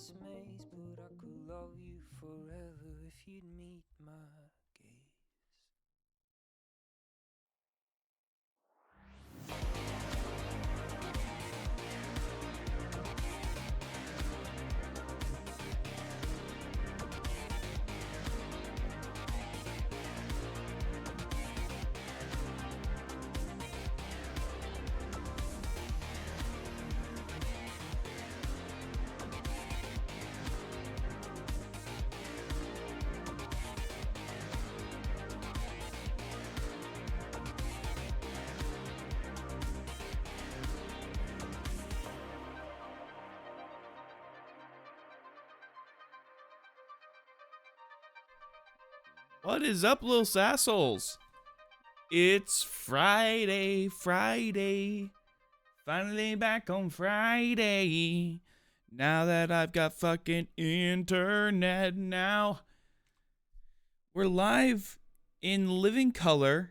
this maze, but I could love you forever if you'd meet my gaze. What is up, little sassholes? It's Friday. Finally back on Friday. Now that I've got fucking internet now. We're live in living color.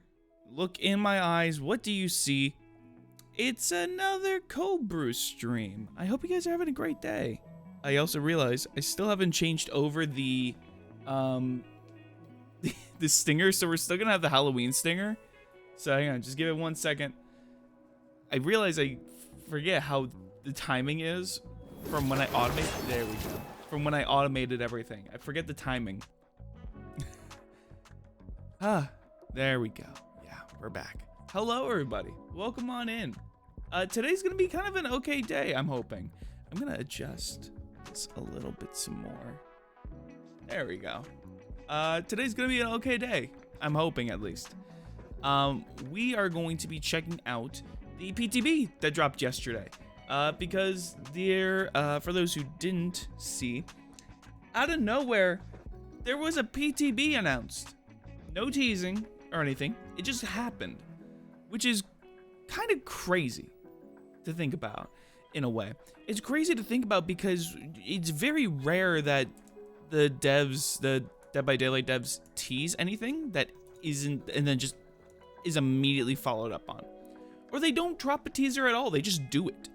Look in my eyes. What do you see? It's another cold brew stream. I hope you guys are having a great day. I also realize I still haven't changed over the the stinger, so we're still gonna have the Halloween stinger. So hang on, just give it 1 second. I realize I forget how the timing is from when I automated. There we go. From when I automated everything, I forget the timing. There we go. Yeah, we're back. Hello, everybody. Welcome on in. Today's gonna be kind of an okay day. I'm hoping. I'm gonna adjust this a little bit some more. There we go. Today's gonna be an okay day. I'm hoping, at least. We are going to be checking out the PTB that dropped yesterday. Because for those who didn't see, out of nowhere, there was a PTB announced. No teasing or anything. It just happened, which is kind of crazy to think about in a way. It's crazy to think about because it's very rare that the Dead by Daylight devs tease anything that isn't, and then just is immediately followed up on. Or they don't drop a teaser at all, they just do it.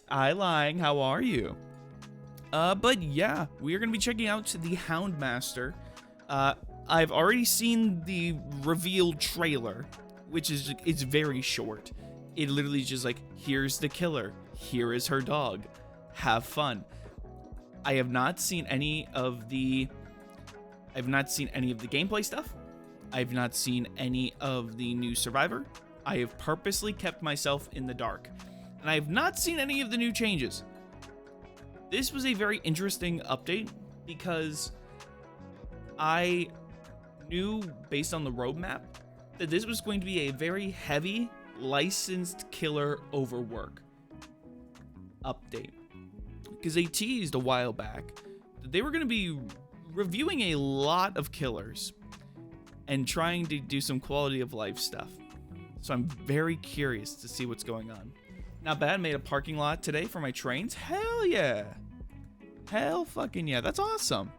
Lying, how are you? But yeah, we are going to be checking out the HOUNDMASTER. I've already seen the reveal trailer, which is, it's very short. It literally is just like, here's the killer, here is her dog, have fun. I have not seen any of the gameplay stuff. I've not seen any of the new Survivor. I have purposely kept myself in the dark. And I have not seen any of the new changes. This was a very interesting update because I knew, based on the roadmap, that this was going to be a very heavy licensed killer overwork update. Because they teased a while back that they were going to be reviewing a lot of killers and trying to do some quality of life stuff. So I'm very curious to see what's going on. Not bad, made a parking lot today for my trains. Hell yeah. Hell fucking yeah, that's awesome.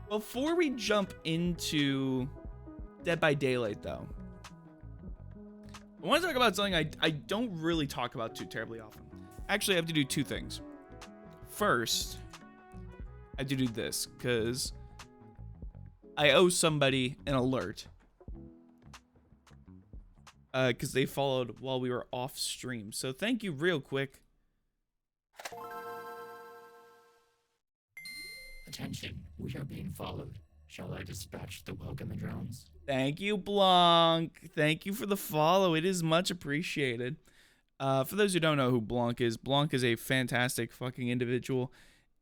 Before we jump into Dead by Daylight though, I want to talk about something I don't really talk about too terribly often. Actually, I have to do two things. First, I have to do this because I owe somebody an alert because they followed while we were off stream. So thank you real quick. Attention, we are being followed. Shall I dispatch the welcome drones? Thank you, Blanc. Thank you for the follow. It is much appreciated. For those who don't know who Blanc is a fantastic fucking individual.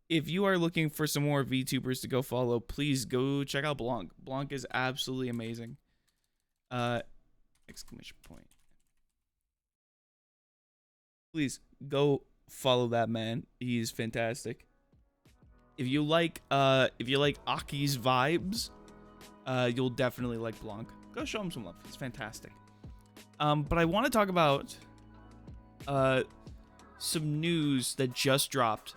If you are looking for some more VTubers to go follow, please go check out Blanc. Blanc is absolutely amazing. Exclamation point. Please go follow that man. He's fantastic. If you like Aki's vibes, you'll definitely like Blanc. Go show him some love. He's fantastic. But I want to talk about some news that just dropped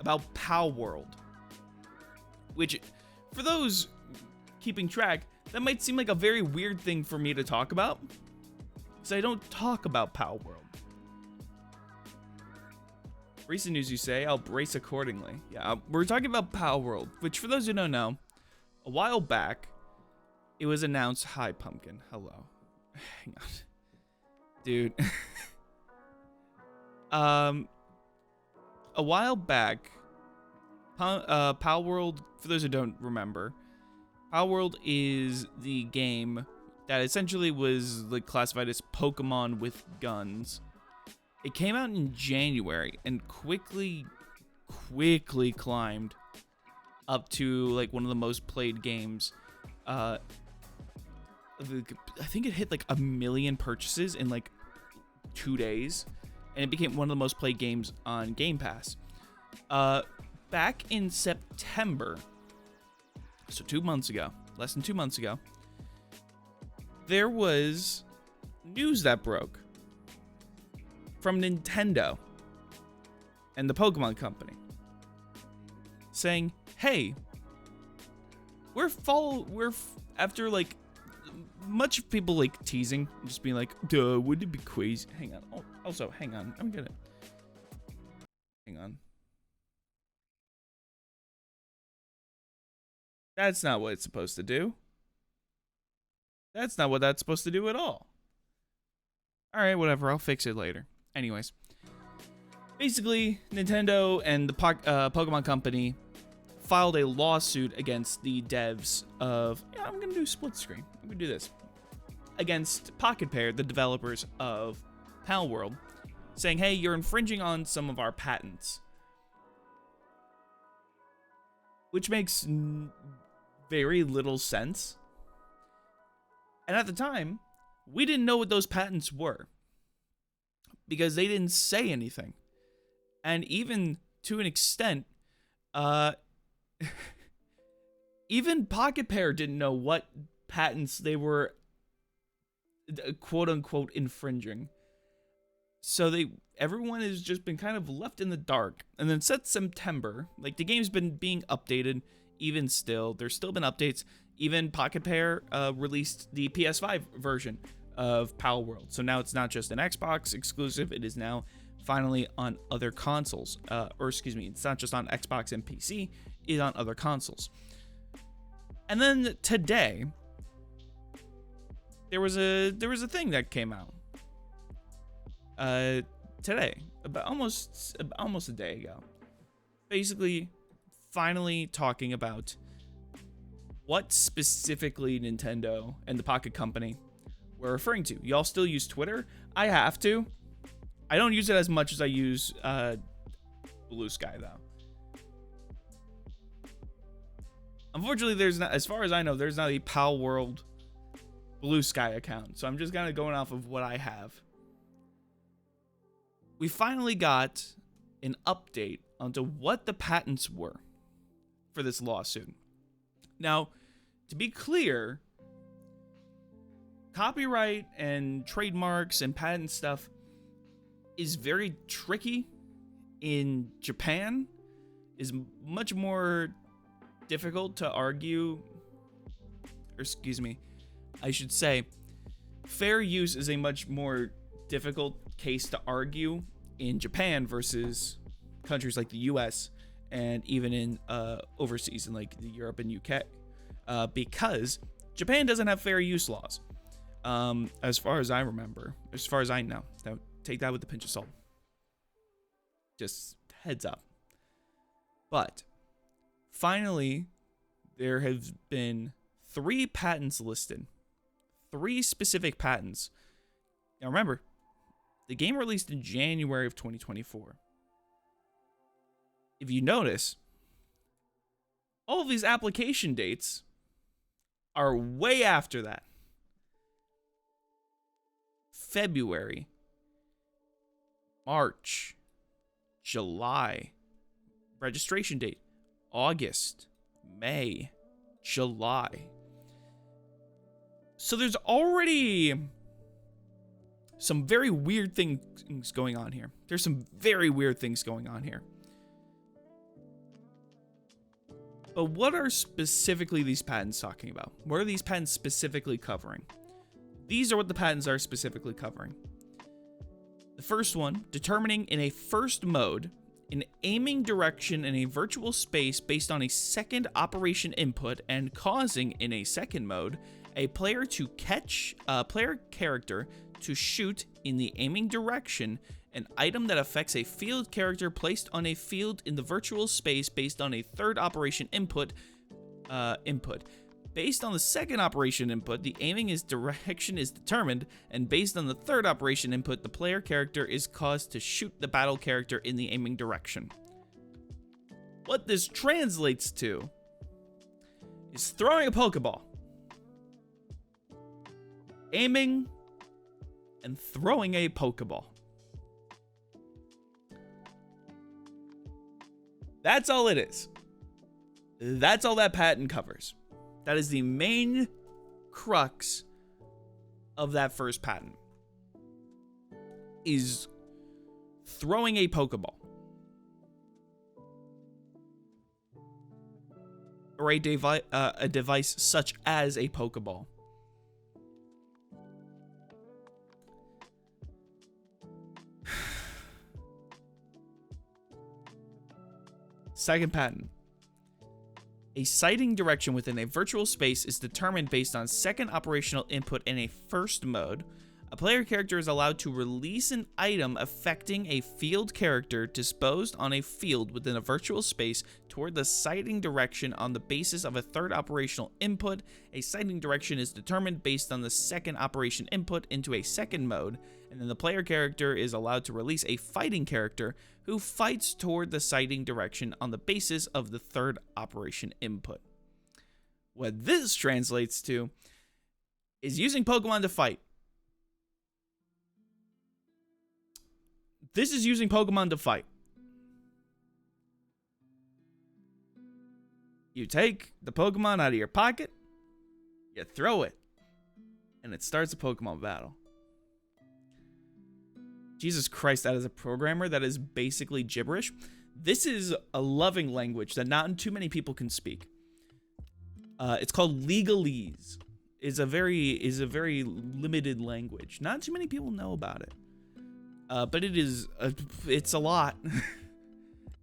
about POW World, which, for those keeping track, that might seem like a very weird thing for me to talk about, because I don't talk about POW World. Recent news, you say? I'll brace accordingly. Yeah, we're talking about Pal World, which for those who don't know, a while back, it was announced. Hi, Pumpkin. Hello. Hang on. Dude. A while back, Pal World, for those who don't remember, Pal World is the game that essentially was like classified as Pokemon with guns. It came out in January and quickly climbed up to like one of the most played games. I think it hit like 1 million purchases in like 2 days, and it became one of the most played games on Game Pass. Back in September, so 2 months ago, less than 2 months ago, there was news that broke from Nintendo and the Pokemon Company saying, hey, after like much of people like teasing, just being like, duh, wouldn't it be crazy? Hang on. Oh, also, hang on. Hang on. That's not what it's supposed to do. That's not what that's supposed to do at all. Alright, whatever. I'll fix it later. Anyways. Basically, Nintendo and the Pokemon Company filed a lawsuit against the devs of... Yeah, I'm going to do split screen. I'm going to do this. Against Pocket Pair, the developers of Pal World, saying, hey, you're infringing on some of our patents. Which makes very little sense. And at the time, we didn't know what those patents were, because they didn't say anything. And even to an extent, even Pocket Pair didn't know what patents they were quote unquote infringing. So everyone has just been kind of left in the dark. And then since September, like the game's been being updated. Even still, there's still been updates. Even Pocket Pair released the PS5 version of Pal World. So now it's not just an Xbox exclusive. It is now finally on other consoles. It's not just on Xbox and PC. It's on other consoles. And then today, there was a thing that came out. Today, about almost a day ago. Basically, finally talking about what specifically Nintendo and the Pocket Company were referring to. Y'all still use Twitter? I have to. I don't use it as much as I use Blue Sky, though. Unfortunately, there's not, as far as I know, there's not a Pal World Blue Sky account. So I'm just kind of going off of what I have. We finally got an update onto what the patents were for this lawsuit. Now, to be clear, copyright and trademarks and patent stuff is very tricky in Japan, is much more difficult to argue, or excuse me, I should say, fair use is a much more difficult case to argue in Japan versus countries like the US and even in overseas in like Europe and UK, because Japan doesn't have fair use laws, as far as I remember, as far as I know. Now, take that with a pinch of salt. Just heads up. But finally, there have been 3 patents listed. 3 specific patents. Now remember, the game released in January of 2024. If you notice, all of these application dates are way after that. February, March, July, registration date, August, May, July. So there's already some very weird things going on here. There's some very weird things going on here. But what are specifically these patents talking about? What are these patents specifically covering? These are what the patents are specifically covering. The first one, determining in a first mode an aiming direction in a virtual space based on a second operation input and causing, in a second mode, a player character to shoot in the aiming direction an item that affects a field character placed on a field in the virtual space based on a third operation input. Based on the second operation input, the aiming direction is determined, and based on the third operation input, the player character is caused to shoot the battle character in the aiming direction. What this translates to is throwing a Pokeball, aiming, and throwing a Pokeball. That's all it is. That's all that patent covers. That is the main crux of that first patent, is throwing a Pokeball. Or a device such as a Pokeball. Second patent. A sighting direction within a virtual space is determined based on second operational input in a first mode. A player character is allowed to release an item affecting a field character disposed on a field within a virtual space toward the sighting direction on the basis of a third operational input. A sighting direction is determined based on the second operation input into a second mode, and then the player character is allowed to release a fighting character who fights toward the sighting direction on the basis of the third operation input. What this translates to is using Pokemon to fight. This is using Pokemon to fight. You take the Pokemon out of your pocket, you throw it, and it starts a Pokemon battle. Jesus Christ, that is a programmer, that is basically gibberish. This is a loving language that not too many people can speak. It's called legalese. Is a very limited language. Not too many people know about it. But it's a lot. And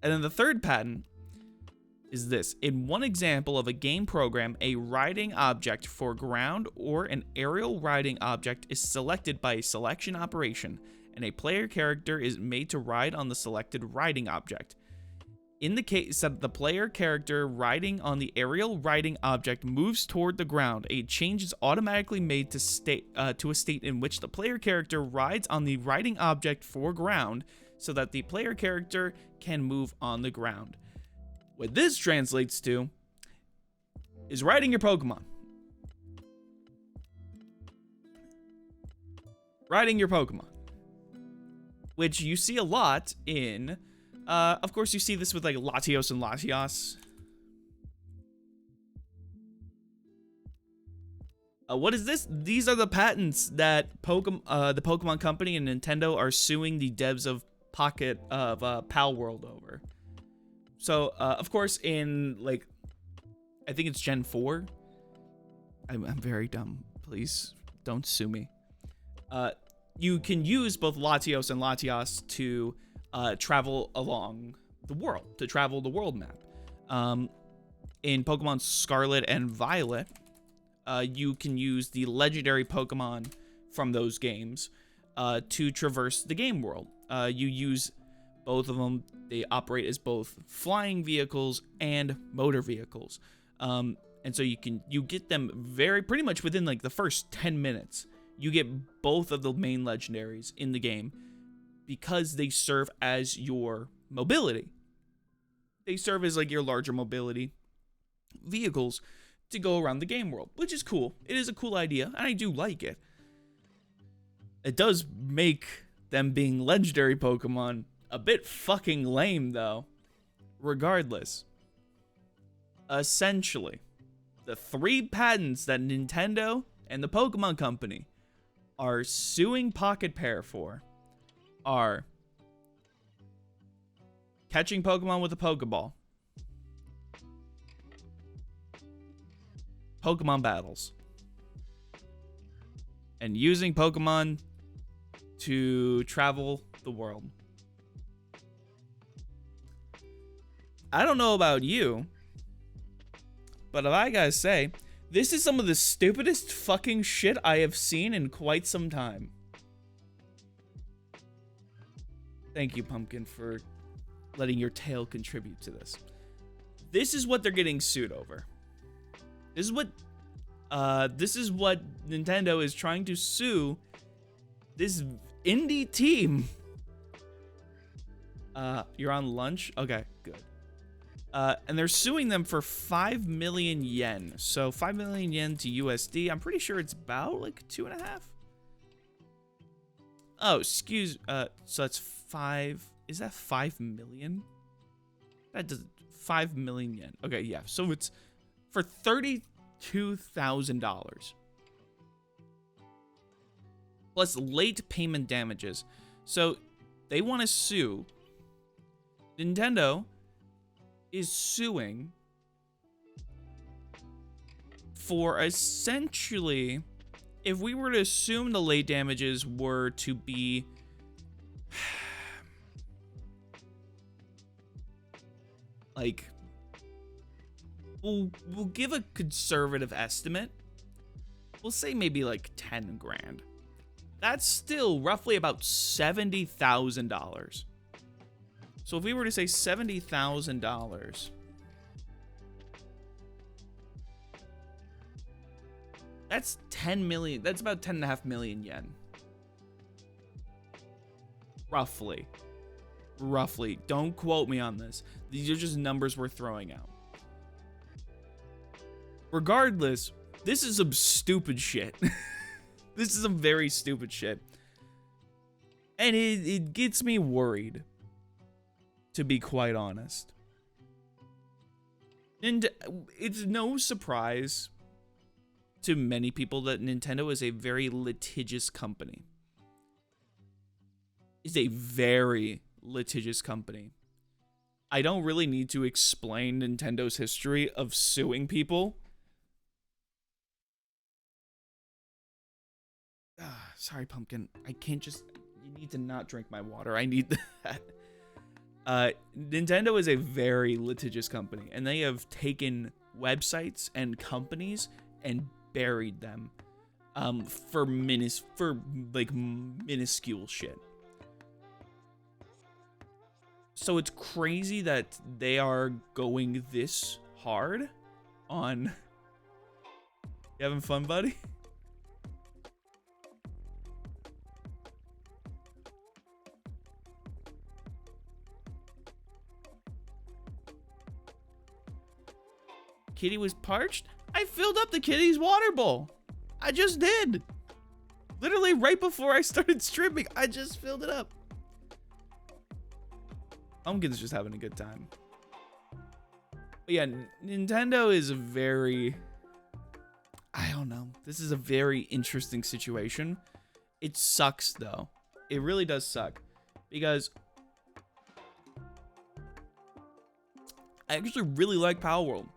then the third patent is this. In one example of a game program, a riding object for ground or an aerial riding object is selected by a selection operation, and a player character is made to ride on the selected riding object. In the case that the player character riding on the aerial riding object moves toward the ground, a change is automatically made to a state in which the player character rides on the riding object for ground, so that the player character can move on the ground. What this translates to is riding your Pokemon. Riding your Pokemon. Which you see a lot in, of course you see this with like Latios and Latias. What is this? These are the patents that the Pokemon Company and Nintendo are suing the devs of Pal World over. So, of course, in like, I think it's Gen 4. I'm very dumb. Please don't sue me. You can use both Latios and Latias to travel along the world, to travel the world map. In Pokemon Scarlet and Violet, you can use the legendary Pokemon from those games to traverse the game world. You use both of them. They operate as both flying vehicles and motor vehicles. And so you get them pretty much within like the first 10 minutes. You get both of the main legendaries in the game because they serve as your mobility. They serve as like your larger mobility vehicles to go around the game world, which is cool. It is a cool idea, and I do like it. It does make them being legendary Pokemon a bit fucking lame, though. Regardless, essentially, the three patents that Nintendo and the Pokemon Company are suing Pocket Pair for are catching Pokemon with a Pokeball, Pokemon battles, and using Pokemon to travel the world. I don't know about you, but if I gotta say, this is some of the stupidest fucking shit I have seen in quite some time. Thank you, Pumpkin, for letting your tail contribute to this. This is what they're getting sued over. This is what Nintendo is trying to sue this indie team. You're on lunch? Okay, good. And they're suing them for 5 million yen. So 5 million yen to USD. I'm pretty sure it's about like 2.5. Oh, excuse. So that's 5. Is that 5 million? That does 5 million yen. Okay, yeah. So it's for $32,000 plus late payment damages. So they want to sue. Nintendo is suing for essentially, if we were to assume the late damages were to be like, we'll give a conservative estimate. We'll say maybe like 10 grand. That's still roughly about $70,000. So if we were to say $70,000, that's 10 million. That's about 10.5 million yen. Roughly. Don't quote me on this. These are just numbers we're throwing out. Regardless, this is some stupid shit. This is some very stupid shit. And it gets me worried, to be quite honest. And it's no surprise to many people that Nintendo is a very litigious company. It's a very litigious company. I don't really need to explain Nintendo's history of suing people. Sorry, Pumpkin. I can't just... You need to not drink my water. I need that. Nintendo is a very litigious company, and they have taken websites and companies and buried them for minuscule shit. So it's crazy that they are going this hard on... You having fun, buddy? Kitty was parched? I filled up the kitty's water bowl. I just did. Literally right before I started streaming, I just filled it up. Pumpkin's just having a good time. But yeah, Nintendo is a very... I don't know. This is a very interesting situation. It sucks, though. It really does suck. Because I actually really like Power World.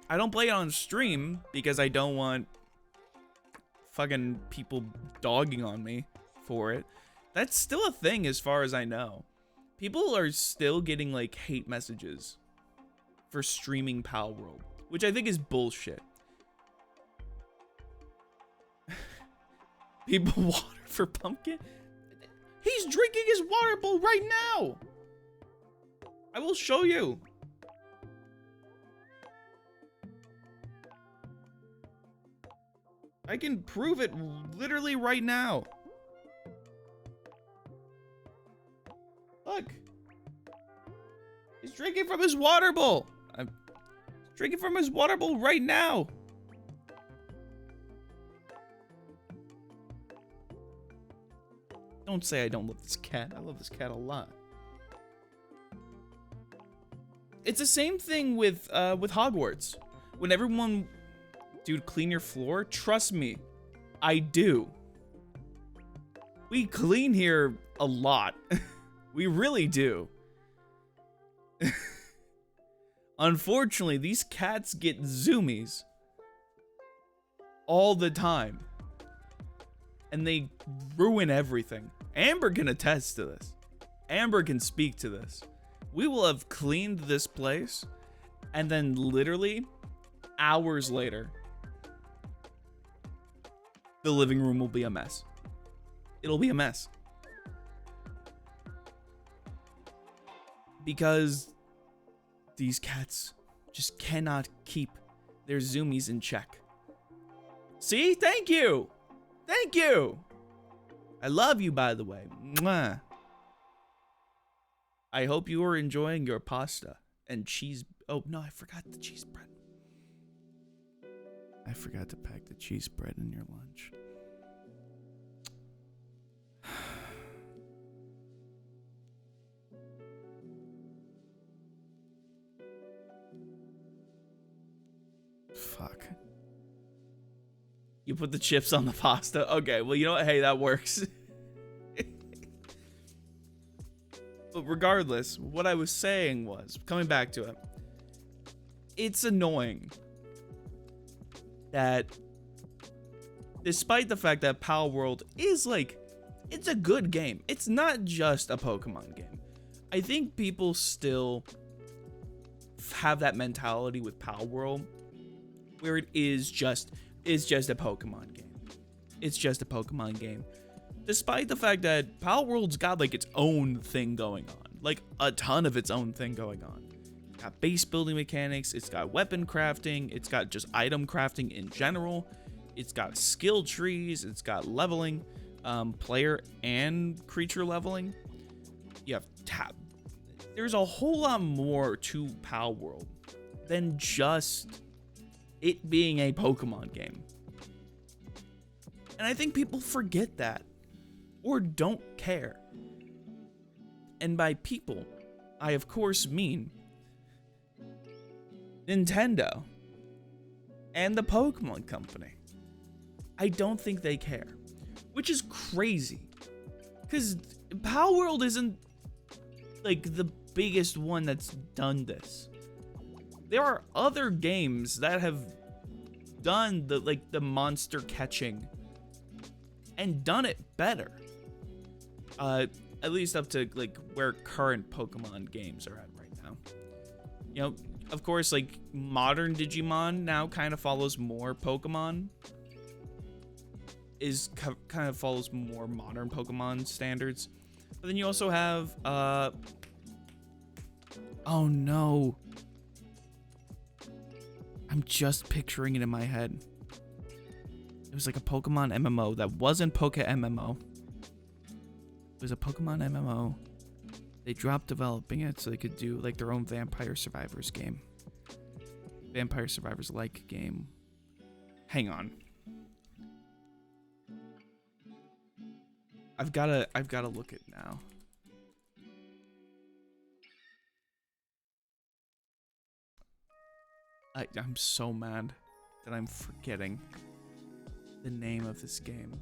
I don't play it on stream because I don't want fucking people dogging on me for it. That's still a thing as far as I know. People are still getting like hate messages for streaming Power World, which I think is bullshit. People water for Pumpkin? He's drinking his water bowl right now. I will show you. I can prove it literally right now. Look. He's drinking from his water bowl. I'm drinking from his water bowl right now. Don't say I don't love this cat. I love this cat a lot. It's the same thing with Hogwarts. When everyone... Dude, clean your floor? Trust me, I do. We clean here a lot. We really do. Unfortunately, these cats get zoomies all the time. And they ruin everything. Amber can attest to this. Amber can speak to this. we will have cleaned this place, and then literally hours later, the living room will be a mess. It'll be a mess. Because these cats just cannot keep their zoomies in check. See? Thank you. Thank you. I love you, by the way. Mwah. I hope you are enjoying your pasta and cheese. Oh, no, I forgot the cheese bread. I forgot to pack the cheese bread in your lunch. Fuck. You put the chips on the pasta? Okay, well, you know what? Hey, that works. But regardless, what I was saying was, coming back to it, it's annoying that despite the fact that Pal World is like, it's a good game. It's not just a Pokemon game. I think people still have that mentality with Pal World where it is just a Pokemon game. It's just a Pokemon game. Despite the fact that Pal World's got like its own thing going on, like a ton of its own thing going on. It's got base building mechanics, it's got weapon crafting, it's got just item crafting in general, it's got skill trees, it's got leveling, player and creature leveling. You have there's a whole lot more to Pal World than just it being a Pokemon game. And I think people forget that. Or don't care. And by people, I of course mean Nintendo and the Pokemon Company. I don't think they care, which is crazy, because Pal World isn't like the biggest one that's done this. There are other games that have done the monster catching and done it better. At least up to like where current Pokemon games are at right now. You know, of course, like modern Digimon now kind of follows more Pokemon. Kind of follows more modern Pokemon standards. But then you also have oh no. I'm just picturing it in my head. It was like a Pokemon MMO that wasn't Poke MMO. It was a Pokemon MMO. They dropped developing it so they could do like their own Vampire Survivors game. Vampire Survivors like game. Hang on. I've gotta look it now. I'm so mad that I'm forgetting the name of this game.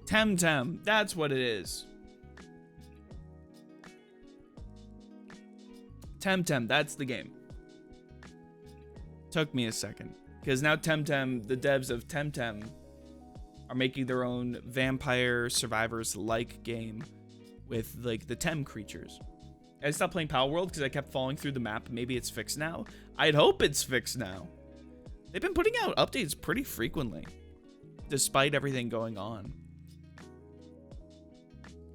Temtem, that's what it is. Temtem, that's the game. Took me a second, because now Temtem, the devs of Temtem, are making their own Vampire Survivors-like game with like the Tem creatures. I stopped playing Pal World because I kept falling through the map. Maybe it's fixed now. I'd hope it's fixed now. They've been putting out updates pretty frequently, despite everything going on.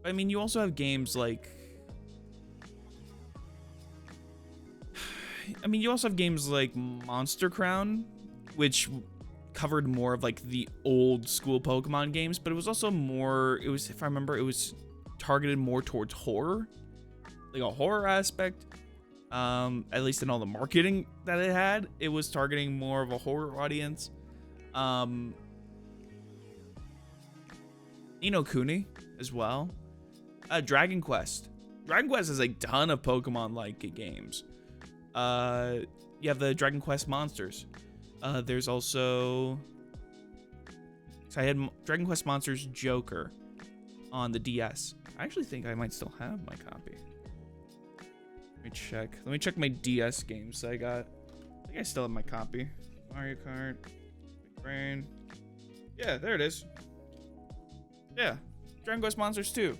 I mean, you also have games like... Monster Crown, which covered more of like the old school Pokemon games, but it was also more, if I remember, it was targeted more towards horror, like a horror aspect. At least in all the marketing that it had, it was targeting more of a horror audience. Ni no Kuni as well. Dragon Quest. Dragon Quest has a ton of Pokemon-like games. You have the Dragon Quest Monsters. There's also... So I had Dragon Quest Monsters Joker on the DS. I actually think I might still have my copy. Let me check. Let me check my DS games I got. I think I still have my copy. Mario Kart, Big Brain, Yeah, there it is. Yeah, Dragon Quest Monsters 2.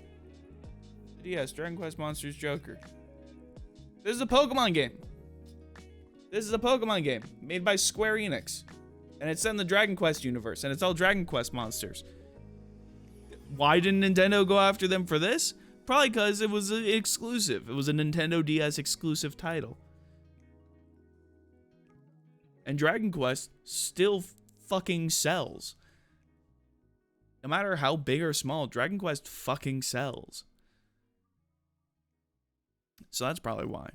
Yes, Dragon Quest Monsters Joker. This is a Pokemon game. This is a Pokemon game made by Square Enix. And it's set in the Dragon Quest universe, and it's all Dragon Quest monsters. Why didn't Nintendo go after them for this? Probably because it was exclusive. It was a Nintendo DS exclusive title. And Dragon Quest still fucking sells. No matter how big or small, Dragon Quest fucking sells. So that's probably why.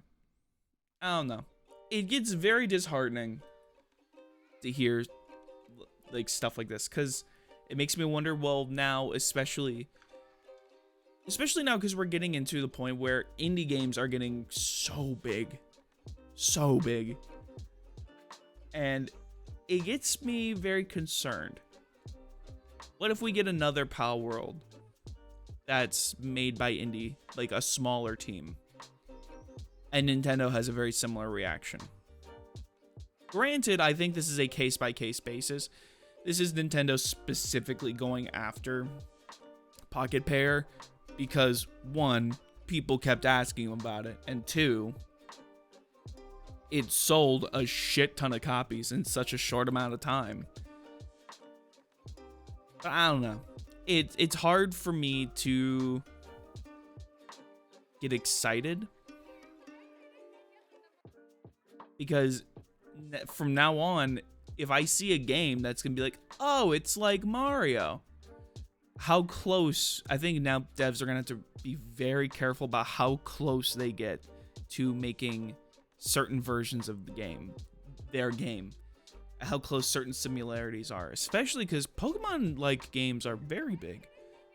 I don't know. It gets very disheartening to hear like stuff like this, because it makes me wonder, well, now especially now, because we're getting into the point where indie games are getting so big, and it gets me very concerned. What if we get another Pal World that's made by indie, like a smaller team, and Nintendo has a very similar reaction? Granted, I think this is a case-by-case basis. This is Nintendo specifically going after Pocket Pair because, one, people kept asking about it, and two, it sold a shit ton of copies in such a short amount of time. But I don't know. It's hard for me to get excited, because from now on, if I see a game that's gonna be like, oh, it's like Mario, how close, I think now devs are gonna have to be very careful about how close they get to making certain versions of the game, their game, how close certain similarities are, especially because Pokemon like games are very big.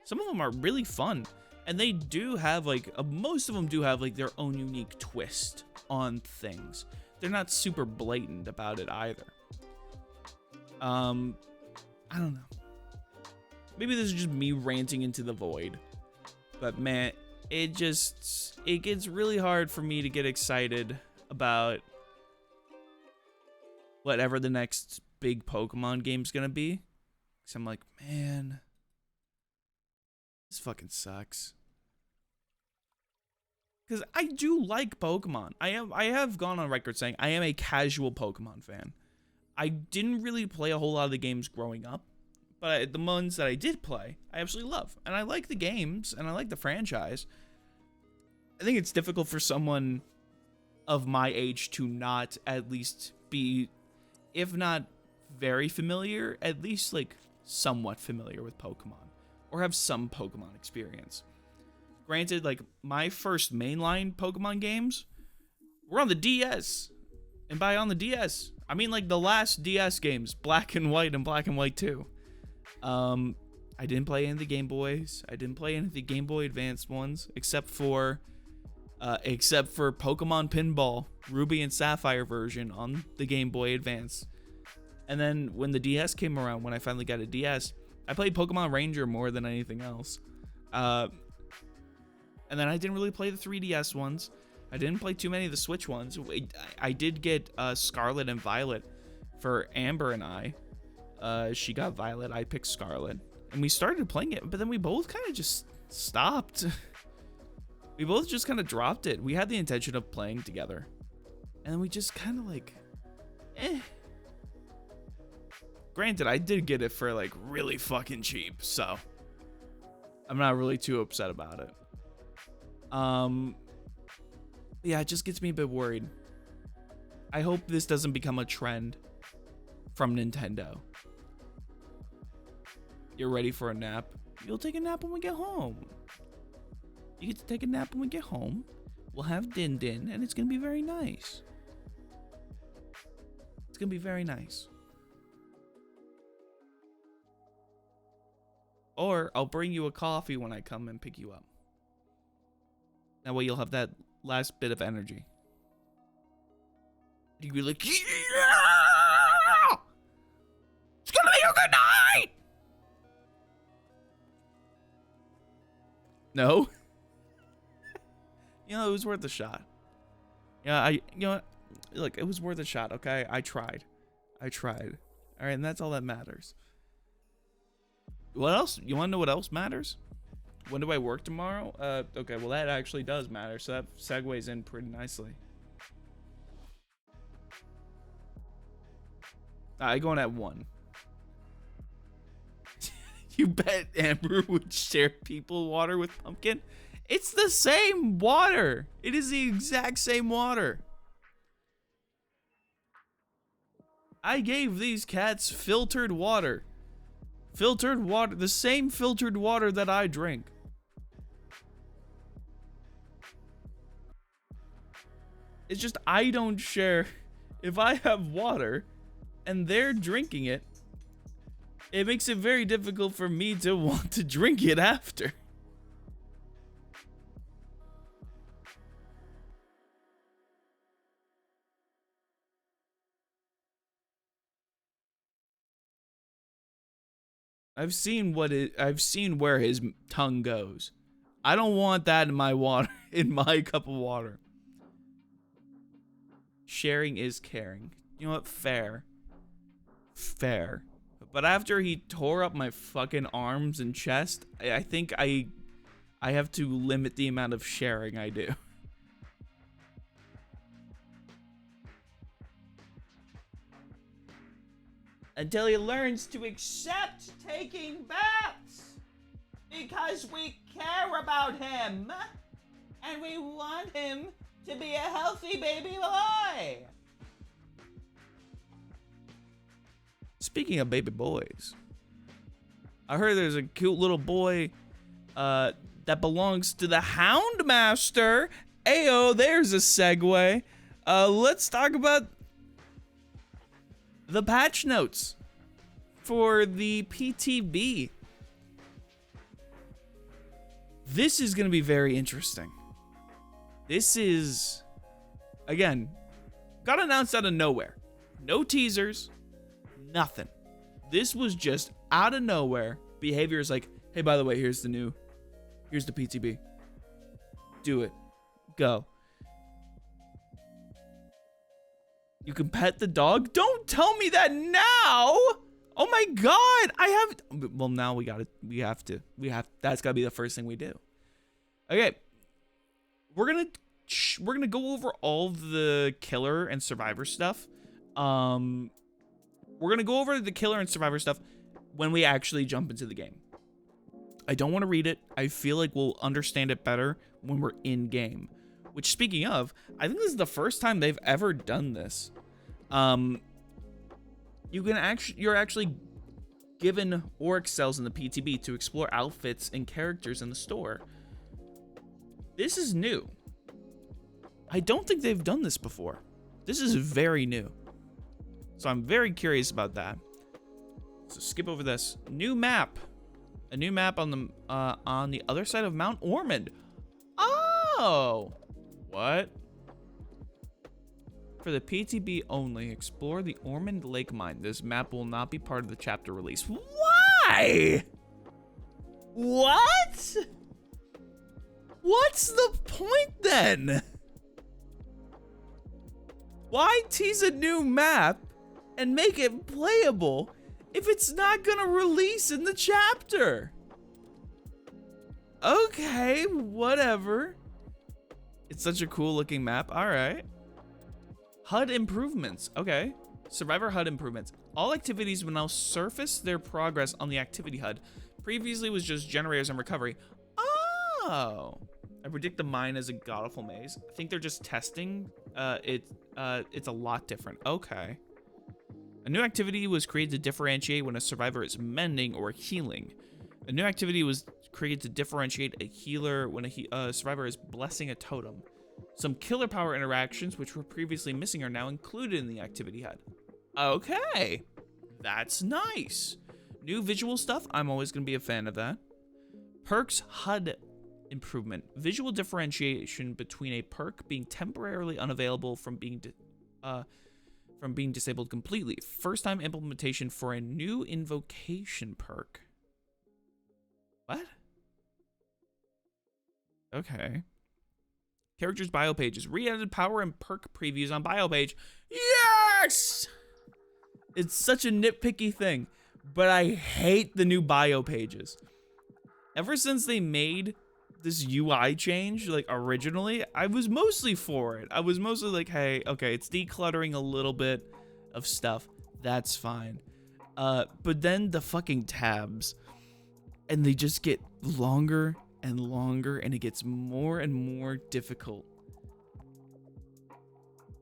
Some of them are really fun, and they do have like most of them do have like their own unique twist on things. They're not super blatant about it either. I don't know. Maybe this is just me ranting into the void, but man, it gets really hard for me to get excited about whatever the next big Pokemon game's gonna be. Cause I'm like, man, this fucking sucks. Because I do like Pokemon. I have gone on record saying I am a casual Pokemon fan. I didn't really play a whole lot of the games growing up, but the ones that I did play, I absolutely love. And I like the games, and I like the franchise. I think it's difficult for someone of my age to not at least be, if not very familiar, at least like somewhat familiar with Pokemon, or have some Pokemon experience. Granted, like, my first mainline Pokemon games were on the DS. And by on the DS, I mean, like, the last DS games, Black and White and Black and White 2. I didn't play any of the Game Boys. I didn't play any of the Game Boy Advanced ones, except for Pokemon Pinball, Ruby and Sapphire version on the Game Boy Advance. And then when the DS came around, when I finally got a DS, I played Pokemon Ranger more than anything else. And then I didn't really play the 3DS ones. I didn't play too many of the Switch ones. I did get Scarlet and Violet for Amber and I. She got Violet, I picked Scarlet. And we started playing it, but then we both kind of just stopped. We both just kind of dropped it. We had the intention of playing together. And then we just kind of like, Granted, I did get it for like really fucking cheap, so I'm not really too upset about it. Yeah, it just gets me a bit worried. I hope this doesn't become a trend from Nintendo. You're ready for a nap? You'll take a nap when we get home. You get to take a nap when we get home. We'll have Din Din, and it's gonna be very nice. It's gonna be very nice. Or I'll bring you a coffee when I come and pick you up. That way you'll have that last bit of energy. You'll be like, yeah! It's gonna be a good night! No? You know, it was worth a shot. Yeah, look, it was worth a shot, okay? I tried. Alright, and that's all that matters. What else? You want to know what else matters? When do I work tomorrow? Okay, well, that actually does matter. So that segues in pretty nicely. I going at 1. You bet Amber would share people water with Pumpkin? It's the same water. It is the exact same water. I gave these cats filtered water. Filtered water, the same filtered water that I drink. It's just I don't share. If I have water and they're drinking it, it makes it very difficult for me to want to drink it after. I've seen where his tongue goes. I don't want that in my water, in my cup of water. Sharing is caring. You know what? Fair. Fair. But after he tore up my fucking arms and chest, I think I have to limit the amount of sharing I do. Until he learns to accept taking baths. Because we care about him. And we want him to be a healthy baby boy. Speaking of baby boys, I heard there's a cute little boy that belongs to the Houndmaster. Ayo, there's a segue. Let's talk about the patch notes for the PTB. This is going to be very interesting. This is, again, got announced out of nowhere. No teasers, nothing. This was just out of nowhere. Behavior is like, hey, by the way, here's the PTB. Do it. Go. You can pet the dog? Don't tell me that now! Oh my god! Well, now that's gotta be the first thing we do. Okay. We're gonna go over all the killer and survivor stuff. We're gonna go over the killer and survivor stuff when we actually jump into the game. I don't want to read it. I feel like we'll understand it better when we're in game. Which, speaking of, I think this is the first time they've ever done this. You're actually given orc cells in the PTB to explore outfits and characters in the store. This is new. I don't think they've done this before. This is very new. So I'm very curious about that. So skip over this. New map. A new map on the other side of Mount Ormond. Oh! What? For the PTB only, explore the Ormond Lake Mine. This map will not be part of the chapter release. Why? What? What's the point then? Why tease a new map and make it playable if it's not gonna release in the chapter? Okay, whatever. It's such a cool looking map. All right. HUD improvements. Okay. Survivor HUD improvements. All activities will now surface their progress on the activity HUD. Previously was just generators and recovery. Oh. I predict the mine is a godful maze. I think they're just testing. It's a lot different. Okay. A new activity was created to differentiate when a survivor is mending or healing. A new activity was created to differentiate a healer when a survivor is blessing a totem. Some killer power interactions, which were previously missing, are now included in the activity HUD. Okay, that's nice. New visual stuff, I'm always going to be a fan of that. Perks HUD improvement. Visual differentiation between a perk being temporarily unavailable from being disabled completely. First time implementation for a new invocation perk. What? Okay. Characters bio pages. Re-edited power and perk previews on bio page. Yes! It's such a nitpicky thing. but I hate the new bio pages. Ever since they made this UI change, like originally, I was mostly for it. I was mostly like, hey, okay, it's decluttering a little bit of stuff. That's fine. But then the fucking tabs, and they just get longer and longer, and it gets more and more difficult.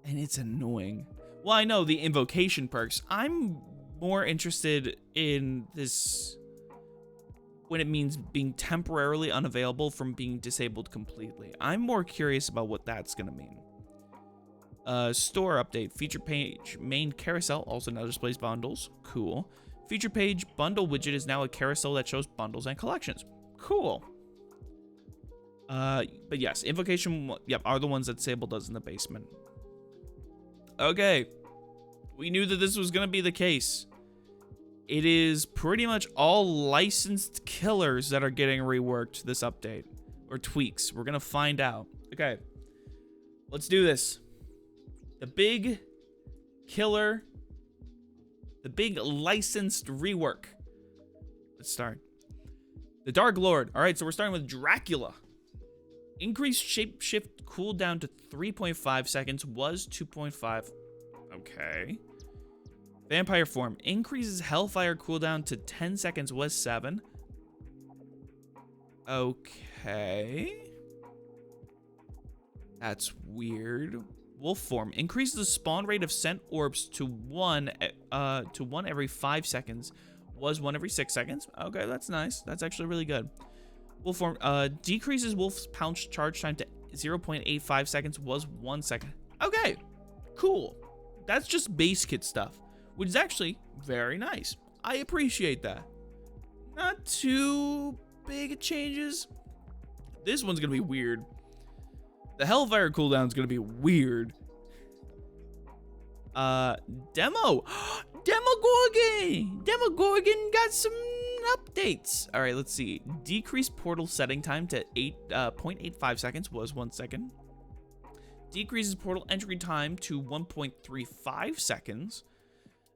And it's annoying. Well, I know the invocation perks. I'm more interested in this when it means being temporarily unavailable from being disabled completely. I'm more curious about what that's gonna mean. Store update, feature page, main carousel also now displays bundles. Cool. Feature page bundle widget is now a carousel that shows bundles and collections. Cool. But yes, invocation, yep, are the ones that Sable does in the basement. Okay. We knew that this was gonna be the case. It is pretty much all licensed killers that are getting reworked this update. Or tweaks. We're gonna find out. Okay. Let's do this. The big killer. The big licensed rework. Let's start. The Dark Lord. Alright, so we're starting with Dracula. Increased shapeshift cooldown to 3.5 seconds was 2.5. Okay. Vampire form. Increases Hellfire cooldown to 10 seconds was 7. Okay. That's weird. Wolf form. Increases the spawn rate of sent orbs to 1 every 5 seconds. Was 1 every 6 seconds. Okay, that's nice. That's actually really good. Wolf form. Decreases Wolf's Pounce charge time to 0.85 seconds. Was 1 second. Okay. Cool. That's just base kit stuff, which is actually very nice. I appreciate that. Not too big changes. This one's gonna be weird. The Hellfire cooldown is gonna be weird. Demo. Demogorgon got some updates. All right, let's see. Decreased portal setting time to 8.85 seconds was 1 second. Decreases portal entry time to 1.35 seconds.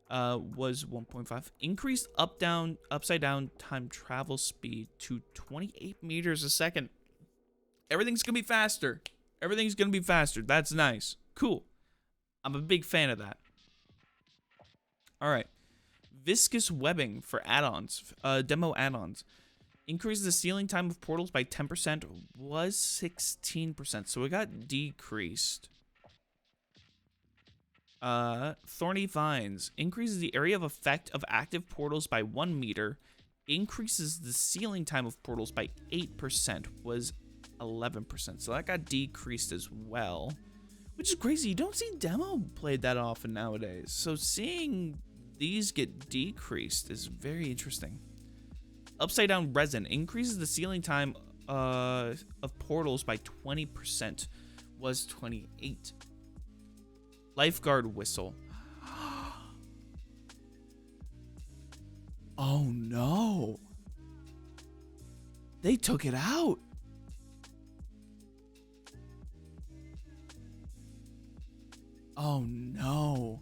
Was 1.5. Increased upside down time travel speed to 28 meters a second. Everything's gonna be faster. Everything's gonna be faster. That's nice. Cool. I'm a big fan of that. All right. Viscous webbing for add-ons, demo add-ons. Increases the ceiling time of portals by 10%, was 16%, so it got decreased. Thorny Vines. Increases the area of effect of active portals by 1 meter. Increases the ceiling time of portals by 8%, was 11%, so that got decreased as well. Which is crazy, you don't see demo played that often nowadays, so seeing these get decreased is very interesting. Upside down resin. Increases the ceiling time of portals by 20%, was 28. Lifeguard whistle. Oh no. They took it out. Oh no.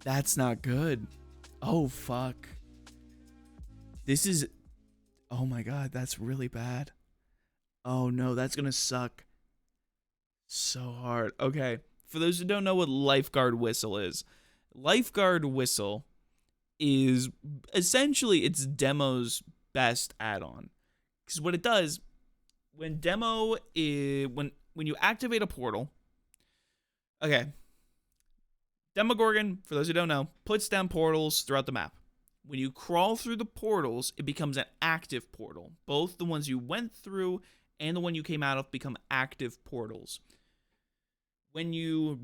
That's not good. Oh fuck. This is, oh my god, that's really bad. Oh no, that's gonna suck so hard. Okay, for those who don't know what Lifeguard Whistle is essentially it's Demo's best add-on. Because what it does, when Demo is, when you activate a portal, okay, Demogorgon, for those who don't know, puts down portals throughout the map. When you crawl through the portals, it becomes an active portal. Both the ones you went through and the one you came out of become active portals. When you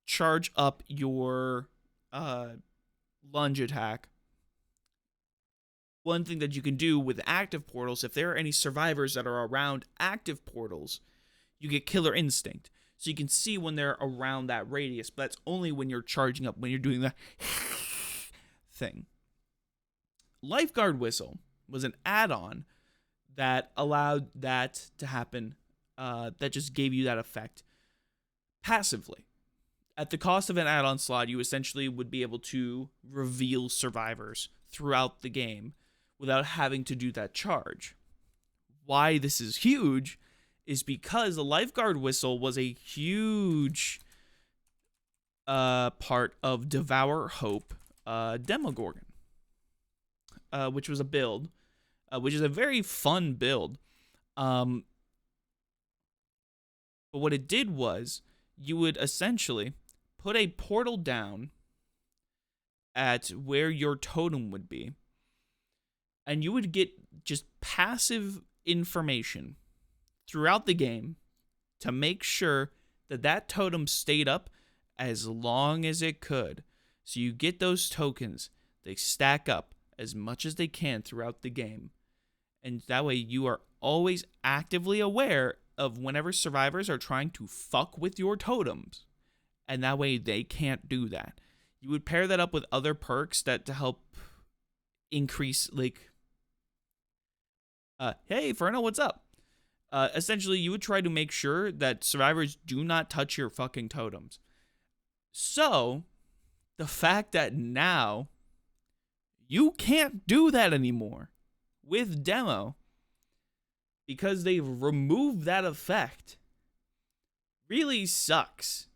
charge up your lunge attack, one thing that you can do with active portals, if there are any survivors that are around active portals, you get Killer Instinct. So you can see when they're around that radius, but that's only when you're charging up, when you're doing the thing. Lifeguard Whistle was an add-on that allowed that to happen, that just gave you that effect passively. At the cost of an add-on slot, you essentially would be able to reveal survivors throughout the game without having to do that charge. Why this is huge is because the lifeguard whistle was a huge part of Devour Hope Demogorgon, which was a build, which is a very fun build. But what it did was you would essentially put a portal down at where your totem would be, and you would get just passive information throughout the game to make sure that that totem stayed up as long as it could. So you get those tokens, they stack up as much as they can throughout the game. And that way you are always actively aware of whenever survivors are trying to fuck with your totems. And that way they can't do that. You would pair that up with other perks that to help increase, like, hey, Ferno, what's up? Essentially, you would try to make sure that survivors do not touch your fucking totems. So, the fact that now you can't do that anymore with demo because they've removed that effect really sucks.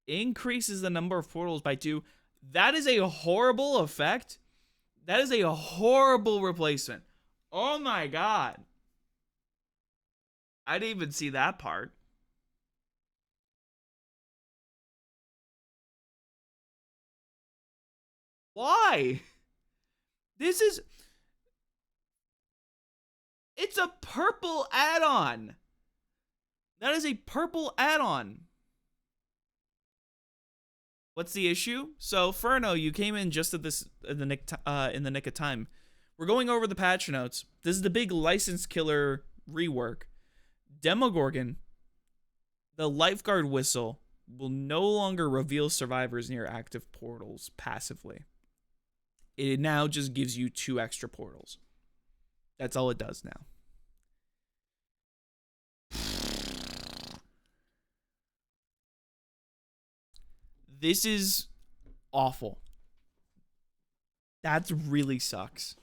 Increases the number of portals by 2. That is a horrible effect. That is a horrible replacement. Oh my god. I didn't even see that part. Why? It's a purple add-on. That is a purple add-on. What's the issue? So, Ferno, you came in just at this in the nick of time. We're going over the patch notes. This is the big license killer rework. Demogorgon, the lifeguard whistle, will no longer reveal survivors near active portals passively. It now just gives you 2 extra portals. That's all it does now. This is awful. That really sucks.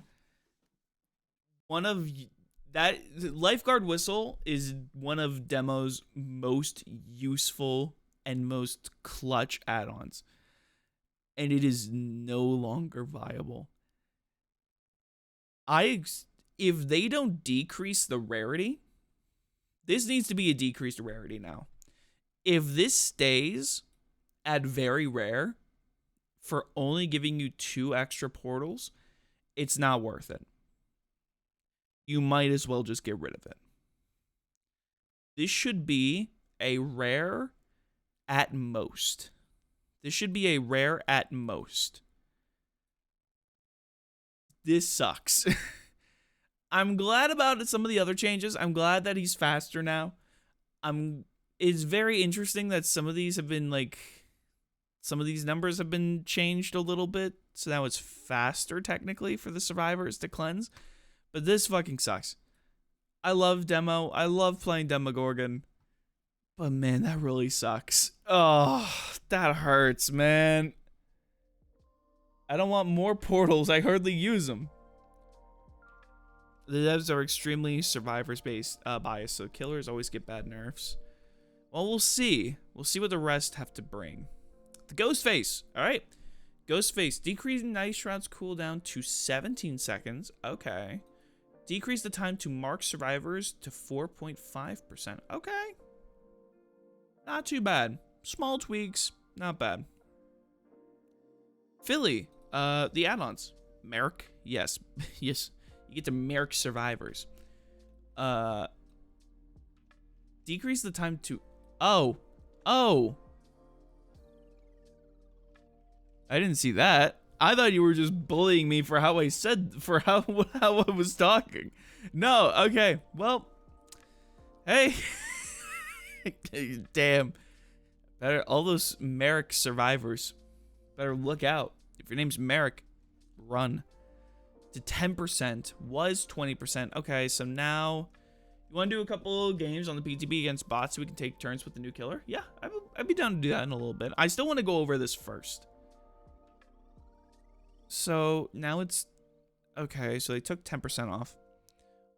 That lifeguard whistle is one of Demo's most useful and most clutch add-ons. And it is no longer viable. If they don't decrease the rarity, this needs to be a decreased rarity now. If this stays at very rare for only giving you 2 extra portals, it's not worth it. You might as well just get rid of it. This should be a rare at most. This should be a rare at most. This sucks. I'm glad about some of the other changes. I'm glad that he's faster now. It's very interesting that some of these have been some of these numbers have been changed a little bit. So now it's faster technically for the survivors to cleanse. But this fucking sucks. I love Demo. I love playing Demogorgon. But man, that really sucks. Oh, that hurts, man. I don't want more portals. I hardly use them. The devs are extremely survivors-based biased, so killers always get bad nerfs. Well, we'll see. We'll see what the rest have to bring. The Ghost Face. All right. Ghost Face. Decreasing Night Shroud's cooldown to 17 seconds. Okay. Decrease the time to mark survivors to 4.5%. Okay. Not too bad. Small tweaks. Not bad. Philly. The add-ons. Merrick. Yes. Yes. You get to Merrick survivors. Decrease the time to... Oh. I didn't see that. I thought you were just bullying me for how I was talking. No, okay. Well, hey. Damn. Better all those Merrick survivors. Better look out. If your name's Merrick, run. To 10% was 20%. Okay, so now you want to do a couple games on the PTB against bots so we can take turns with the new killer? Yeah, I'd be down to do that in a little bit. I still want to go over this first. So now it's okay. So they took 10% off.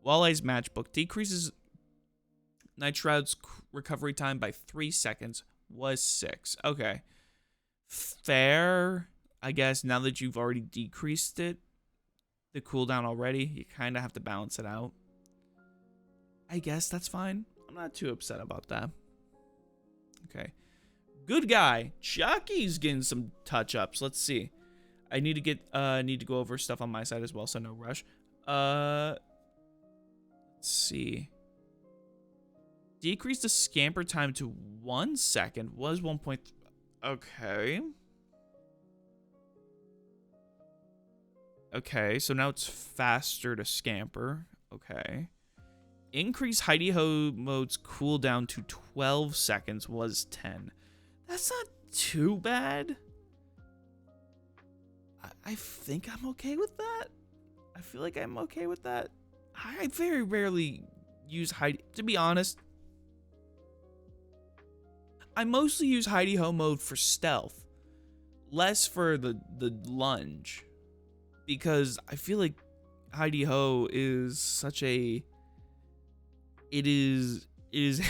Walleye's matchbook decreases Night Shroud's recovery time by 3 seconds. Was 6. Okay, fair. I guess now that you've already decreased it, the cooldown already, you kind of have to balance it out. I guess that's fine. I'm not too upset about that. Okay. Good guy. Chucky's getting some touch-ups. Let's see. I need to go over stuff on my side as well, so no rush. Let's see. Decrease the scamper time to 1 second. Was 1.3. Okay. Okay, so now it's faster to scamper. Okay. Increase Heidi Ho mode's cooldown to 12 seconds. Was 10. That's not too bad. I think I'm okay with that. I feel like I'm okay with that. I very rarely use Heidi. To be honest, I mostly use Heidi Ho mode for stealth. Less for the lunge. Because I feel like Heidi Ho is such a... It is it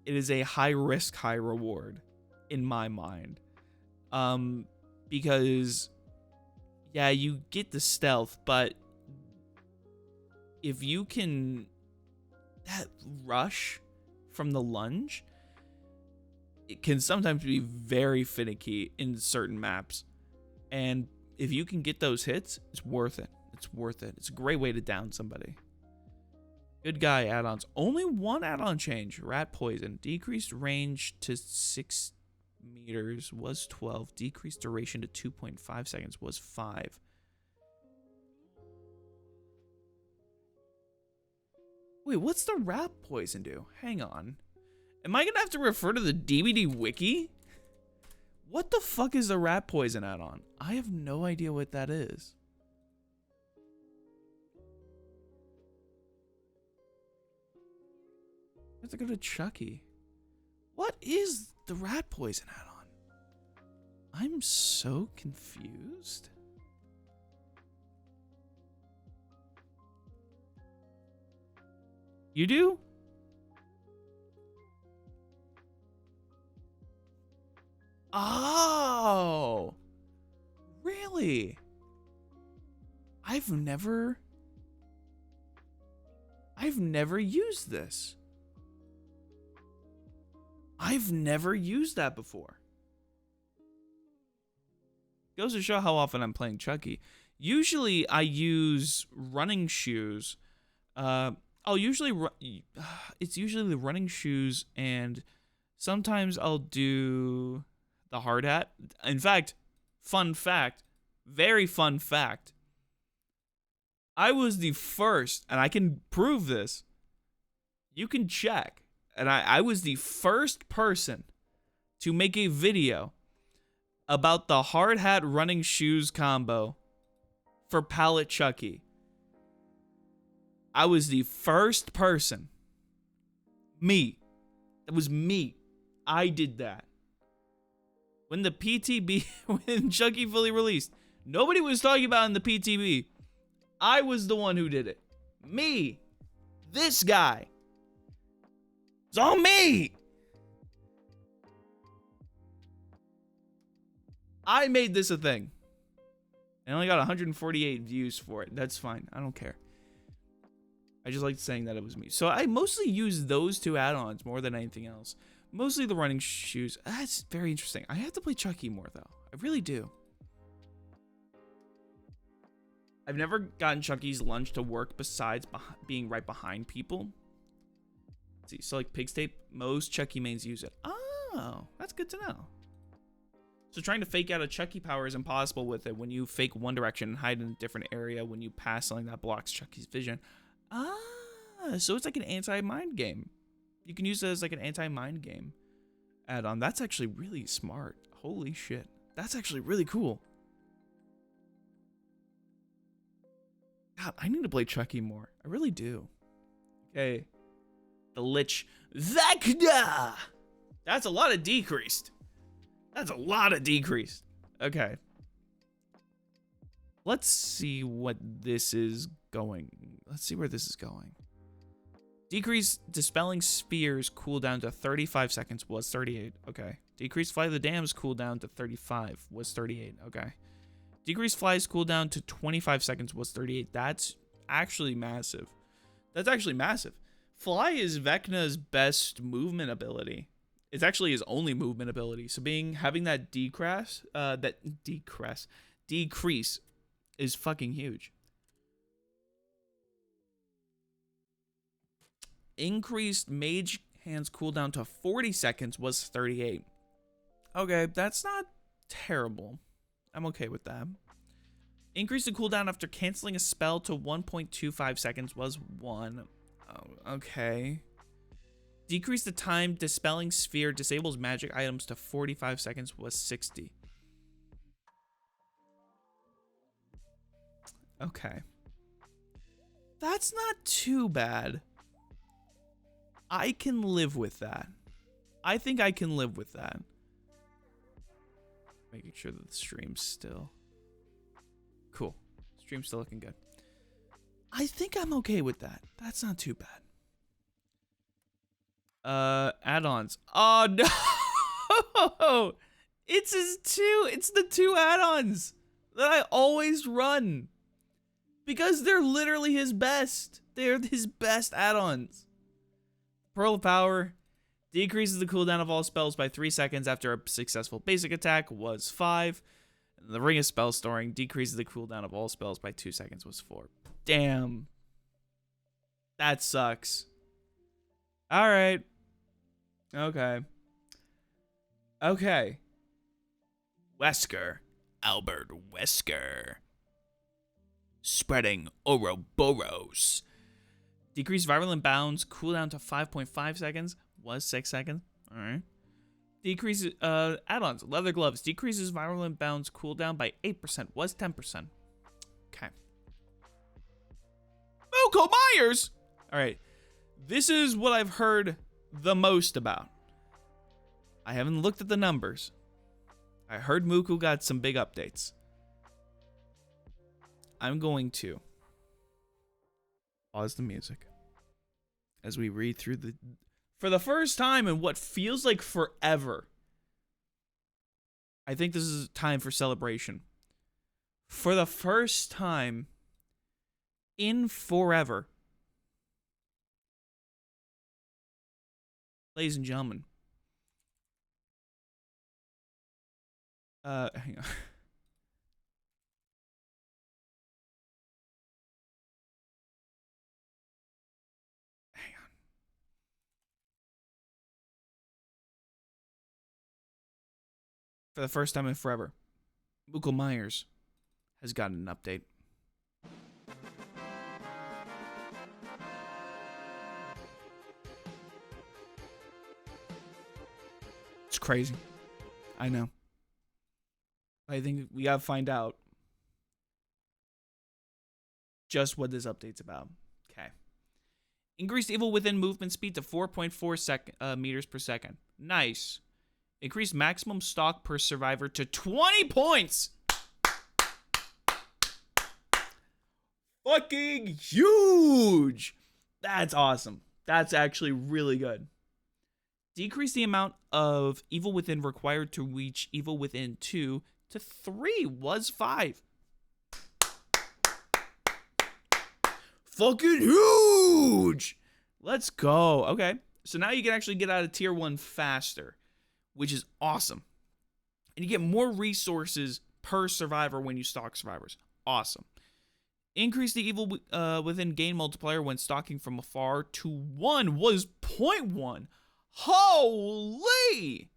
is a high risk, high reward in my mind. Because yeah, you get the stealth, but if you can that rush from the lunge, it can sometimes be very finicky in certain maps. And if you can get those hits, it's worth it. It's worth it. It's a great way to down somebody. Good guy add-ons. Only one add-on change. Rat poison. Decreased range to 6 meters was 12. Decreased duration to 2.5 seconds was 5. Wait, what's the rat poison do? Hang on. Am I gonna have to refer to the DbD wiki? What the fuck is the rat poison add-on? I have no idea what that is. I have to go to Chucky. What is the rat poison add-on? I'm so confused. You do? Oh, really? I've never used this. I've never used that before. Goes to show how often I'm playing Chucky. Usually I use running shoes. It's usually the running shoes, and sometimes I'll do the hard hat. In fact, fun fact, very fun fact. I was the first, and I can prove this. You can check. And I was the first person to make a video about the hard hat running shoes combo for Pallet Chucky. I was the first person. Me. It was me. I did that. When the PTB, when Chucky fully released, nobody was talking about in the PTB. I was the one who did it. Me. This guy. It's on me. I made this a thing. I only got 148 views for it. That's fine. I don't care. I just liked saying that it was me. So I mostly use those two add-ons more than anything else. Mostly the running shoes. That's very interesting. I have to play Chucky more, though. I really do. I've never gotten Chucky's lunge to work besides being right behind people. Let's see. So, like Pig's Tape, most Chucky mains use it. Oh, that's good to know. So trying to fake out a Chucky power is impossible with it when you fake one direction and hide in a different area when you pass something that blocks Chucky's vision. Ah, so it's like an anti-mind game. You can use it as like an anti-mind game add-on. That's actually really smart. Holy shit. That's actually really cool. God, I need to play Chucky more. I really do. Okay. The Lich Vecna. That's a lot of decreased. That's a lot of decreased. Okay. Let's see what this is going. Let's see where this is going. Decrease dispelling spheres cooldown to 35 seconds was 38. Okay. Decrease fly the dams cooldown to 35 was 38. Okay. Decrease flies cooldown to 25 seconds was 38. That's actually massive. That's actually massive. Fly is Vecna's best movement ability. It's actually his only movement ability. So having that decrease is fucking huge. Increased mage hands cooldown to 40 seconds was 38. Okay, that's not terrible. I'm okay with that. Increase the cooldown after canceling a spell to 1.25 seconds was 1. Oh, okay. Decrease the time dispelling sphere disables magic items to 45 seconds was 60. Okay. That's not too bad. I can live with that. I think I can live with that. Making sure that the stream's still... Cool. Stream's still looking good. I think I'm okay with that. That's not too bad. Add-ons. Oh, no! It's the two add-ons that I always run. Because they're literally his best. They're his best add-ons. Pearl of Power decreases the cooldown of all spells by 3 seconds after a successful basic attack was 5. And the Ring of Spell Storing decreases the cooldown of all spells by 2 seconds was 4. Damn. That sucks. Alright. Okay. Okay. Wesker. Albert Wesker. Spreading Ouroboros. Decrease Virulent Bounds cooldown to 5.5 seconds was 6 seconds. Alright. Decreases add-ons. Leather Gloves decreases Virulent Bounds cooldown by 8% was 10%. Okay. Muko Myers! Alright. This is what I've heard the most about. I haven't looked at the numbers. I heard Muku got some big updates. I'm going to pause the music as we read through for the first time in what feels like forever. I think this is time for celebration. For the first time in forever, ladies and gentlemen, hang on. For the first time in forever, Muko Myers has gotten an update. It's crazy. I know. I think we gotta find out just what this update's about. Okay. Increased Evil Within movement speed to 4.4 meters per second. Nice. Increased maximum stock per survivor to 20 points. Fucking huge. That's awesome. That's actually really good. Decrease the amount of Evil Within required to reach Evil Within 2 to 3 was 5. Fucking huge. Let's go. Okay. So now you can actually get out of tier 1 faster, which is awesome. And you get more resources per survivor when you stalk survivors. Awesome. Increase the Evil Within gain multiplier when stalking from afar to 1 was 0.1. Holy!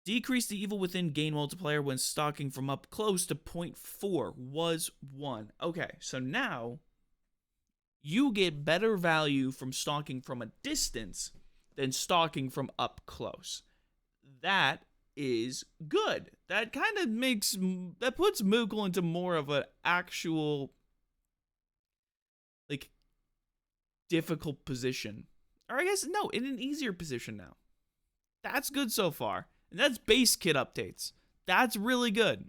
Decrease the Evil Within gain multiplier when stalking from up close to 0.4 was 1. Okay, so now you get better value from stalking from a distance than stalking from up close. That is good. That kind of puts Moogle into more of an actual, like, difficult position. Or I guess, no, in an easier position now. That's good so far. And that's base kit updates. That's really good.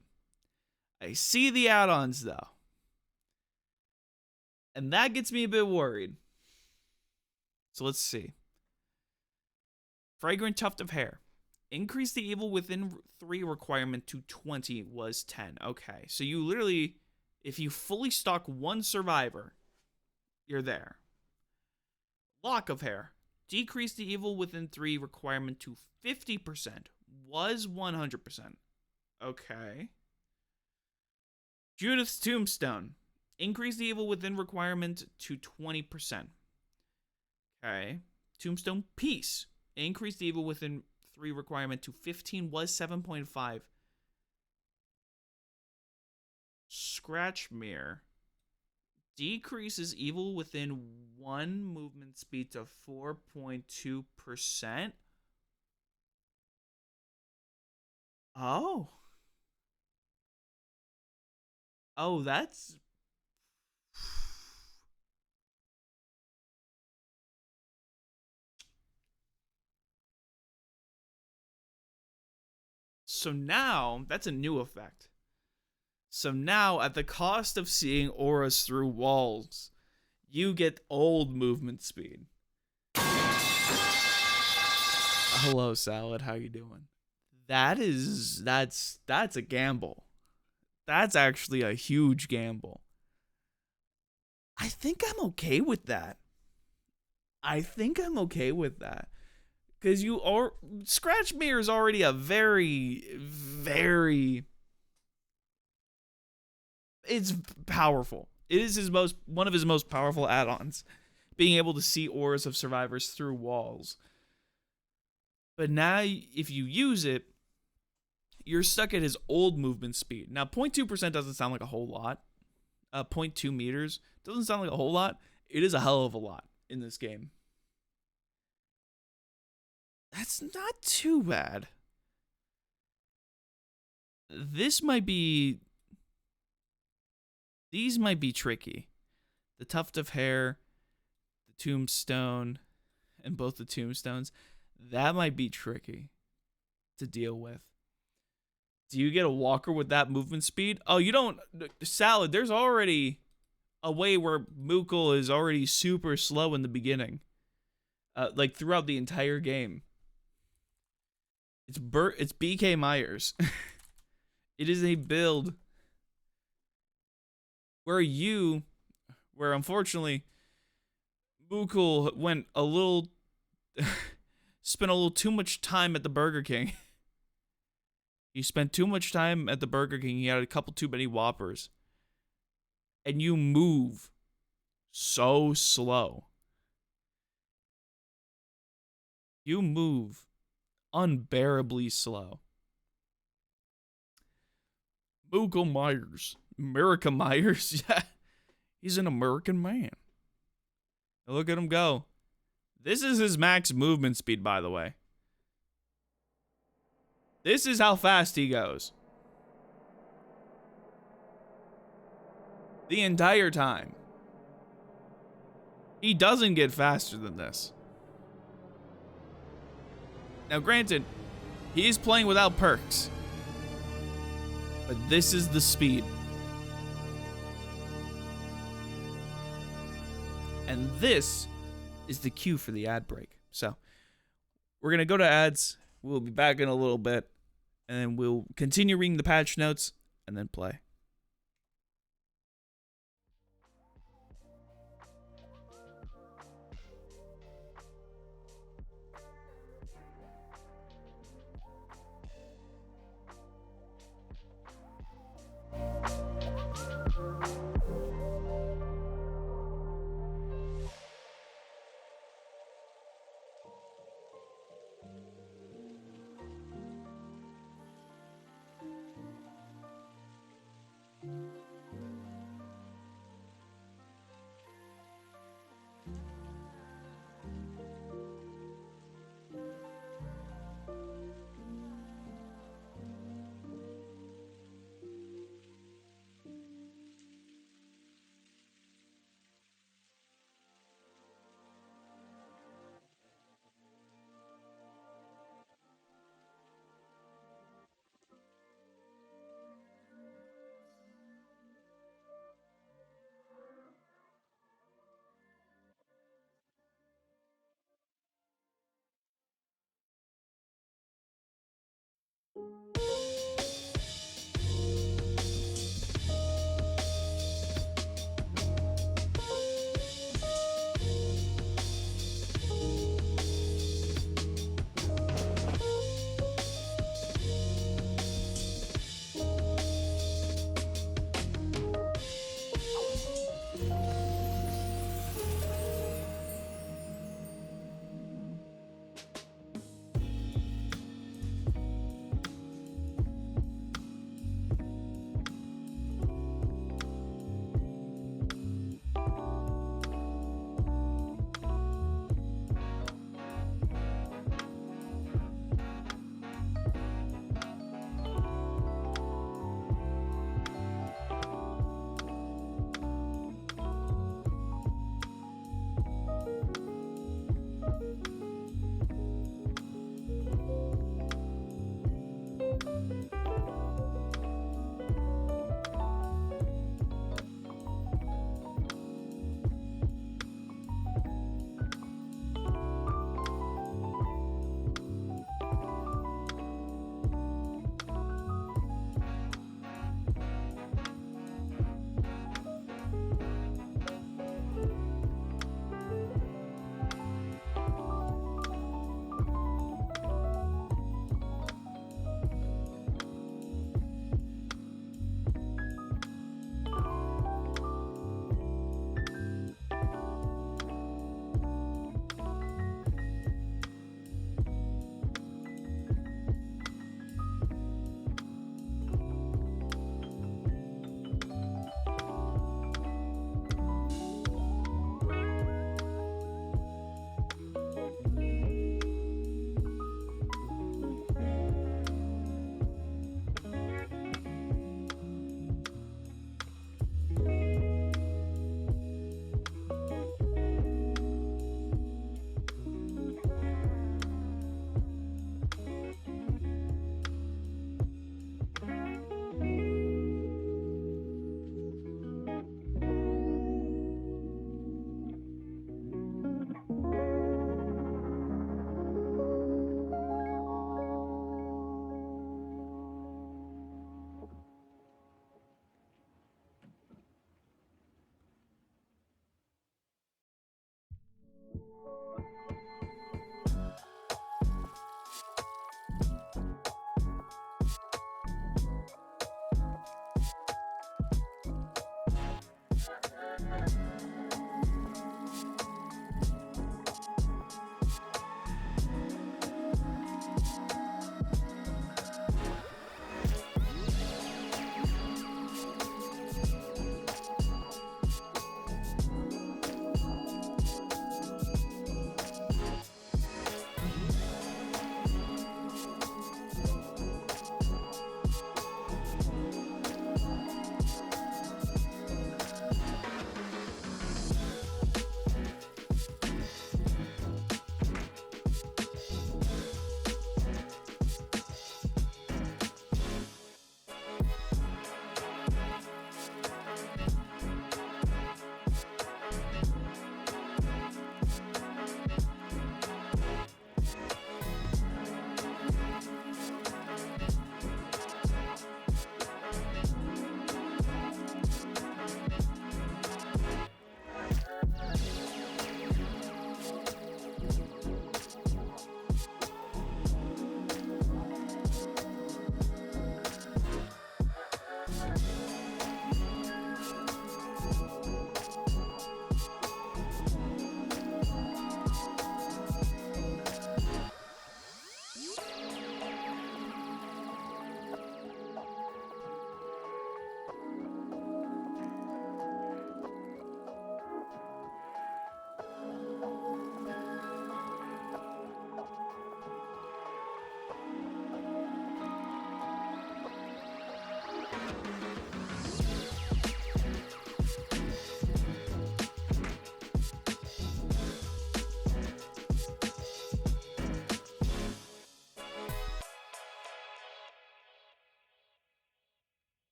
I see the add-ons though. And that gets me a bit worried. So let's see. Fragrant tuft of hair. Increase the evil within 3 requirement to 20 was 10. Okay, so you literally, if you fully stock 1 survivor, you're there. Lock of hair. Decrease the evil within 3 requirement to 50% was 100%. Okay. Judith's tombstone. Increase the evil within requirement to 20%. Okay. Tombstone piece. Increase the evil within 3 requirement to 15 was 7.5. Scratch mirror. Decreases evil within 1 movement speed to 4.2%. Oh. Oh, that's... So now, that's a new effect. So now, at the cost of seeing auras through walls, you get old movement speed. Hello, Salad. How you doing? That's a gamble. That's actually a huge gamble. I think I'm okay with that. Because Scratch Mirror is already a very, very... It's powerful. It is one of his most powerful add-ons. Being able to see auras of survivors through walls. But now, if you use it, you're stuck at his old movement speed. Now, 0.2% doesn't sound like a whole lot. 0.2 meters doesn't sound like a whole lot. It is a hell of a lot in this game. That's not too bad. These might be tricky. The tuft of hair, the tombstone, and both the tombstones. That might be tricky to deal with. Do you get a walker with that movement speed? Oh, you don't. Salad, there's already a way where Mukul is already super slow in the beginning. Like throughout the entire game. It's BK Myers. It is a build where unfortunately Mukul went a little spent a little too much time at the Burger King. He spent too much time at the Burger King. He had a couple too many Whoppers. And you move so slow. You move unbearably slow. Mukul Myers. America Myers. Yeah. He's an American man. Look at him go. This is his max movement speed, by the way. This is how fast he goes. The entire time. He doesn't get faster than this. Now, granted, he is playing without perks. But this is the speed. And this is the cue for the ad break. So, we're going to go to ads. We'll be back in a little bit. And then we'll continue reading the patch notes and then play.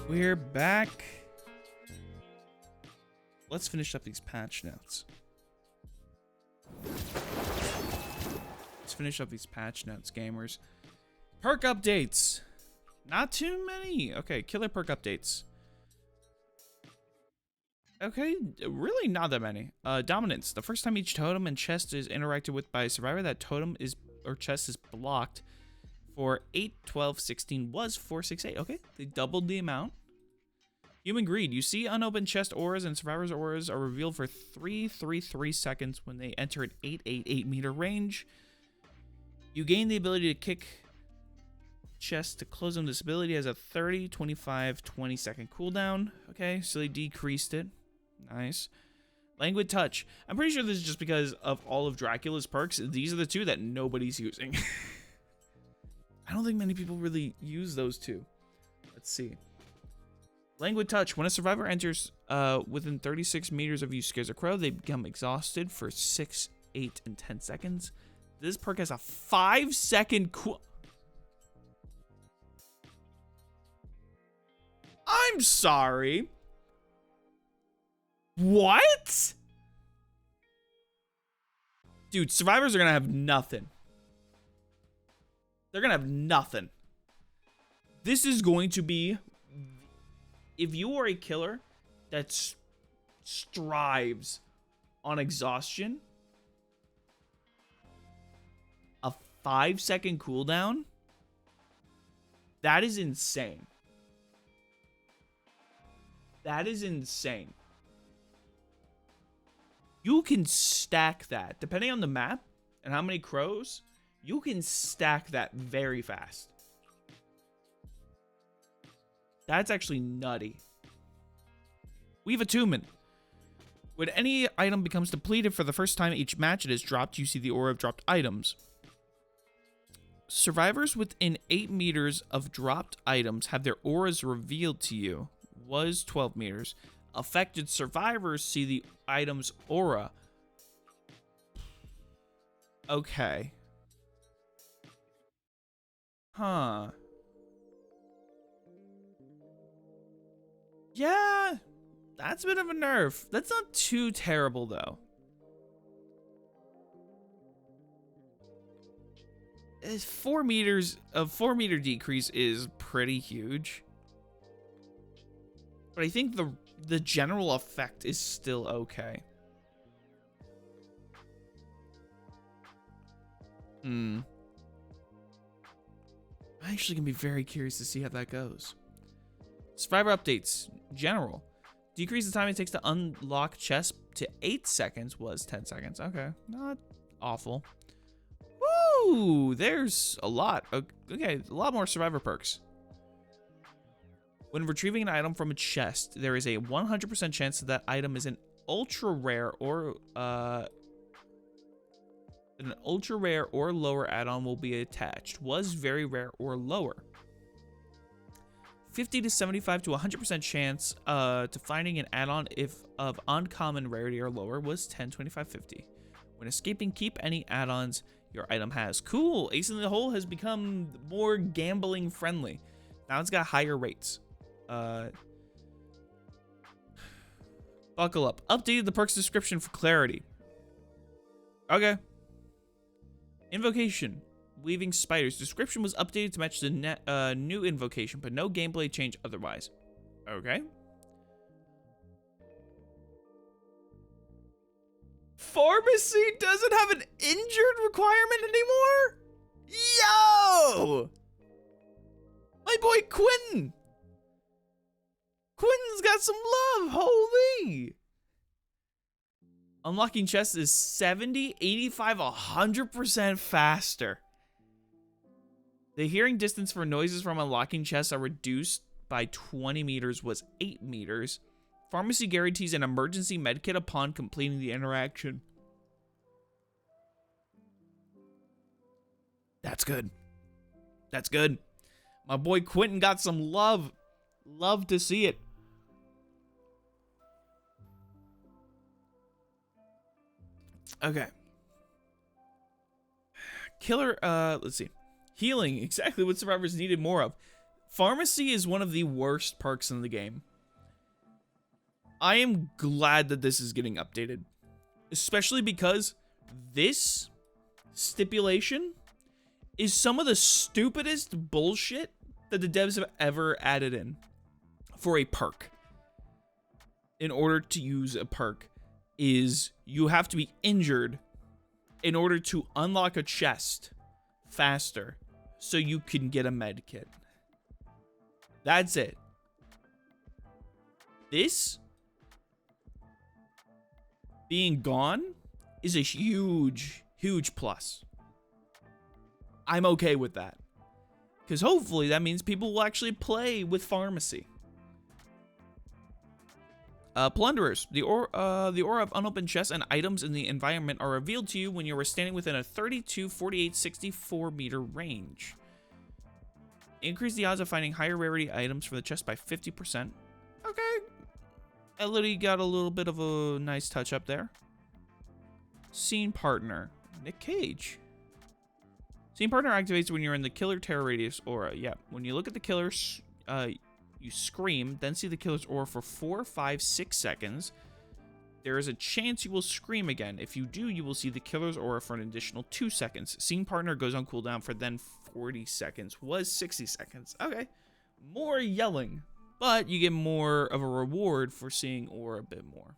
We're back. Let's finish up these patch notes. Gamers. Perk updates. Not too many. Okay, killer perk updates. Okay, really not that many. Dominance. The first time each totem and chest is interacted with by a survivor, that totem is or chest is blocked for 8, 12, 16 was 4, 6, 8. Okay, they doubled the amount. Human Greed. You see unopened chest auras and survivors' auras are revealed for 3 seconds when they enter an 8 meter range. You gain the ability to kick chests to close them. This ability has a 30, 25, 20 second cooldown. Okay, so they decreased it. Nice. Languid Touch. I'm pretty sure this is just because of all of Dracula's perks. These are the two that nobody's using. I don't think many people really use those two. Let's see. Languid Touch. When a survivor enters within 36 meters of you, scares a crow, they become exhausted for 6, 8, and 10 seconds. This perk has a 5 second cool. I'm sorry. What? Dude, survivors are gonna have nothing. They're gonna have nothing. This is going to be, if you are a killer that strives on exhaustion, a 5 second cooldown, that is insane. That is insane. You can stack that, depending on the map and how many crows, you can stack that very fast. That's actually nutty. Weave Attunement. When any item becomes depleted for the first time each match it is dropped, you see the aura of dropped items. Survivors within 8 meters of dropped items have their auras revealed to you. Was 12 meters. Affected survivors see the item's aura. Okay. Huh. Yeah, that's a bit of a nerf. That's not too terrible, though. 4 meters of 4 meter decrease is pretty huge. But I think the general effect is still okay. I'm actually gonna be very curious to see how that goes. Survivor updates. General. Decrease the time it takes to unlock chests to 8 seconds was 10 seconds. Okay, not awful. Woo! There's a lot. Okay, a lot more survivor perks. When retrieving an item from a chest, there is a 100% chance that item is an ultra rare or lower add-on will be attached. Was very rare or lower. 50 to 75 to 100% chance to finding an add-on if of uncommon rarity or lower was 10, 25, 50. When escaping, keep any add-ons your item has. Cool. Ace in the Hole has become more gambling friendly. Now it's got higher rates. Buckle up. Updated the perks description for clarity. Okay. Invocation. Weaving spiders. Description was updated to match the new invocation, but no gameplay change otherwise. Okay. Pharmacy doesn't have an injured requirement anymore? Yo! My boy Quentin! Quentin's got some love, holy! Unlocking chests is 70, 85, 100% faster. The hearing distance for noises from unlocking chests are reduced by 20 meters was 8 meters. Pharmacy guarantees an emergency medkit upon completing the interaction. That's good. That's good. My boy Quentin got some love. Love to see it. Okay. Killer, let's see. Healing, exactly what survivors needed more of. Pharmacy is one of the worst perks in the game. I am glad that this is getting updated. Especially because this stipulation is some of the stupidest bullshit that the devs have ever added in for a perk. In order to use a perk is you have to be injured in order to unlock a chest faster so you can get a med kit. That's it. This being gone is a huge, huge plus. I'm okay with that. Because hopefully that means people will actually play with pharmacy. Plunderers. The aura of unopened chests and items in the environment are revealed to you when you are standing within a 32, 48, 64 meter range. Increase the odds of finding higher rarity items for the chest by 50%. Okay. Elodie got a little bit of a nice touch up there. Scene partner. Nick Cage. Scene partner activates when you're in the killer terror radius aura. Yeah, when you look at the killer, you scream, then see the killer's aura for 4, 5, 6 seconds. There is a chance you will scream again. If you do, you will see the killer's aura for an additional 2 seconds. Scene partner goes on cooldown for then 40 seconds. Was 60 seconds. Okay. More yelling. But you get more of a reward for seeing aura a bit more.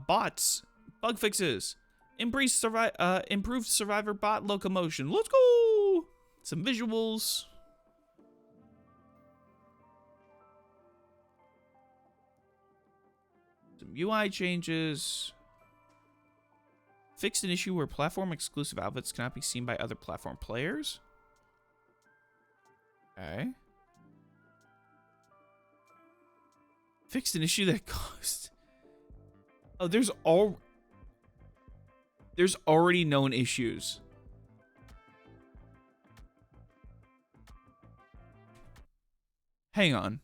Bots. Bug fixes. Improved survivor bot locomotion. Let's go! Some visuals. Some UI changes. Fixed an issue where platform exclusive outfits cannot be seen by other platform players. Okay. Fixed an issue that caused... Oh, there's already known issues. Hang on.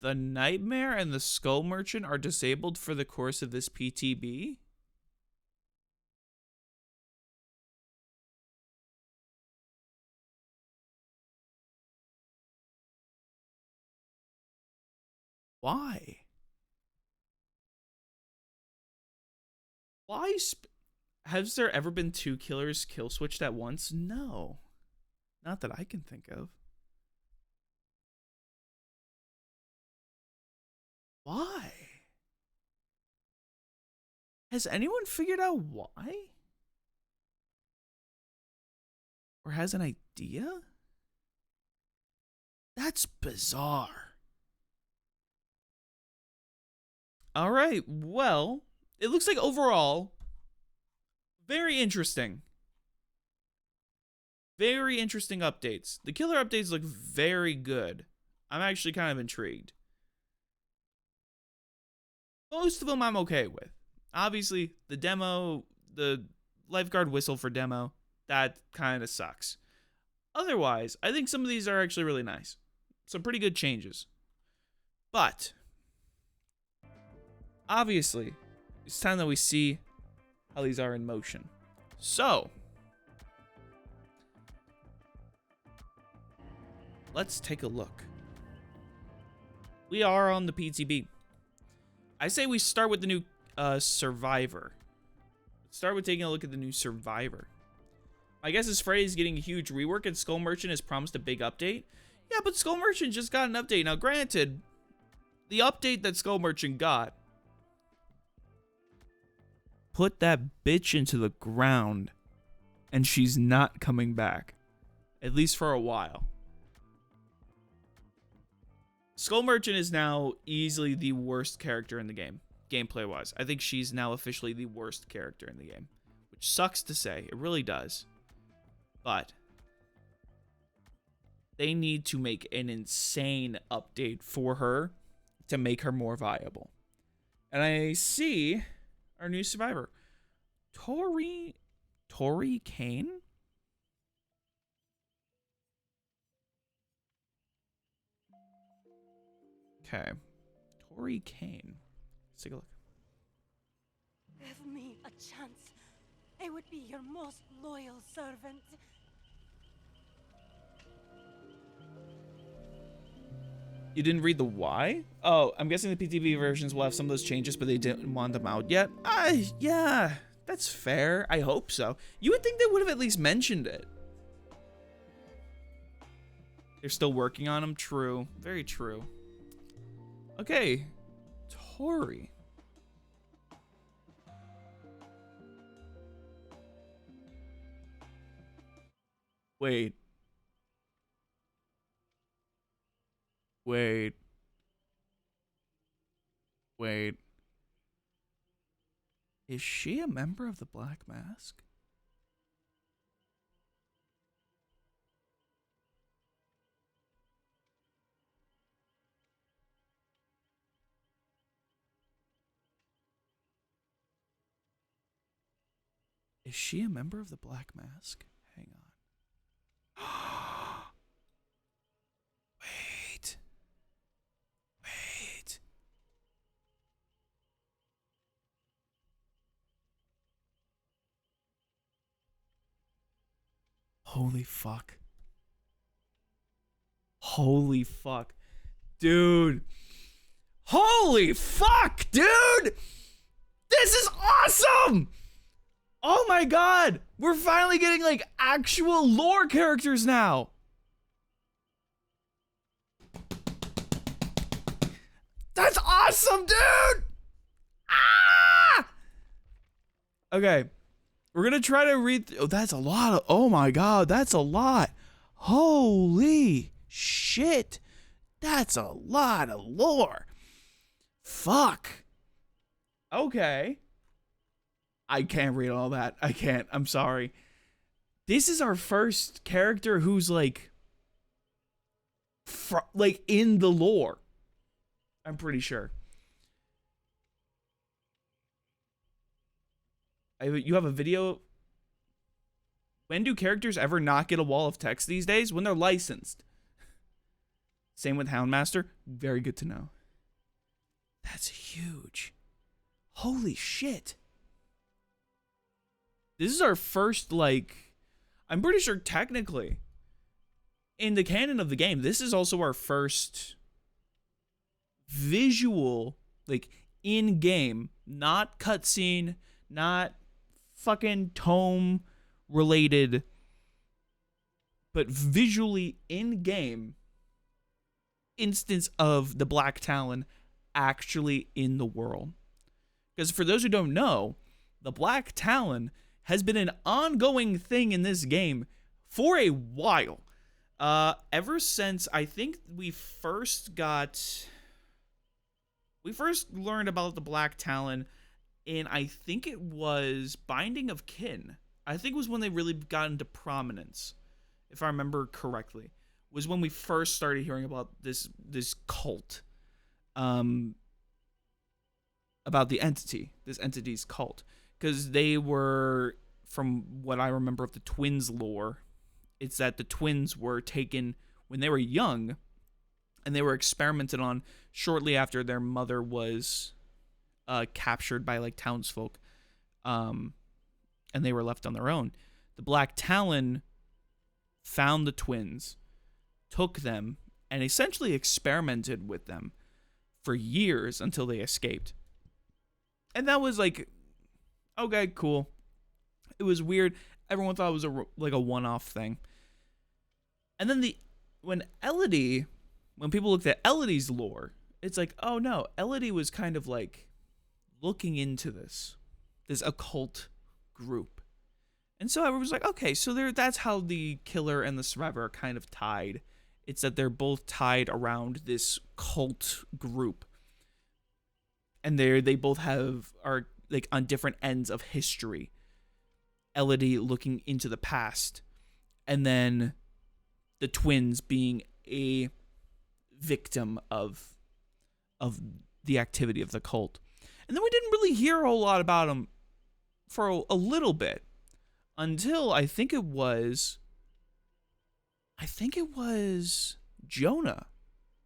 The Nightmare and the Skull Merchant are disabled for the course of this PTB? Why? Has there ever been 2 killers kill switched at once? No. Not that I can think of. Why? Has anyone figured out why? Or has an idea? That's bizarre. All right, well, it looks like overall, very interesting. Very interesting updates. The killer updates look very good. I'm actually kind of intrigued. Most of them I'm okay with. Obviously, the demo, the lifeguard whistle for demo, that kind of sucks. Otherwise, I think some of these are actually really nice. Some pretty good changes. But obviously, it's time that we see how these are in motion. So, let's take a look. We are on the PTB. I say we start with the new Survivor. Let's start with taking a look at the new Survivor. My guess is Freddy's getting a huge rework and Skull Merchant has promised a big update. Yeah, but Skull Merchant just got an update. Now, granted, the update that Skull Merchant got put that bitch into the ground and she's not coming back. At least for a while. Skull Merchant is now easily the worst character in the game, gameplay-wise. I think she's now officially the worst character in the game, which sucks to say. It really does. But they need to make an insane update for her to make her more viable. And I see our new survivor, Tori Kane. Okay, Tori Kane. Let's take a look. Give me a chance. I would be your most loyal servant. You didn't read the why? Oh, I'm guessing the PTB versions will have some of those changes, but they didn't want them out yet. Yeah, that's fair. I hope so. You would think they would have at least mentioned it. They're still working on them. True. Very true. Okay. Tori. Wait. Is she a member of the Black Mask? Is she a member of the Black Mask? Hang on. Wait. Holy fuck. Dude. Holy fuck, dude! This is awesome! Oh my god! We're finally getting, like, actual lore characters now! That's awesome, dude! Ah! Okay. We're gonna try to read. Oh, that's a lot of. Oh my god, that's a lot. Holy shit. That's a lot of lore. Fuck. Okay. I can't read all that. I can't. I'm sorry. This is our first character who's like in the lore. I'm pretty sure. You have a video. When do characters ever not get a wall of text these days? When they're licensed. Same with Houndmaster. Very good to know. That's huge. Holy shit. This is our first, like, I'm pretty sure technically, in the canon of the game, this is also our first visual, like, in-game, not cutscene, not fucking tome related, but visually in-game instance of the Black Talon actually in the world. Because for those who don't know, the Black Talon has been an ongoing thing in this game for a while. Ever since I think we first learned about the Black Talon in, I think it was Binding of Kin. I think it was when they really got into prominence, if I remember correctly. Was when we first started hearing about this cult, about this entity's cult, because they were, from what I remember of the twins lore, it's that the twins were taken when they were young, and they were experimented on shortly after their mother was captured by, like, townsfolk, and they were left on their own. The Black Talon found the twins, took them, and essentially experimented with them for years until they escaped. And that was like, okay, cool. It was weird. Everyone thought it was like a one-off thing. And then when people looked at Elodie's lore, it's like, oh no, Elodie was kind of like looking into this occult group. And so everyone was like, okay, so that's how the killer and the survivor are kind of tied. It's that they're both tied around this cult group. And they both are like on different ends of history. Elodie looking into the past, and then the twins being a victim of the activity of the cult. And then we didn't really hear a whole lot about them for a little bit until I think it was Jonah.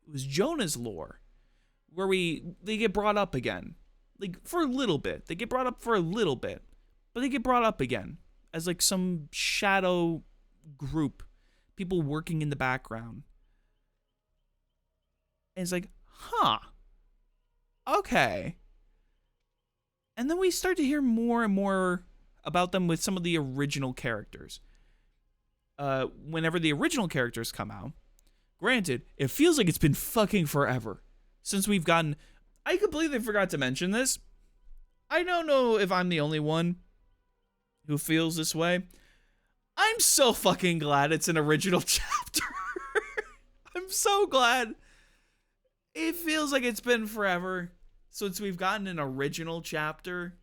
It was Jonah's lore where they get brought up again. Like for a little bit. They get brought up for a little bit, but they get brought up again as like some shadow group, people working in the background. And it's like, huh. Okay. And then we start to hear more and more about them with some of the original characters. Whenever the original characters come out, granted, it feels like it's been fucking forever since we've gotten... I completely forgot to mention this. I don't know if I'm the only one who feels this way. I'm so fucking glad it's an original chapter. I'm so glad. It feels like it's been forever since we've gotten an original chapter.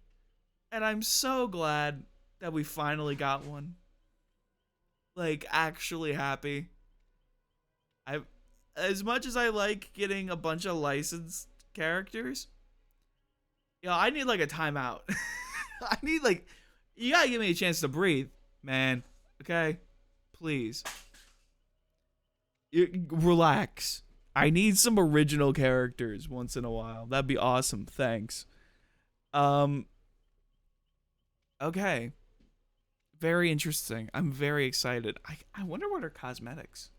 And I'm so glad that we finally got one. Like, actually happy. As much as I like getting a bunch of licensed characters, I need like a timeout. I need like, you gotta give me a chance to breathe, man. Okay? Please. Relax. I need some original characters once in a while. That'd be awesome. Thanks. Okay. Very interesting. I'm very excited. I wonder what our cosmetics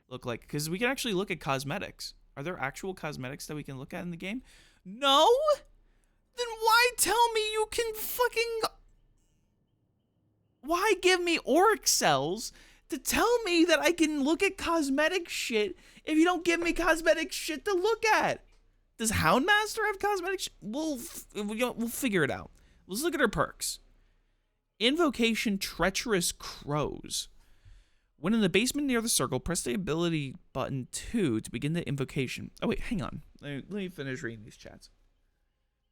look like, because we can actually look at cosmetics. Are there actual cosmetics that we can look at in the game? No? Then why tell me you can fucking... Why give me Auric cells to tell me that I can look at cosmetic shit if you don't give me cosmetic shit to look at? Does Houndmaster have cosmetic shit? We'll figure it out. Let's look at her perks. Invocation Treacherous Crows. When in the basement near the circle, press the ability button 2 to begin the invocation. Oh wait, hang on. Let me finish reading these chats.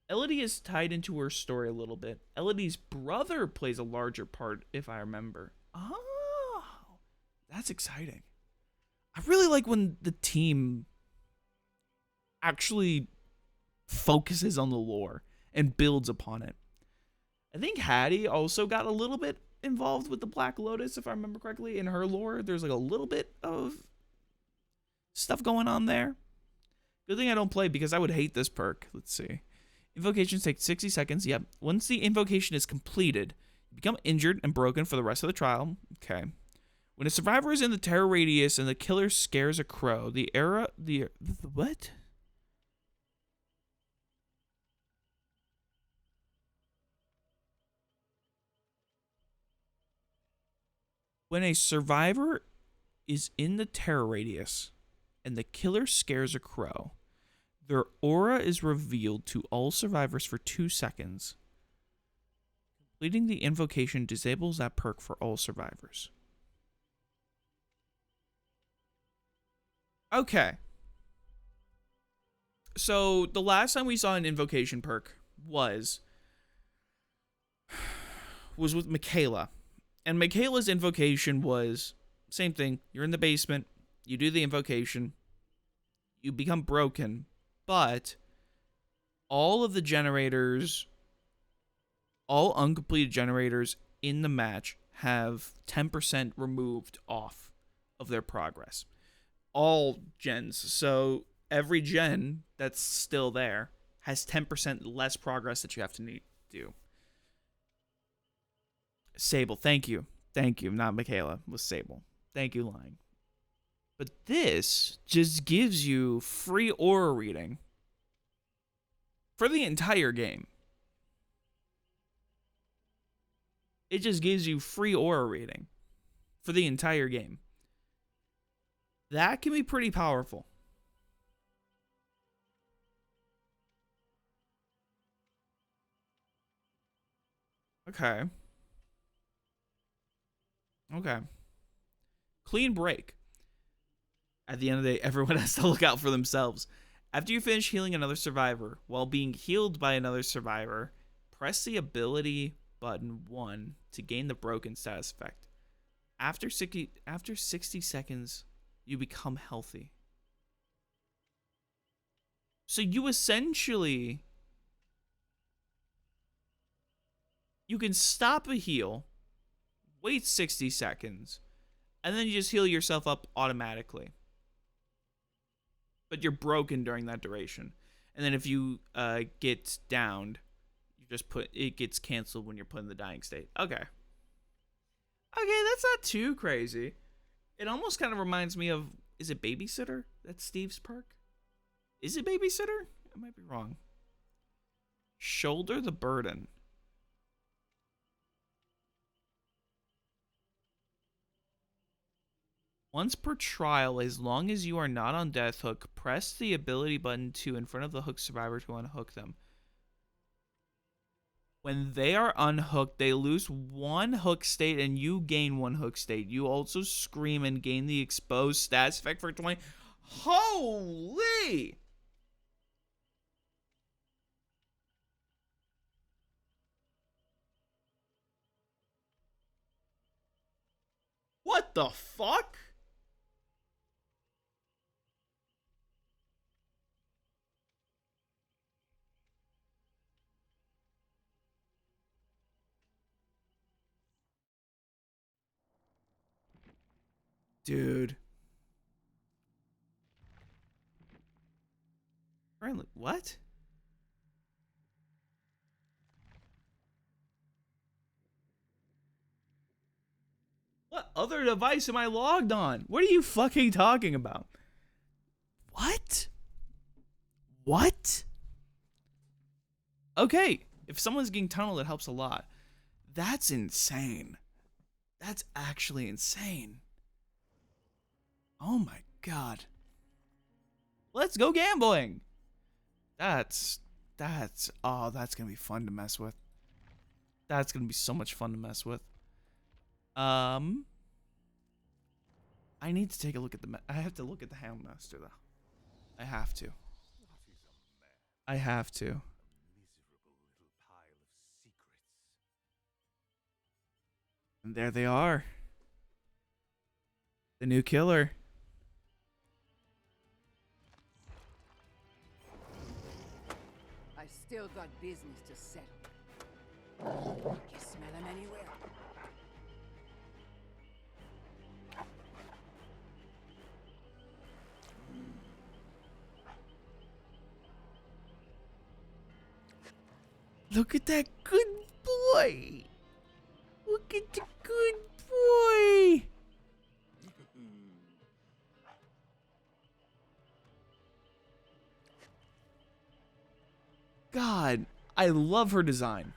Elodie is tied into her story a little bit. Elodie's brother plays a larger part, if I remember. Oh, that's exciting. I really like when the team actually focuses on the lore and builds upon it. I think Hattie also got a little bit involved with the Black Lotus, if I remember correctly. In her lore, there's like a little bit of stuff going on there. Good thing I don't play, because I would hate this perk. Let's see. Invocations take 60 seconds. Yep. Once the invocation is completed, you become injured and broken for the rest of the trial. Okay. When a survivor is in the terror radius and the killer scares a crow, what? When a survivor is in the terror radius and the killer scares a crow, their aura is revealed to all survivors for 2 seconds. Completing the invocation disables that perk for all survivors. Okay. So the last time we saw an invocation perk was with Michaela. And Michaela's invocation was same thing. You're in the basement. You do the invocation. You become broken. But all of the generators, all uncompleted generators in the match have 10% removed off of their progress. All gens. So every gen that's still there has 10% less progress that you have to do. Sable, thank you. Thank you. Not Michaela. It was Sable. Thank you, Lying. But this just gives you free aura reading for the entire game. It just gives you free aura reading for the entire game. That can be pretty powerful. Okay. Okay. Clean break. At the end of the day, everyone has to look out for themselves. After you finish healing another survivor, while being healed by another survivor, press the ability button 1 to gain the broken status effect. After 60 seconds, you become healthy. So you essentially, you can stop a heal, wait 60 seconds, and then you just heal yourself up automatically. But you're broken during that duration. And then if you get downed, you just it gets canceled when you're put in the dying state. Okay. Okay, that's not too crazy. It almost kind of reminds me of, is it Babysitter? That's Steve's perk? Is it Babysitter? I might be wrong. Shoulder the burden. Once per trial, as long as you are not on death hook, press the ability button 2 in front of the hook survivor to unhook them. When they are unhooked, they lose 1 hook state and you gain 1 hook state. You also scream and gain the exposed stats effect for 20. Holy! What the fuck? Dude. Friendly. What? What other device am I logged on? What are you fucking talking about? What? What? Okay, if someone's getting tunneled, it helps a lot. That's insane. That's actually insane. Oh my god. Let's go gambling. That's gonna be fun to mess with. That's gonna be so much fun to mess with. I need to take a look at I have to look at the Houndmaster though. I have to. I have to. And there they are. The new killer. I still got business to settle. You smell him anywhere? Look at that good boy. Look at the good boy. God, I love her design.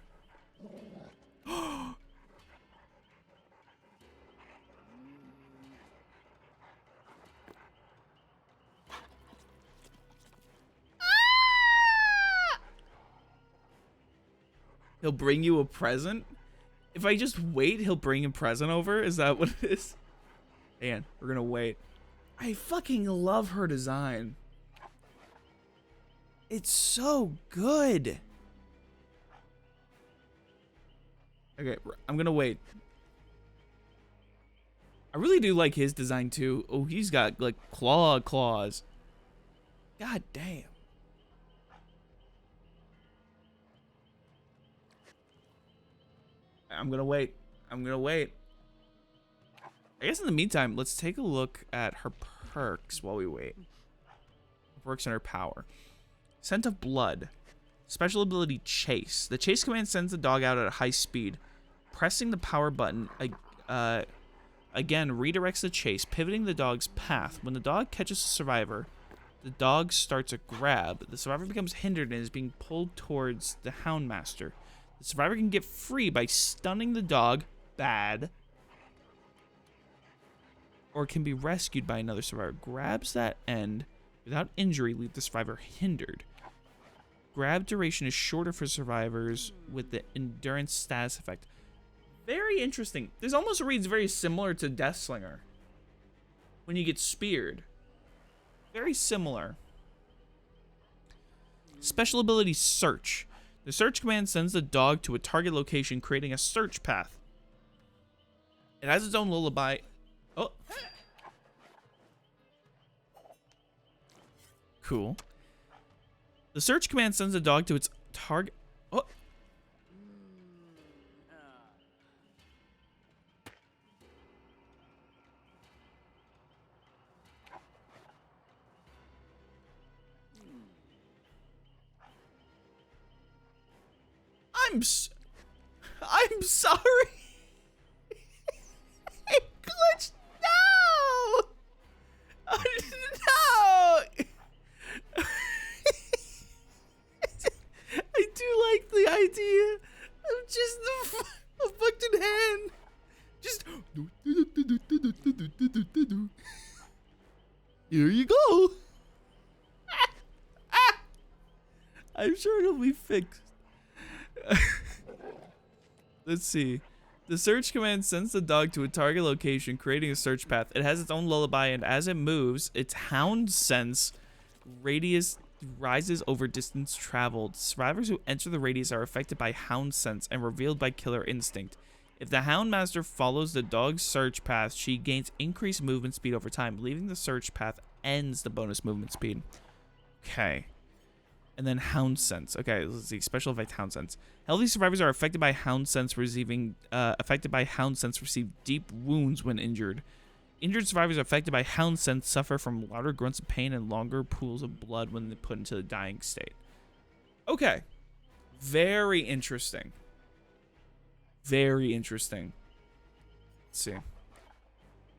He'll bring you a present? If I just wait, he'll bring a present over? Is that what it is? Man, we're gonna wait. I fucking love her design. It's so good. Okay, I'm gonna wait. I really do like his design too. Oh, he's got like claws. God damn. I'm gonna wait. I'm gonna wait. I guess in the meantime, let's take a look at her perks while we wait. Perks and her power. Scent of blood. Special ability chase. The chase command sends the dog out at a high speed. Pressing the power button again redirects the chase, pivoting the dog's path. When the dog catches a survivor, the dog starts a grab. The survivor becomes hindered and is being pulled towards the Houndmaster. The survivor can get free by stunning the dog, bad, or can be rescued by another survivor. Grabs that end without injury leave the survivor hindered. Grab duration is shorter for survivors with the endurance status effect. Very interesting. This almost reads very similar to Deathslinger when you get speared. Very similar. Special ability search. The search command sends the dog to a target location, creating a search path. It has its own lullaby. Oh. Cool. The search command sends the dog to its target. Oh. I'm sorry. It glitched. No. No. I do like the idea of just a fucking hand. Just. Here you go. I'm sure it'll be fixed. Let's see. The search command sends the dog to a target location, creating a search path. It has its own lullaby, and as it moves, its hound sense radius rises over distance traveled. Survivors who enter the radius are affected by hound sense and revealed by killer instinct. If the Houndmaster follows the dog's search path, she gains increased movement speed over time. Leaving the search path ends the bonus movement speed. Okay. And then Hound Sense. Okay, let's see. Special effect Hound Sense. Healthy survivors are affected by Hound Sense, receive deep wounds when injured. Injured survivors affected by Hound Sense suffer from louder grunts of pain and longer pools of blood when they put into the dying state. Okay. Very interesting. Very interesting. Let's see.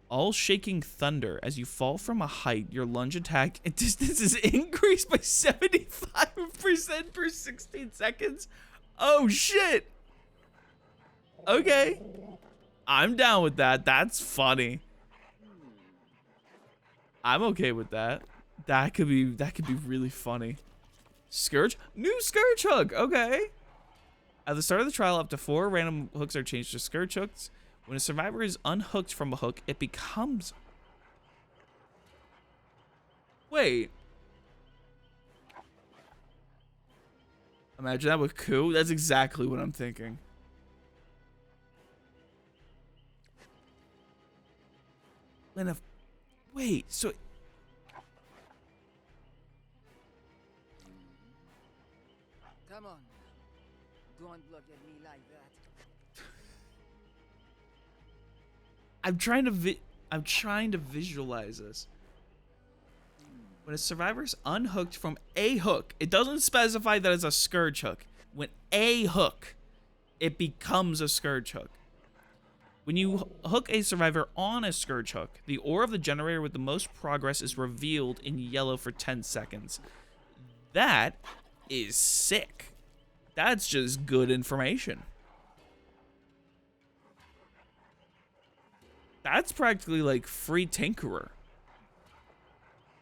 All shaking thunder. As you fall from a height, your lunge attack and distance is increased by 75% per 16 seconds. Oh, shit. Okay. I'm down with that. That's funny. I'm okay with that. That could be really funny. Scourge? New Scourge hook. Okay. At the start of the trial, up to 4 random hooks are changed to Scourge hooks. When a survivor is unhooked from a hook, it becomes... Wait. Imagine that with coup. That's exactly what I'm thinking. When a... Wait, so... Come on. Don't look at me like that. I'm trying to visualize this. When a survivor is unhooked from a hook, it doesn't specify that it's a Scourge hook. When a hook, it becomes a Scourge hook. When you hook a survivor on a Scourge hook, the ore of the generator with the most progress is revealed in yellow for 10 seconds. That is sick. That's just good information. That's practically like free Tinkerer.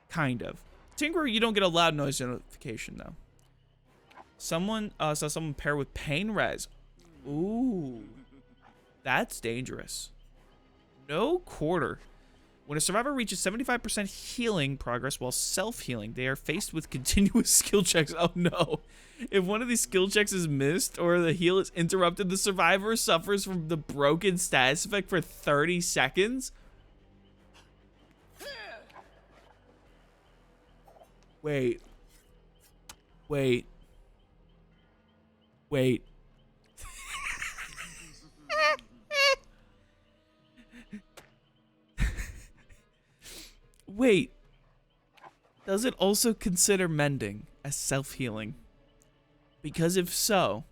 Kind of. Tinkerer, you don't get a loud noise notification though. Someone saw someone pair with pain res. Ooh. That's dangerous. No quarter. When a survivor reaches 75% healing progress while self-healing, they are faced with continuous skill checks. Oh no. If one of these skill checks is missed or the heal is interrupted, the survivor suffers from the broken status effect for 30 seconds. Wait. Wait. Wait. Wait. Does it also consider mending as self-healing? Because if so,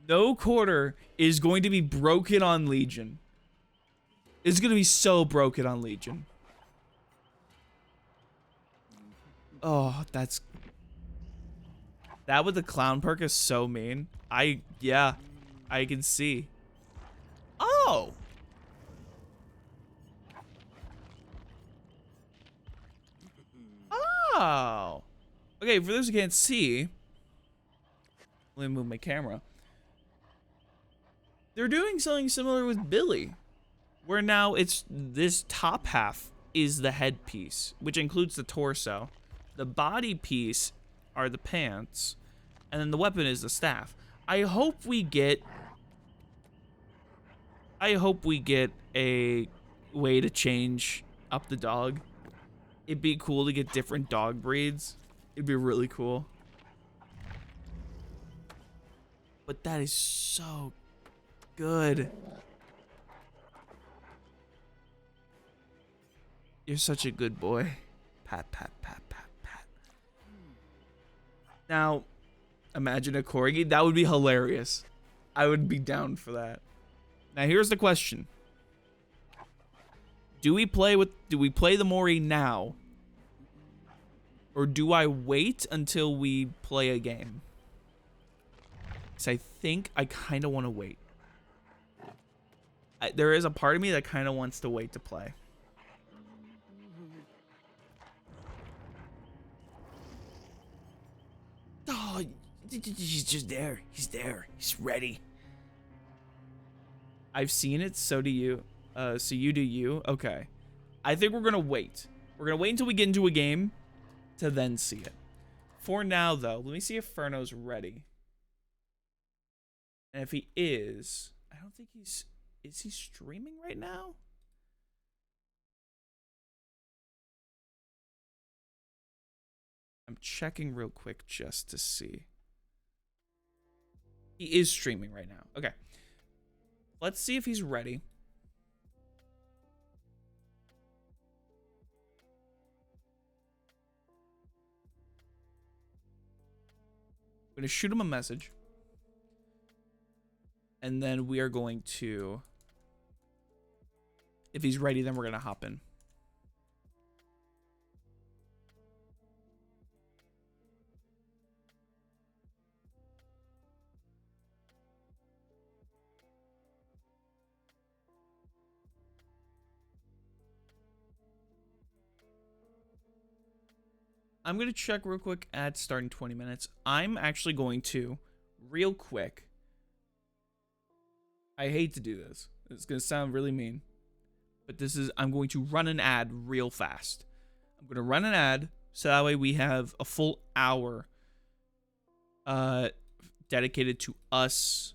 no quarter is going to be broken on Legion. It's going to be so broken on Legion. Oh, that's... That with the clown perk is so mean. Yeah, I can see. Oh! Oh! Okay, for those who can't see... Let me move my camera. They're doing something similar with Billy, where now it's this top half is the headpiece, which includes the torso. The body piece are the pants, and then the weapon is the staff. I hope we get I hope we get a way to change up the dog. It'd be cool to get different dog breeds. It'd be really cool. But that is so good. You're such a good boy. Pat, pat, pat, pat, pat. Now, imagine a corgi. That would be hilarious. I would be down for that. Now, here's the question. Do we play the Mori now? Or do I wait until we play a game? Because I think I kind of want to wait. There is a part of me that kind of wants to wait to play. Oh, he's just there. He's there. He's ready. I've seen it. So do you. So you do you. Okay. I think we're going to wait. We're going to wait until we get into a game to then see it. For now, though, let me see if Ferno's ready. And if he is, I don't think he's... Is he streaming right now? I'm checking real quick just to see. He is streaming right now. Okay. Let's see if he's ready. I'm going to shoot him a message. And then we are going to... If he's ready, then we're going to hop in. I'm going to check real quick at starting 20 minutes. I'm actually going to, real quick. I hate to do this. It's going to sound really mean. But this is, I'm going to run an ad real fast. I'm going to run an ad so that way we have a full hour dedicated to us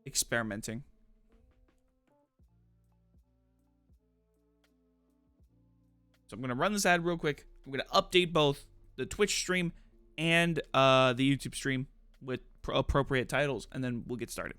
experimenting. So I'm going to run this ad real quick. I'm going to update both the Twitch stream and the YouTube stream with appropriate titles, and then we'll get started.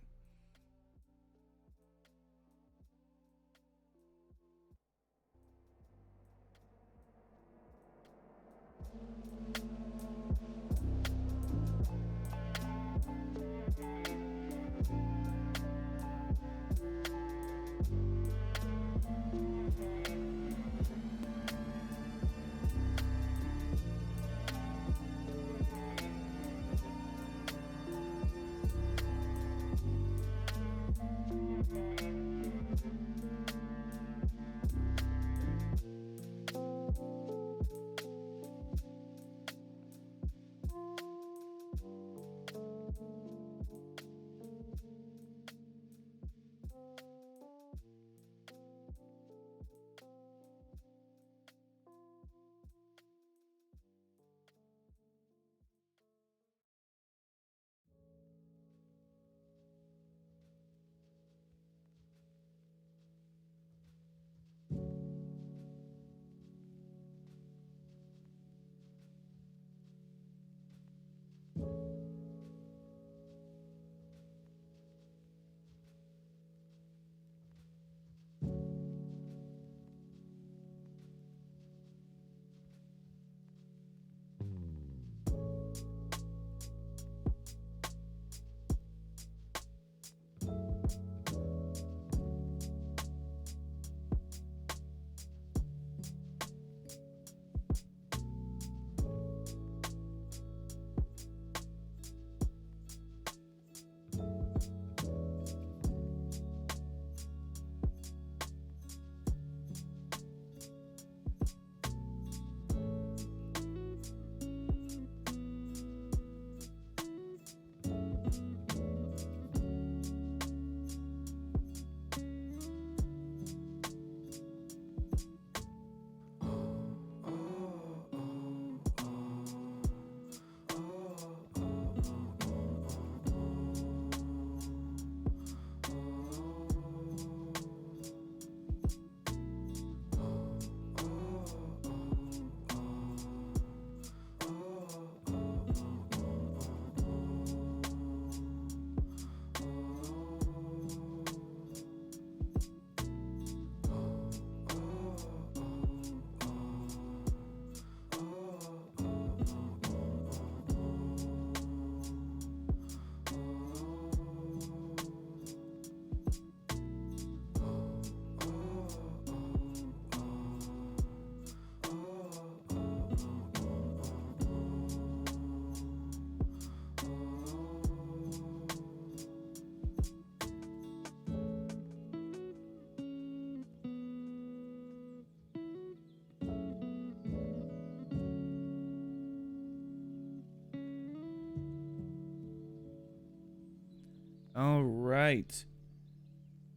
All right.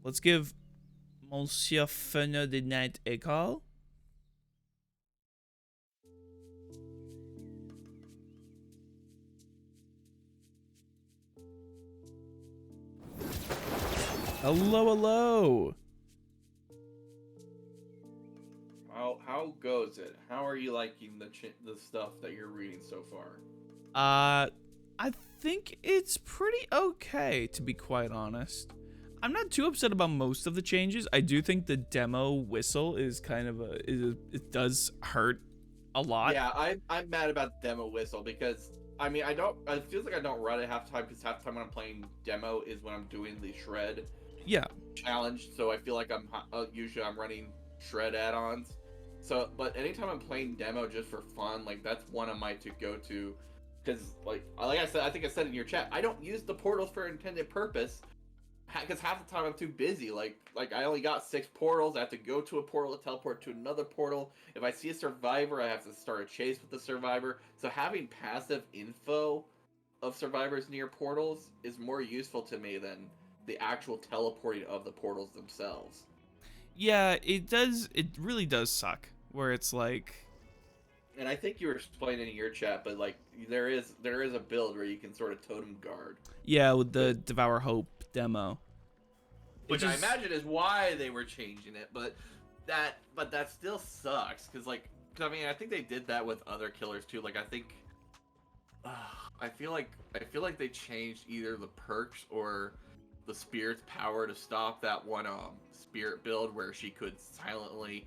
Let's give Monsieur Fenner de Night a call. Hello, hello. How goes it? How are you liking the stuff that you're reading so far? I think it's pretty okay, to be quite honest. I'm not too upset about most of the changes. I do think the demo whistle is kind of it does hurt a lot. Yeah, I'm mad about the demo whistle because I mean it feels like I don't run it half the time because half the time when I'm playing demo is when I'm doing the shred Yeah. challenge. So I feel like I'm usually I'm running shred add-ons. So, but anytime I'm playing demo just for fun, like that's one of my to go to, because like I said, I think I said in your chat, I don't use the portals for intended purpose, because half the time I'm too busy. Like I only got 6 portals. I have to go to a portal to teleport to another portal. If I see a survivor, I have to start a chase with the survivor. So having passive info of survivors near portals is more useful to me than the actual teleporting of the portals themselves. Yeah, it does. It really does suck. Where it's like, and I think you were explaining in your chat, but like there is a build where you can sort of totem guard. Yeah, with the Devour Hope demo. Which I imagine is why they were changing it, but that still sucks because I mean I think they did that with other killers too. Like I feel like they changed either the perks or the spirit's power to stop that one spirit build where she could silently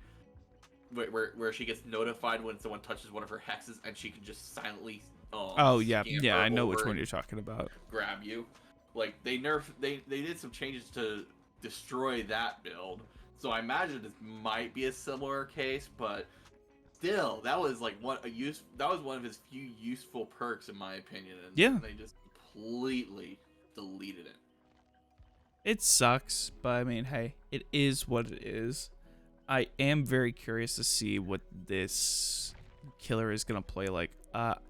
where she gets notified when someone touches one of her hexes and she can just silently oh yeah, I know which one you're talking about. Grab you. Like they did some changes to destroy that build. So I imagine this might be a similar case, but still that was like one of his few useful perks in my opinion, and yeah, they just completely deleted it. It sucks, but I mean, hey, it is what it is. I am very curious to see what this killer is gonna play like.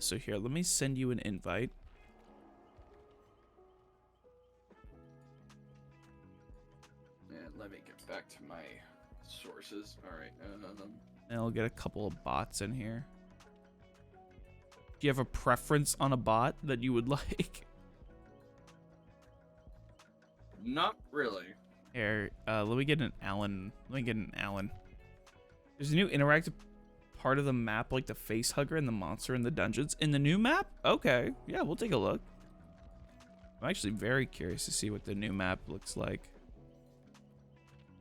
So here, let me send you an invite. Man, let me get back to my sources. All right, and I'll get a couple of bots in here. Do you have a preference on a bot that you would like? Not really. Here, let me get an Allen. There's a new interactive part of the map, like the face hugger and the monster in the dungeons. In the new map? Okay, yeah, we'll take a look. I'm actually very curious to see what the new map looks like.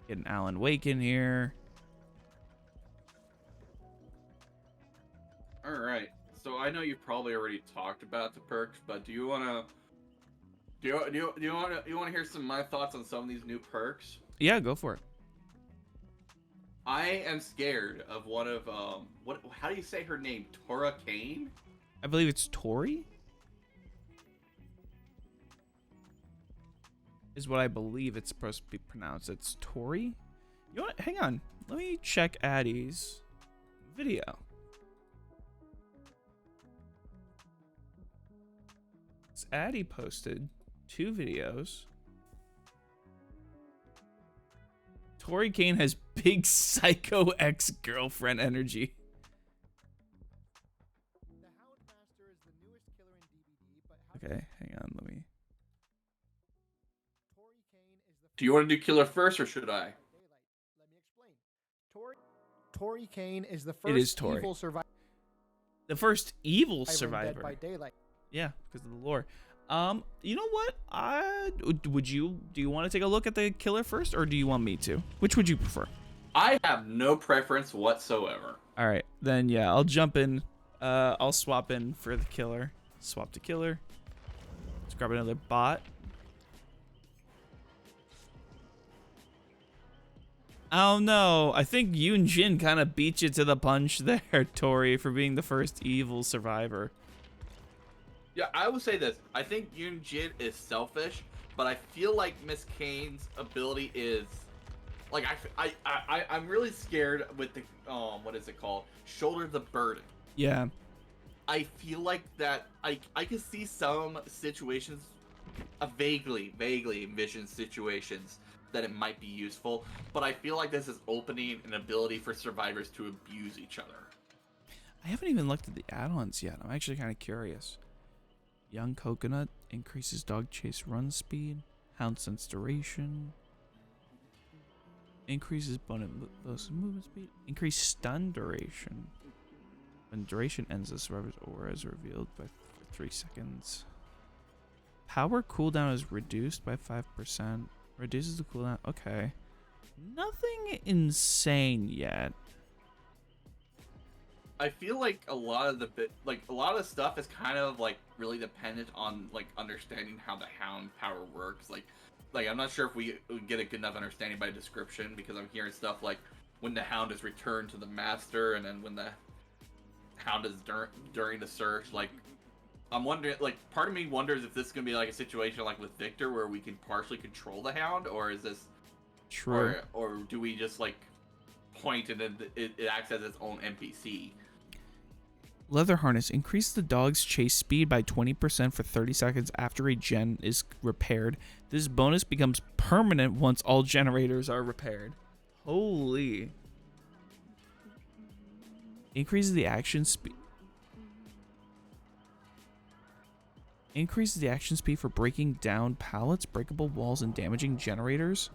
Get an Alan Wake in here. All right. So I know you probably already talked about the perks, but do you want to? Do you want to hear some of my thoughts on some of these new perks? Yeah, go for it. I am scared of one of how do you say her name? Tora Kane? I believe it's Tori. Is what I believe it's supposed to be pronounced. It's Tori. You know what? Hang on. Let me check Addie's video. Addie posted 2 videos. Tori Kane has big psycho ex-girlfriend energy. The HOUNDMASTER is the newest killer in DbD, but how Okay, hang on, let me. Tori Kane is the Do you want to do killer first, or should I? Let me explain. Tori Kane is the It is first Tori. evil survivor. The first evil in Dead survivor. by Daylight. Yeah, because of the lore. You know what? Do you want to take a look at the killer first, or do you want me to? Which would you prefer? I have no preference whatsoever. All right, then yeah, I'll jump in. I'll swap in for the killer. Swap to killer. Let's grab another bot. Oh no, I think Yoon Jin kind of beat you to the punch there, Tori, for being the first evil survivor. Yeah, I will say this. I think Yoon Jin is selfish, but I feel like Miss Kane's ability is like I'm really scared with the what is it called? Shoulder the burden. Yeah. I feel like that I can see some situations vaguely envision situations that it might be useful, but I feel like this is opening an ability for survivors to abuse each other. I haven't even looked at the add-ons yet. I'm actually kind of curious. Young Coconut increases dog chase run speed. Hound sense duration. Increases bonus movement speed. Increase stun duration. When duration ends, the survivor's aura is revealed for 3 seconds. Power cooldown is reduced by 5%. Reduces the cooldown. Okay. Nothing insane yet. I feel like a lot of the stuff is kind of like really dependent on like understanding how the hound power works. Like I'm not sure if we get a good enough understanding by description, because I'm hearing stuff like when the hound is returned to the master, and then when the hound is during the search. Like I'm wondering, like part of me wonders if this is gonna be like a situation like with Victor where we can partially control the hound, or is this true, or do we just like point and then it acts as its own NPC? Leather harness. Increase the dog's chase speed by 20% for 30 seconds after a gen is repaired. This bonus becomes permanent once all generators are repaired. Holy. Increases the action speed. Increases the action speed for breaking down pallets, breakable walls, and damaging generators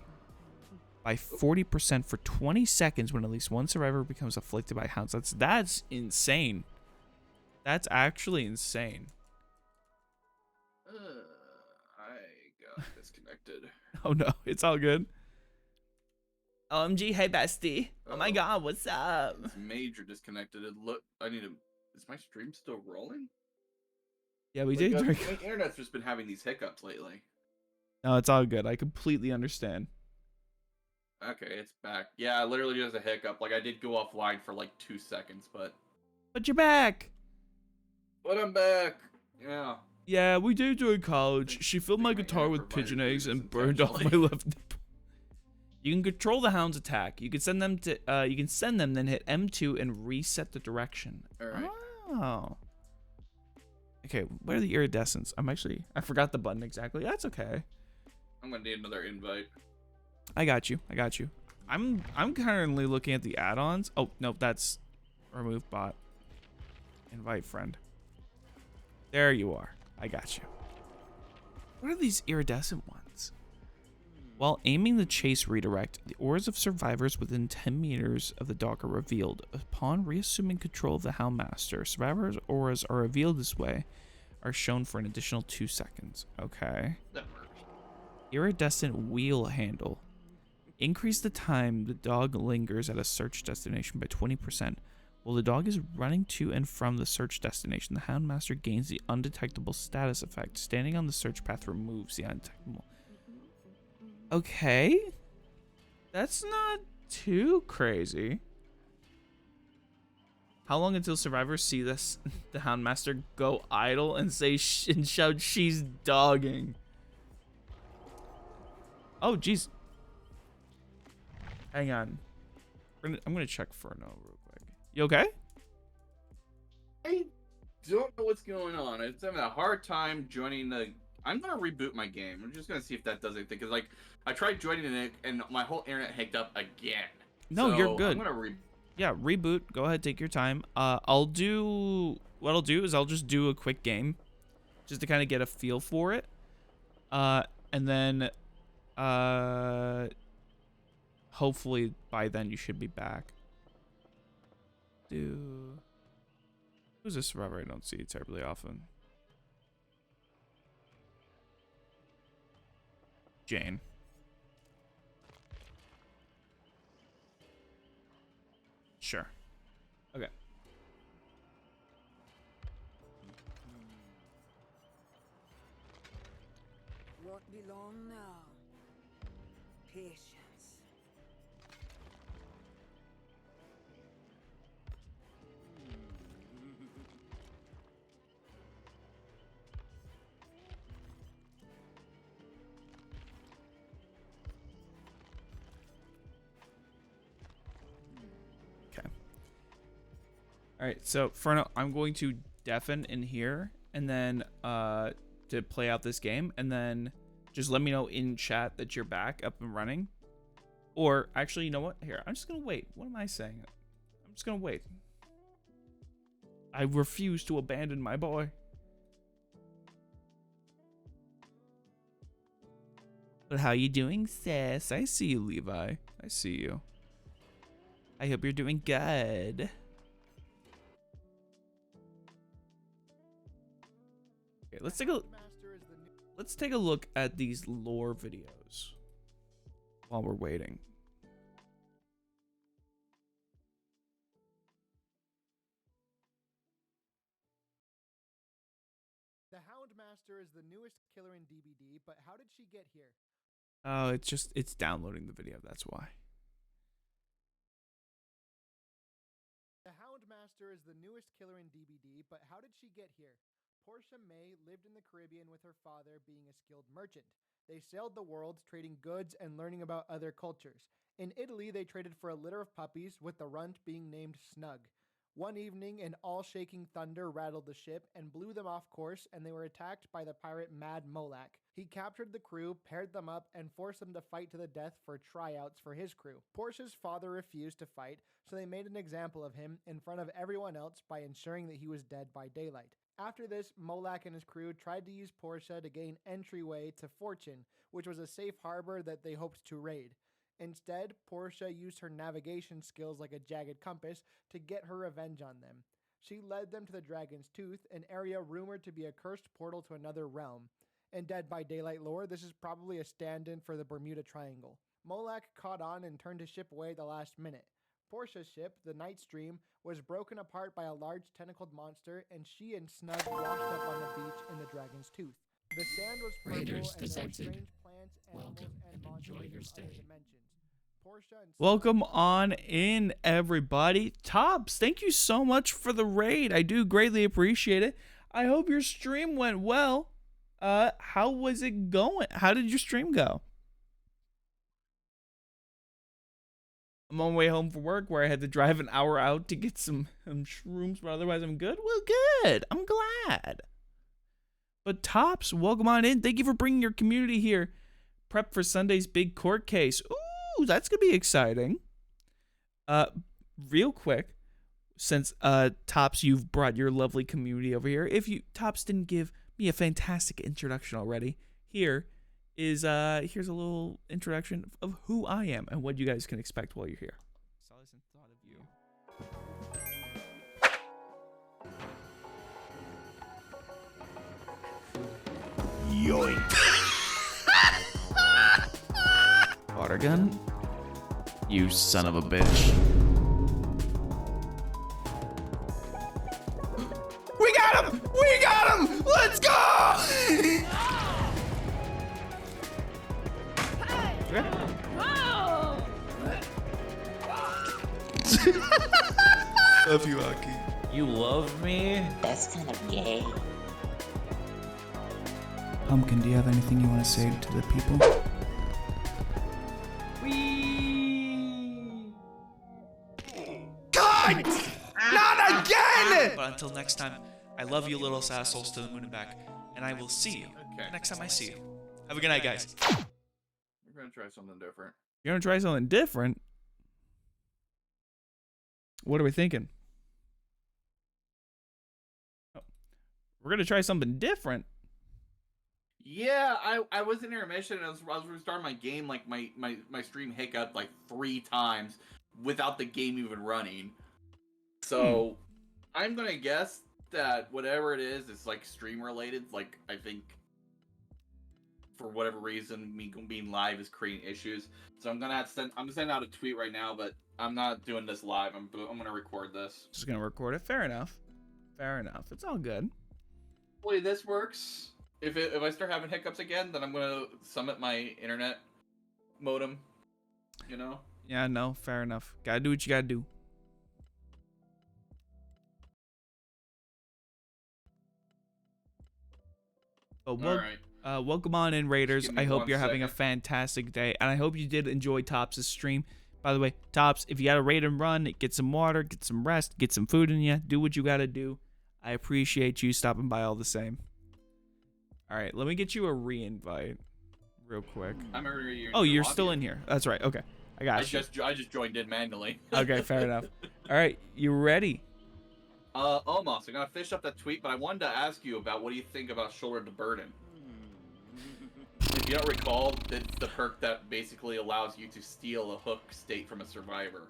by 40% for 20 seconds when at least one survivor becomes afflicted by hounds. That's insane. That's actually insane. I got disconnected. Oh no, it's all good. OMG, hey bestie. Oh my god, what's up? It's major disconnected. Is my stream still rolling? Yeah, we Like, did. my internet's just been having these hiccups lately. No, it's all good. I completely understand. Okay, it's back. Yeah, literally just a hiccup. Like I did go offline for like 2 seconds, but But you're back. But I'm back. Yeah. Yeah, we did during college. She filled my guitar with pigeon eggs and burned off my left nipple. You can control the hound's attack. You can send them to then hit M2 and reset the direction. Alright. Oh. Okay, what are the iridescents? I forgot the button exactly. That's okay. I'm gonna need another invite. I got you. I'm currently looking at the add-ons. Oh, no, that's remove bot. Invite friend. There you are. I got you. What are these iridescent ones? While aiming the chase redirect, the auras of survivors within 10 meters of the dog are revealed. Upon reassuming control of the Houndmaster, survivors' auras are revealed this way, are shown for an additional 2 seconds. Okay. That works. Iridescent wheel handle. Increase the time the dog lingers at a search destination by 20%. While the dog is running to and from the search destination, the Houndmaster gains the undetectable status effect. Standing on the search path removes the undetectable. Okay. That's not too crazy. How long until survivors see this, the Houndmaster go idle and say and shout, "She's dogging"? Oh, jeez. Hang on. I'm gonna check for no real quick. You okay? I don't know what's going on. I'm having a hard time joining the... I'm gonna reboot my game. I'm just gonna see if that does anything. Because, like, I tried joining it, and my whole internet hicked up again. No, so you're good. I'm gonna Yeah, reboot. Go ahead, take your time. What I'll do is I'll just do a quick game, just to kind of get a feel for it. And then, hopefully by then you should be back. Who's this survivor I don't see terribly often? Jane. Sure. Okay. Won't be long now. Patience. All right, so for now, I'm going to deafen in here, and then to play out this game, and then just let me know in chat that you're back up and running. Or actually, you know what? Here, I'm just gonna wait. What am I saying? I'm just gonna wait. I refuse to abandon my boy. But how you doing, sis? I see you, Levi. I see you. I hope you're doing good. Okay, let's take a look at these lore videos while we're waiting. The Houndmaster is the newest killer in DbD, but how did she get here? Oh, it's downloading the video, that's why. The Houndmaster is the newest killer in DbD, but how did she get here? Portia May lived in the Caribbean with her father being a skilled merchant. They sailed the world, trading goods and learning about other cultures. In Italy, they traded for a litter of puppies, with the runt being named Snug. One evening, an all-shaking thunder rattled the ship and blew them off course, and they were attacked by the pirate Mad Molak. He captured the crew, paired them up, and forced them to fight to the death for tryouts for his crew. Portia's father refused to fight, so they made an example of him in front of everyone else by ensuring that he was dead by daylight. After this, Molak and his crew tried to use Portia to gain entryway to Fortune, which was a safe harbor that they hoped to raid. Instead, Portia used her navigation skills like a jagged compass to get her revenge on them. She led them to the Dragon's Tooth, an area rumored to be a cursed portal to another realm. In Dead by Daylight lore, this is probably a stand-in for the Bermuda Triangle. Molak caught on and turned his ship away at the last minute. Portia's ship, the Night Stream, was broken apart by a large tentacled monster, and she and Snug washed up on the beach in the Dragon's Tooth. The sand was purple, Raiders and there were presented. strange plants, animals, Welcome and and monsters enjoy your from stay. other dimensions. Portia and Welcome on in, everybody. Tops, thank you so much for the raid. I do greatly appreciate it. I hope your stream went well. How was it going? How did your stream go? I'm on my way home from work where I had to drive an hour out to get some shrooms, but otherwise I'm good. Well, good. I'm glad. But Tops, welcome on in. Thank you for bringing your community here. Prep for Sunday's big court case. Ooh, that's gonna be exciting. Real quick, since Tops, you've brought your lovely community over here. If you Tops didn't give me a fantastic introduction already, here's a little introduction of who I am and what you guys can expect while you're here. Solace and thought of you. Yoink. Water gun? You son of a bitch. We got him! We got him! Let's go! Love you, Aki. You love me? That's kind of gay. Pumpkin, do you have anything you want to say to the people? God! Not again! But until next time, I love you, little assholes to the moon and back, and I will see you next time I see you. Have a good night, guys. We're gonna try something different. You're gonna try something different? What are we thinking? Oh. We're gonna try something different. Yeah, I was in intermission and I was restarting my game, like my stream hiccuped like 3 times without the game even running. So I'm gonna guess that whatever it is, it's like stream related. Like I think for whatever reason, me being live is creating issues. So I'm gonna send out a tweet right now, but I'm not doing this live. I'm gonna record this. Just gonna record it. Fair enough. Fair enough. It's all good. Hopefully this works. If I start having hiccups again, then I'm gonna summit my internet modem. You know? Yeah, no, fair enough. Gotta do what you gotta do. But welcome on in, Raiders. I hope you're having a fantastic day, and I hope you did enjoy Tops' stream. By the way, Tops, if you got a raid and run, get some water, get some rest, get some food in you, do what you gotta do. I appreciate you stopping by all the same. All right, let me get you a re-invite real quick. I'm already. Oh, you're still in here. That's right. Okay, I got you. I just joined in manually. Okay, fair enough. All right, you ready? Almost. I'm gonna finish up that tweet, but I wanted to ask you about what do you think about Shoulder to Burden? If you don't recall, it's the perk that basically allows you to steal a hook state from a survivor.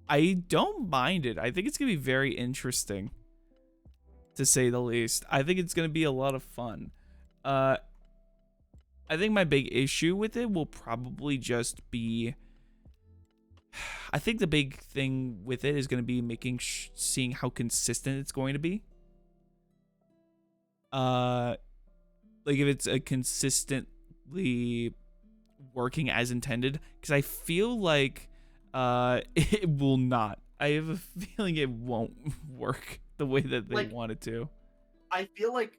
I don't mind it. I think it's gonna be very interesting, to say the least. I think it's gonna be a lot of fun. I think my big issue with it will probably just be. I think the big thing with it is going to be seeing how consistent it's going to be. Like if it's a consistently working as intended, because I feel like it will not. I have a feeling it won't work the way that they want it to. I feel like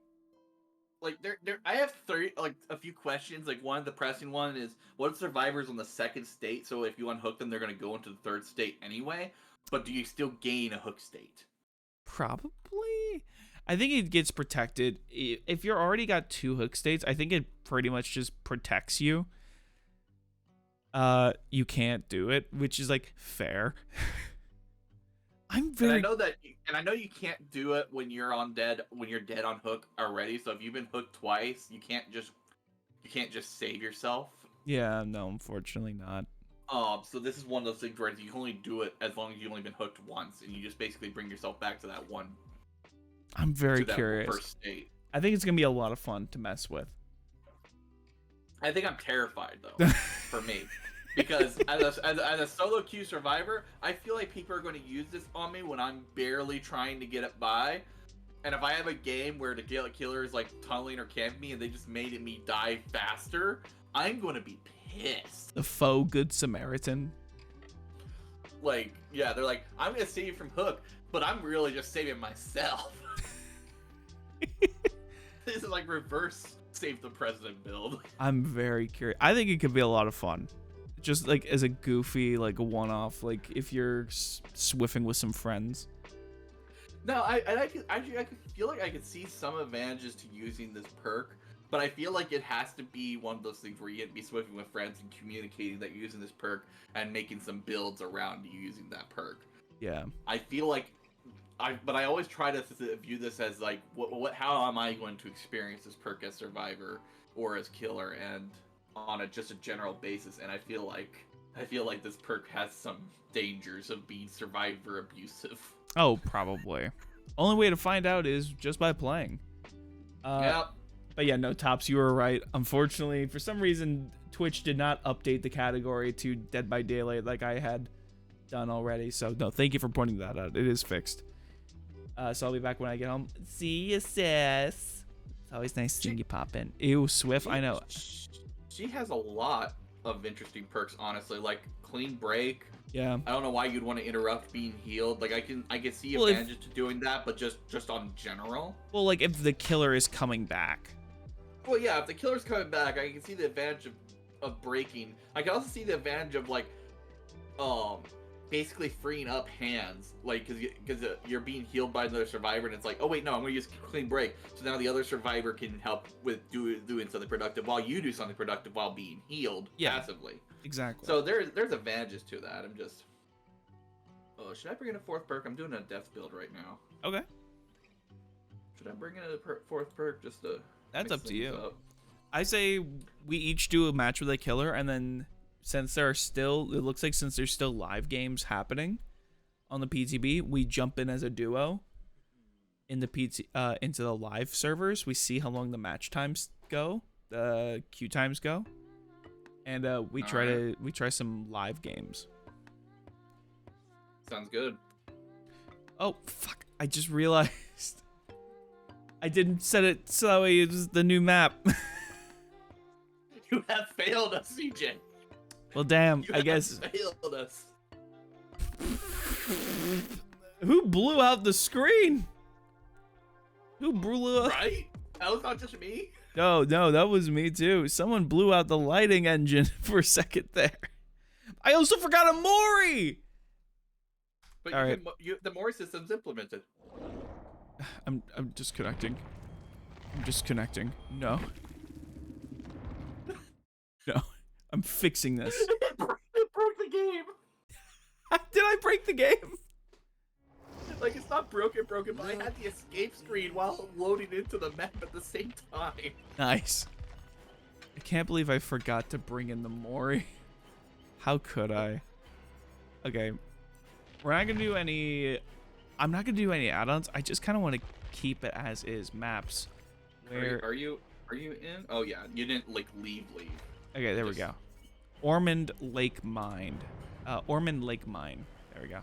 I have a few questions. Like one of the pressing one is what if survivors on the second state? So if you unhook them, they're gonna go into the third state anyway. But do you still gain a hook state? Probably. I think it gets protected. If you're already got 2 hook states, I think it pretty much just protects you. You can't do it, which is like fair. I'm very. And I know you can't do it when you're dead on hook already. So if you've been hooked twice, you can't just save yourself. Yeah, no, unfortunately not. So this is one of those things where you can only do it as long as you've only been hooked once, and you just basically bring yourself back to that one. I'm very that curious. First state. I think it's gonna be a lot of fun to mess with. I think I'm terrified though, for me. Because as a solo queue survivor, I feel like people are going to use this on me when I'm barely trying to get it by. And if I have a game where the killer is like tunneling or camping me and they just made me die faster, I'm going to be pissed. The faux good Samaritan. Like, yeah, they're like, I'm going to save you from hook, but I'm really just saving myself. This is like reverse save the president build. I'm very curious. I think it could be a lot of fun. Just like as a goofy, like a one-off, like if you're swiffing with some friends. No, I feel like I could see some advantages to using this perk, but I feel like it has to be one of those things where you have to be swiffing with friends and communicating that you're using this perk and making some builds around you using that perk. Yeah. I feel like, but I always try to view this as like, how am I going to experience this perk as survivor or as killer, and on just a general basis. And I feel like this perk has some dangers of being survivor abusive. Oh, probably. Only way to find out is just by playing. Yep. But yeah, no, Tops, you were right. Unfortunately, for some reason, Twitch did not update the category to Dead by Daylight like I had done already. So no, thank you for pointing that out. It is fixed. So I'll be back when I get home. See you, sis. It's always nice seeing you pop in. Ew, Swift, I know. She has a lot of interesting perks, honestly, like clean break. Yeah. I don't know why you'd want to interrupt being healed. Like I can see advantages to doing that, but just on general. Well, like if the killer is coming back. Well, yeah, if the killer's coming back, I can see the advantage of breaking. I can also see the advantage of like, basically freeing up hands, like because you're being healed by another survivor, and it's like, oh wait, no, I'm gonna use clean break, so now the other survivor can help with doing something productive while you do something productive while being healed passively. Exactly. So there's advantages to that. I'm just, should I bring in a 4th perk? I'm doing a death build right now. Okay. Should I bring in a 4th perk just to? That's up to you. I say we each do a match with a killer, and then since there's still live games happening on the PTB, we jump in as a duo in the into the live servers. We see how long the match times go, the queue times go, and we try some live games. Sounds good. Oh fuck! I just realized I didn't set it so it was the new map. You have failed us, CJ. Well, damn, I guess. Failed us. Who blew out the screen? Who blew out? Right? That was not just me. No, that was me too. Someone blew out the lighting engine for a second there. I also forgot a Mori. But All right. the Mori system's implemented. I'm disconnecting. I'm disconnecting. No. No. I'm fixing this. It broke the game. Did I break the game? Like, it's not broken, but I had the escape screen while loading into the map at the same time. Nice. I can't believe I forgot to bring in the Mori. How could I? Okay. We're not gonna do any... I'm not gonna do any add-ons. I just kind of want to keep it as is. Maps. Where... Are you in? Oh, yeah. You didn't, like, leave. Okay, there we go. Ormond Lake Mine. Ormond Lake Mine. There we go.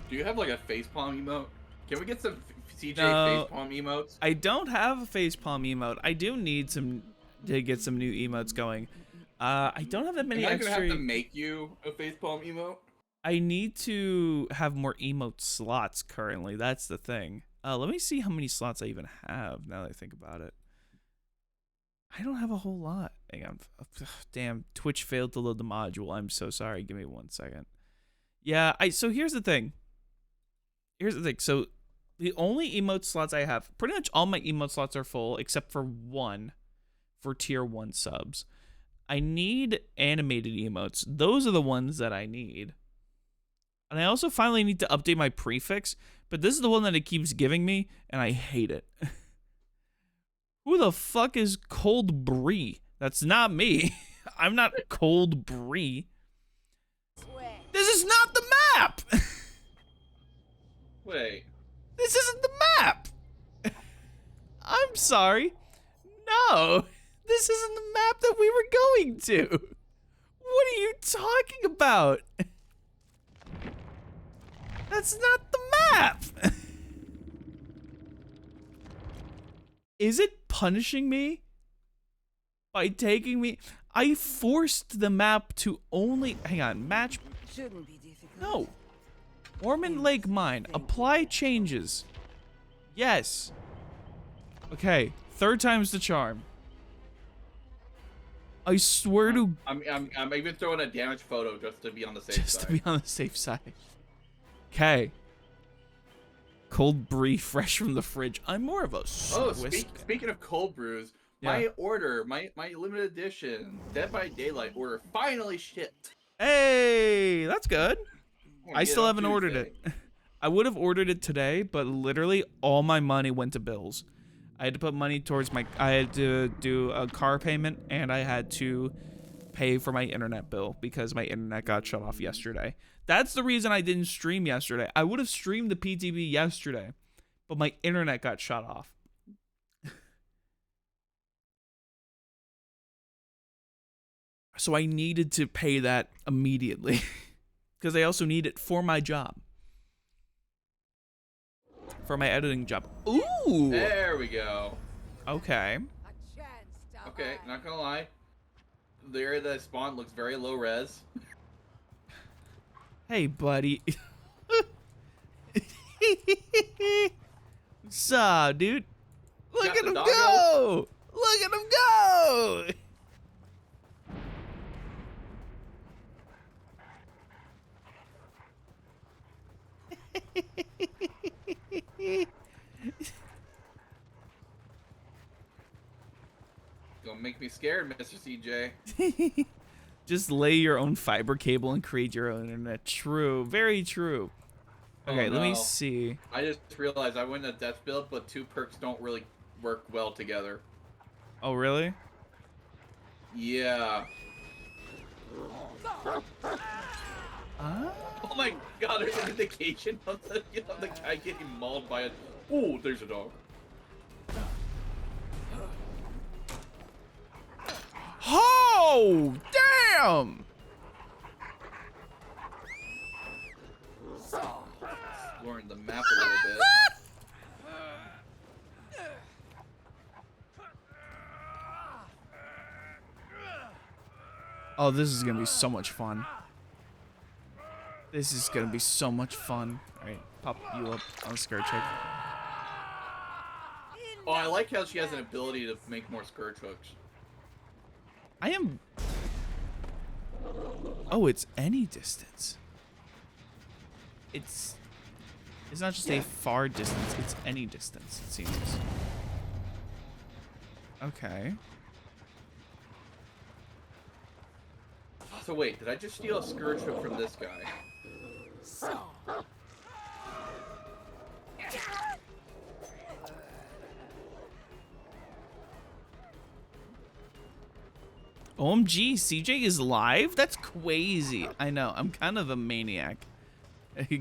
Do you have, like, a facepalm emote? Can we get some CJ No, facepalm emotes? I don't have a facepalm emote. I do need some to get some new emotes going. I don't have that many Am I extra... gonna have to make you a facepalm emote? I need to have more emote slots currently. That's the thing. Let me see how many slots I even have now that I think about it. I don't have a whole lot. Hang on. Damn, Twitch failed to load the module. I'm so sorry. Give me 1 second. Yeah, so here's the thing. So the only emote slots I have, pretty much all my emote slots are full except for one for tier 1 subs. I need animated emotes. Those are the ones that I need. And I also finally need to update my prefix, but this is the one that it keeps giving me, and I hate it. Who the fuck is Cold Bree? That's not me. I'm not Cold Bree. This is not the map! Wait. This isn't the map! I'm sorry. No, this isn't the map that we were going to. What are you talking about? That's not the map! Is it punishing me by taking me? I forced the map to only... Hang on, match... Shouldn't be difficult. No. Ormond Lake Mine. Apply changes. Yes. Okay, 3rd time's the charm. I swear to... I'm even throwing a damage photo just to be on the safe side. Just to be on the safe side. Okay. Cold Bree fresh from the fridge. I'm more of a Swiss. Speaking of cold brews, Yeah. my order, my limited edition Dead by Daylight order finally shipped. Hey, that's good. I'm gonna I get still on haven't ordered Tuesday. it. I would have ordered it today, but literally all my money went to bills. I had to put money towards my... I had to do a car payment, and I had to pay for my internet bill because my internet got shut off yesterday. That's the reason I didn't stream yesterday. I would have streamed the PTB yesterday, but my internet got shut off. So I needed to pay that immediately because I also need it for my job. For my editing job. Ooh! There we go. Okay. A chance to Okay, hide. not gonna lie. The area that I spawned looks very low res. Hey, buddy. What's up, dude? Look Got at the him doggo? go! Look at him go! Don't make me scared, Mr. CJ. Just lay your own fiber cable and create your own internet. True. Very true. Okay, let me no. see. I just realized I went in a death build, but 2 perks don't really work well together. Oh, really? Yeah. Ah. Oh my god, there's an indication of the guy getting mauled by a... Ooh, there's a dog. Oh, damn! Exploring the map a little bit. Oh, this is gonna be so much fun. This is gonna be so much fun. Alright, pop you up on the skirt check. Oh, I like how she has an ability to make more scourge hooks. I am... Oh, it's any distance. It's... It's not just a far distance, it's any distance, it seems. Okay. So wait, did I just steal a scourge hook from this guy? OMG, CJ is live? That's crazy. I know, I'm kind of a maniac.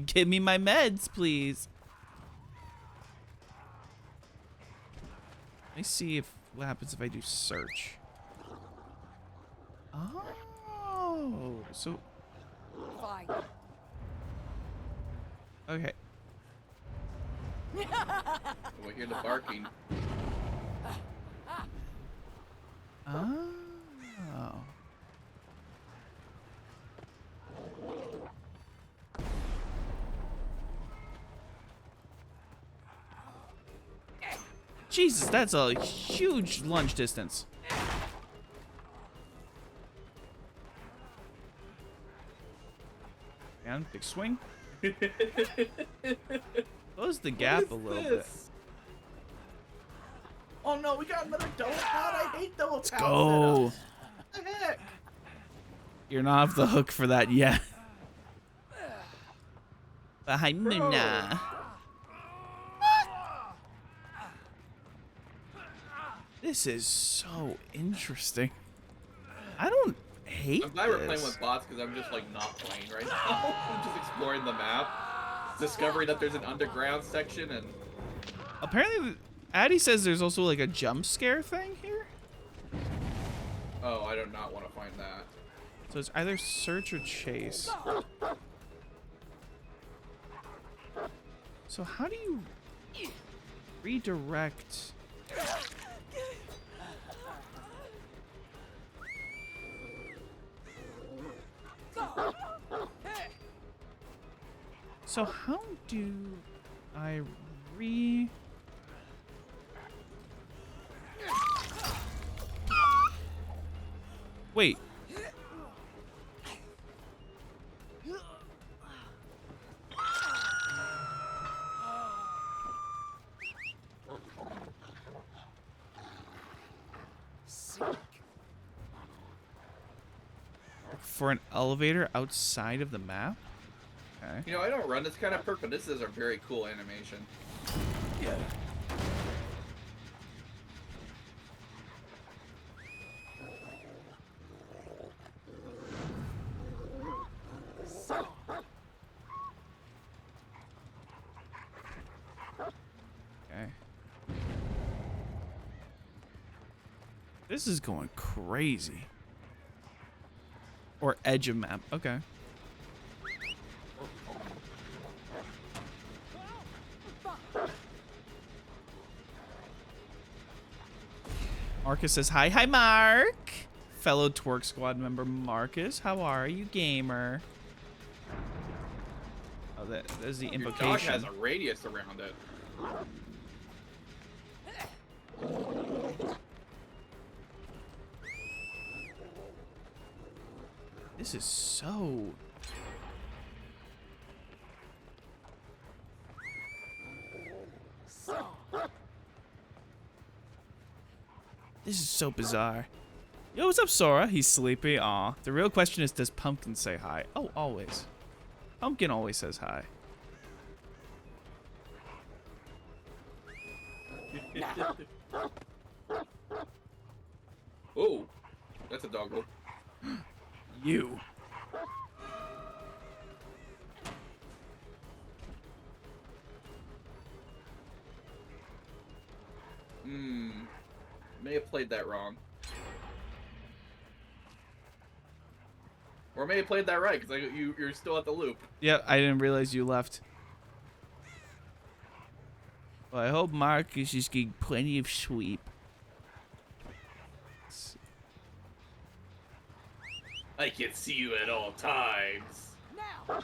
Give me my meds, please. Let me see if what happens if I do search. Oh, so Fine. okay. We hear the barking. Oh. Jesus, that's a huge lunge distance. And big swing. Close the gap a little bit. Oh no, we got another double pot. I hate double pot. Let's go. What the heck? You're not off the hook for that yet. Behind me now. This is so interesting. I don't hate I'm glad we're playing this. with bots because I'm just like not playing right now. I'm just exploring the map, discovering that there's an underground section, and Apparently, Addy says there's also like a jump scare thing here. oh, I do not want to find that. So it's either search or chase. So how do you redirect? So how do I Wait. For an elevator outside of the map? Okay. You know, I don't run this kind of perk, but this is a very cool animation. Yeah. Okay. This is going crazy. Or edge of map. Okay. Marcus says hi. Hi, Mark. Fellow Twerk Squad member Marcus. How are you, gamer? Oh, there's the Your dog invocation. has a radius around it. This is so... This is so bizarre. Yo, what's up, Sora? He's sleepy. Aw. The real question is, does Pumpkin say hi? Oh, always. Pumpkin always says hi. Oh, that's a doggo. You. May have played that wrong. Or may have played that right, because you're still at the loop. Yeah, I didn't realize you left. Well, I hope Marcus is getting plenty of sleep. I can see you at all times. Now.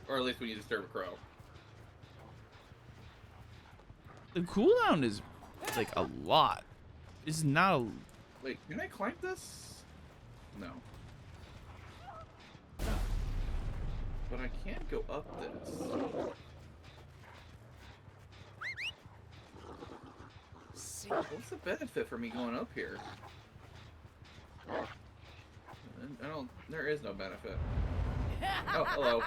Or at least when you disturb a crow. The cooldown is like a lot. It's not a... Wait, can I climb this? No. But But I can't go up this. What's the benefit for me going up here? I don't. There is no benefit. Oh, hello.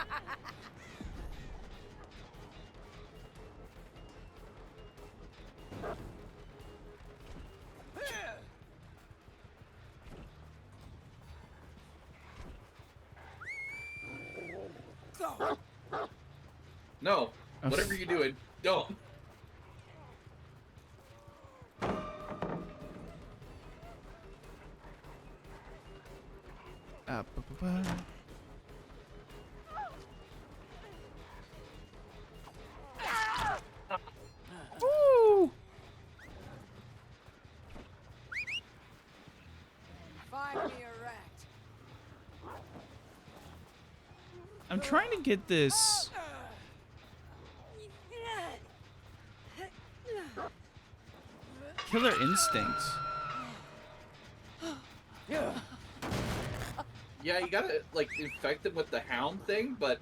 No. Whatever you're doing, don't. Woo! Find me a rat. I'm trying to get this. Killer instincts. Yeah, you gotta like infect them with the hound thing, but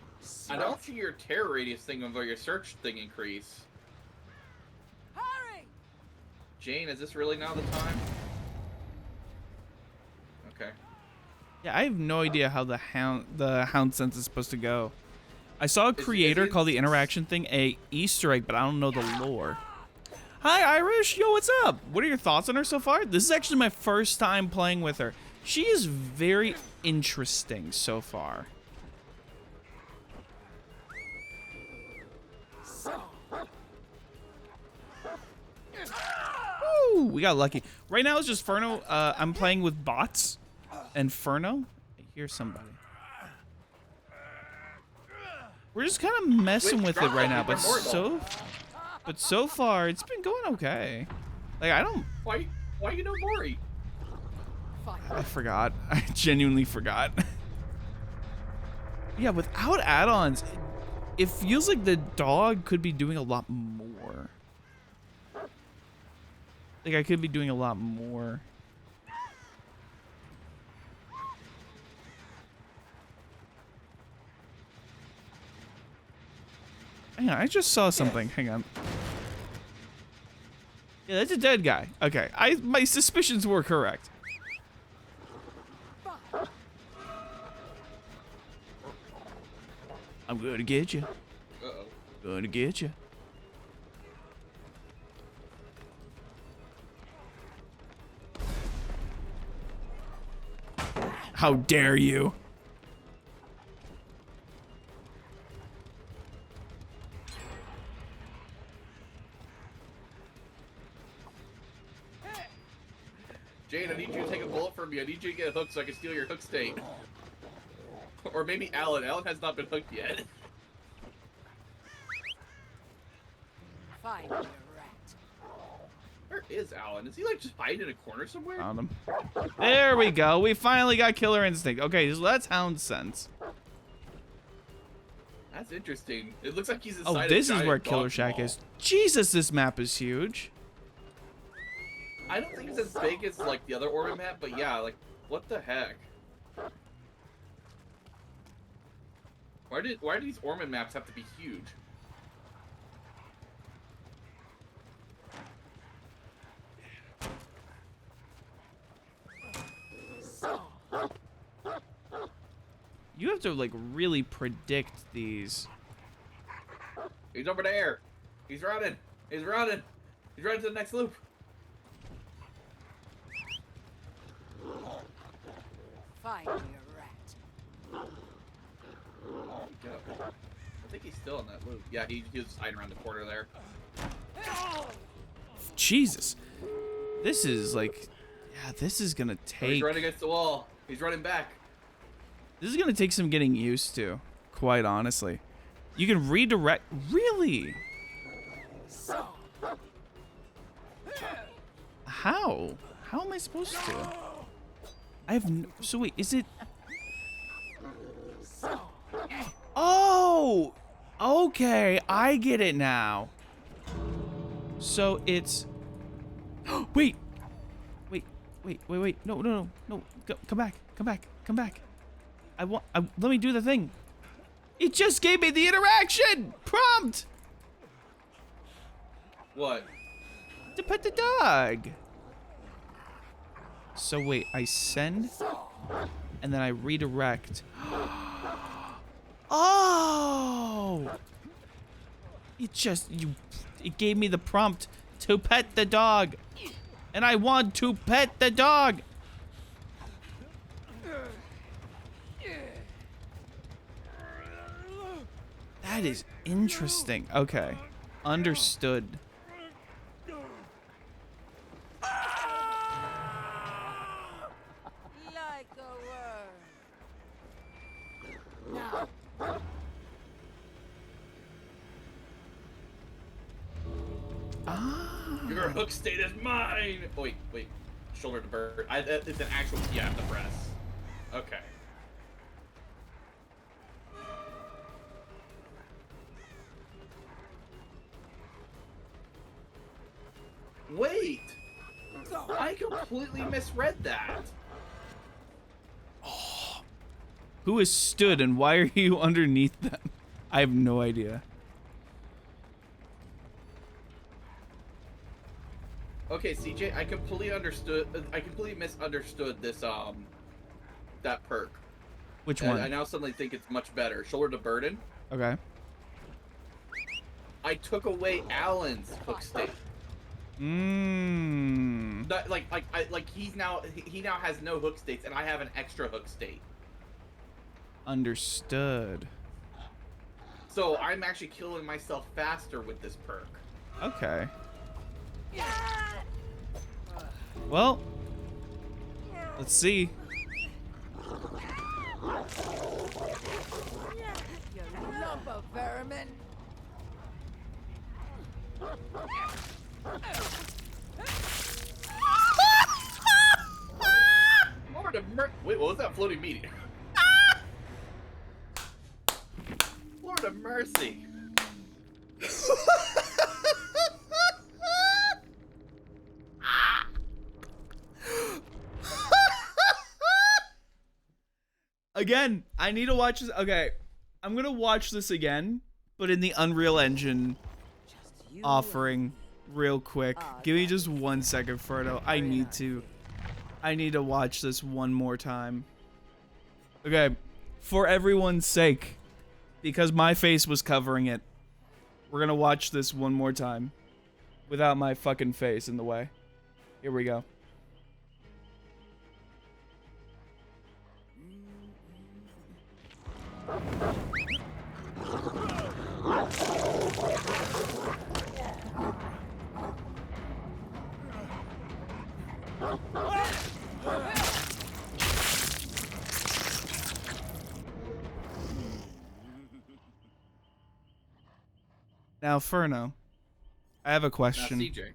I don't see your terror radius thing or your search thing increase. Hurry! Jane, is this really now the time? Okay. Yeah, I have no idea how the hound sense is supposed to go. I saw a creator call the interaction thing a Easter egg, but I don't know the lore. Hi, Irish. Yo, what's up? What are your thoughts on her so far? This is actually my first time playing with her. She is very interesting so far. Woo, we got lucky. Right now it's just Furno. I'm playing with bots and Furno. I hear somebody. We're just kind of messing with it right now, but so far it's been going okay. Like I don't. Why you know Mori? I forgot. I genuinely forgot. Yeah, without add-ons, it feels like the dog could be doing a lot more. Like I could be doing a lot more. Hang on, I just saw something. Hang on. Yeah, that's a dead guy. Okay, my suspicions were correct. I'm gonna get you. Uh-oh. Gonna get you. How dare you? Jane, I need you to take a bullet from me. I need you to get hooked so I can steal your hook state. Or maybe Alan. Alan has not been hooked yet. Find me a rat. Where is Alan? Is he like just hiding in a corner somewhere? Found him. There we go. We finally got killer instinct. Okay, so that's hound sense. That's interesting. It looks like he's inside Oh, a this is giant where dog Killer Shack wall. is. Jesus, this map is huge. I don't think it's as big as like the other orbit map, but yeah, like what the heck? Why do these Orman maps have to be huge? You have to like really predict these. He's over there. He's running. He's running. He's running to the next loop. Find me a rat. Where'd he go? I think he's still in that loop. Yeah, he was hiding around the corner there. Jesus. This is like, yeah, this is gonna Oh, he's take. running against the wall. He's running back. This is gonna take some getting used to, quite honestly. You can redirect. Really? How? How am I supposed to? I have no, so wait, is it? Oh, okay, I get it now. So it's. Wait, no, come back. Let me do the thing. It just gave me the interaction prompt What? to pet the dog. So wait, I send and then I redirect. Oh! It gave me the prompt to pet the dog. And I want to pet the dog. That is interesting. Okay. Understood. Like a worm. Your hook state is mine! Oh, wait. Shoulder to bird. It's an actual key I have to press. Okay. Wait! I completely misread that. Who is stood and why are you underneath them? I have no idea. Okay, CJ, I completely misunderstood this, that perk. Which And one? I now suddenly think it's much better. Shoulder to burden. Okay. I took away Alan's hook state. Mmm. He now has no hook states, and I have an extra hook state. Understood. So I'm actually killing myself faster with this perk. Okay. Well, let's see. You lump of vermin. Lord of Wait, what was that floating meteor? Lord of mercy. Again, I need to watch this. Okay, I'm gonna watch this again, but in the Unreal Engine offering real quick. Give me just 1 second, Ferdo. I need to watch this one more time. Okay, for everyone's sake, because my face was covering it, we're gonna watch this one more time without my fucking face in the way. Here we go. Now, Furno, I have a question. Now, CJ.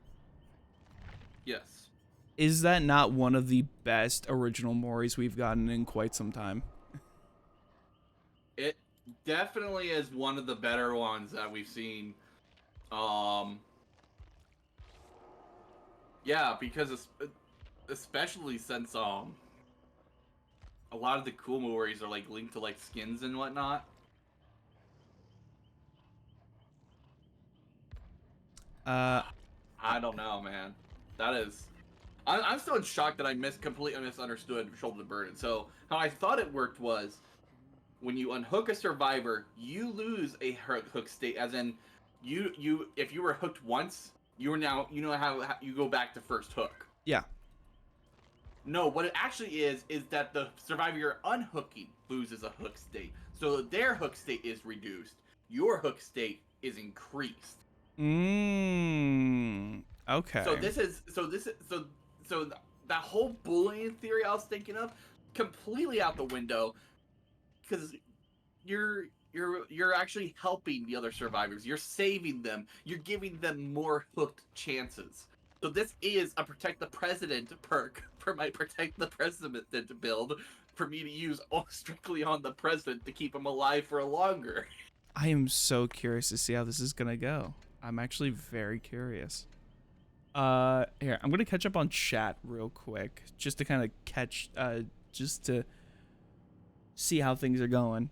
Yes. Is that not one of the best original Moris we've gotten in quite some time? It definitely is one of the better ones that we've seen. Yeah, because especially since a lot of the cool Moris are like linked to like skins and whatnot. I don't know, man. That is, I'm still in shock that I completely misunderstood Shoulder to Burden. So how I thought it worked was, when you unhook a survivor, you lose a hook state, as in, if you were hooked once, you know how you go back to first hook. Yeah. No, what it actually is that the survivor you're unhooking loses a hook state. So their hook state is reduced. Your hook state is increased. Okay. So that whole bullying theory I was thinking of, completely out the window, because you're actually helping the other survivors. You're saving them. You're giving them more hooked chances. So this is a Protect the President perk for my Protect the President build, for me to use strictly on the president to keep him alive for longer. I am so curious to see how this is gonna go. I'm actually very curious. Here, I'm gonna catch up on chat real quick, just to kind of just to see how things are going.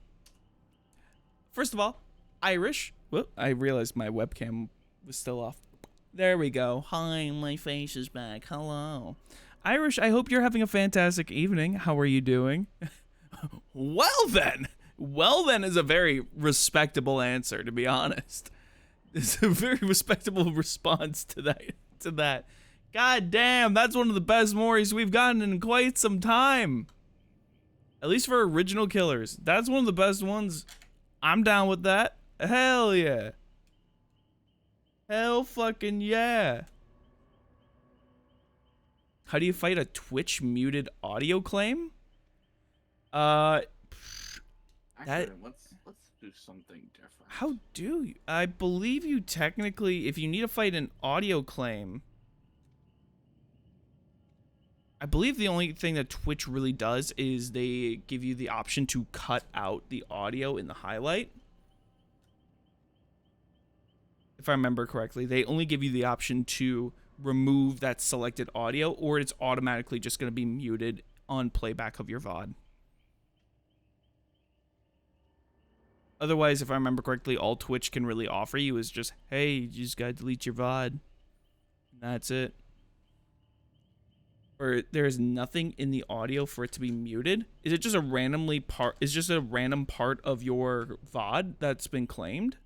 First of all, Irish. Whoop, I realized my webcam was still off. There we go. Hi, my face is back. Hello. Irish, I hope you're having a fantastic evening. How are you doing? Well then. Well then is a very respectable answer, to be honest. It's a very respectable response to that. God damn, that's one of the best Moris we've gotten in quite some time. At least for original killers. That's one of the best ones. I'm down with that. Hell yeah. Hell fucking yeah. How do you fight a Twitch muted audio claim? Actually, let's do something different. How do you? I believe you technically, if you need to fight an audio claim, I believe the only thing that Twitch really does is they give you the option to cut out the audio in the highlight. If I remember correctly, they only give you the option to remove that selected audio, or it's automatically just going to be muted on playback of your VOD. Otherwise, if I remember correctly, all Twitch can really offer you is just, hey, you just gotta delete your VOD. And that's it. Or there is nothing in the audio for it to be muted. Is it just a random part of your VOD that's been claimed?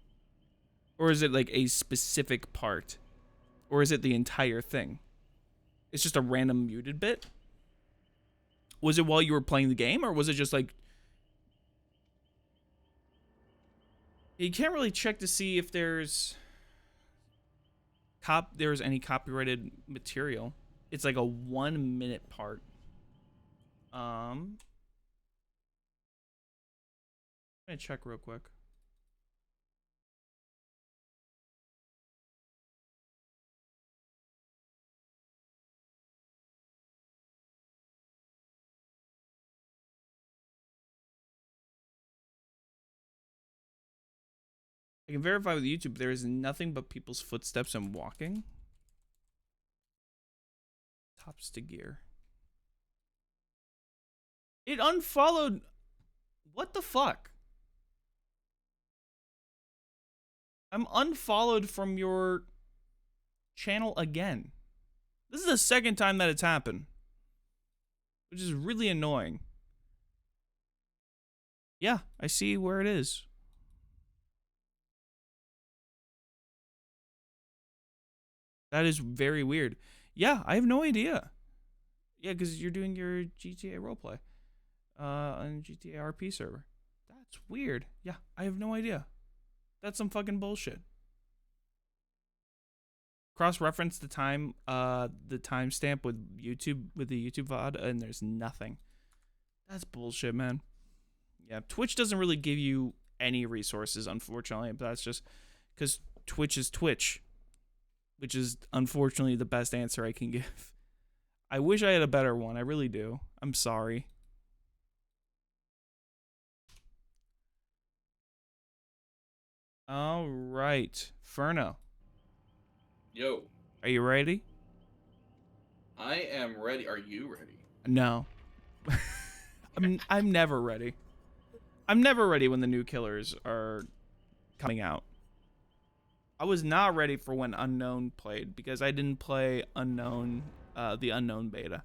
Or is it like a specific part? Or is it the entire thing? It's just a random muted bit? Was it while you were playing the game, or was it just like... You can't really check to see if there's any copyrighted material. It's like a 1 minute part. I'm gonna check real quick. I can verify with YouTube there is nothing but people's footsteps and walking. Tops to gear. It unfollowed. What the fuck? I'm unfollowed from your channel again. This is the second time that it's happened, which is really annoying. Yeah, I see where it is. That is very weird. Yeah, I have no idea. Yeah, because you're doing your GTA roleplay on GTA RP server. That's weird. Yeah, I have no idea. That's some fucking bullshit. Cross-reference the timestamp with YouTube, with the YouTube VOD, and there's nothing. That's bullshit, man. Yeah, Twitch doesn't really give you any resources, unfortunately, but that's just because Twitch is Twitch. Which is, unfortunately, the best answer I can give. I wish I had a better one. I really do. I'm sorry. All right. Ferno. Yo. Are you ready? I am ready. Are you ready? No. I'm never ready. I'm never ready when the new killers are coming out. I was not ready for when Unknown played because I didn't play Unknown, the Unknown beta.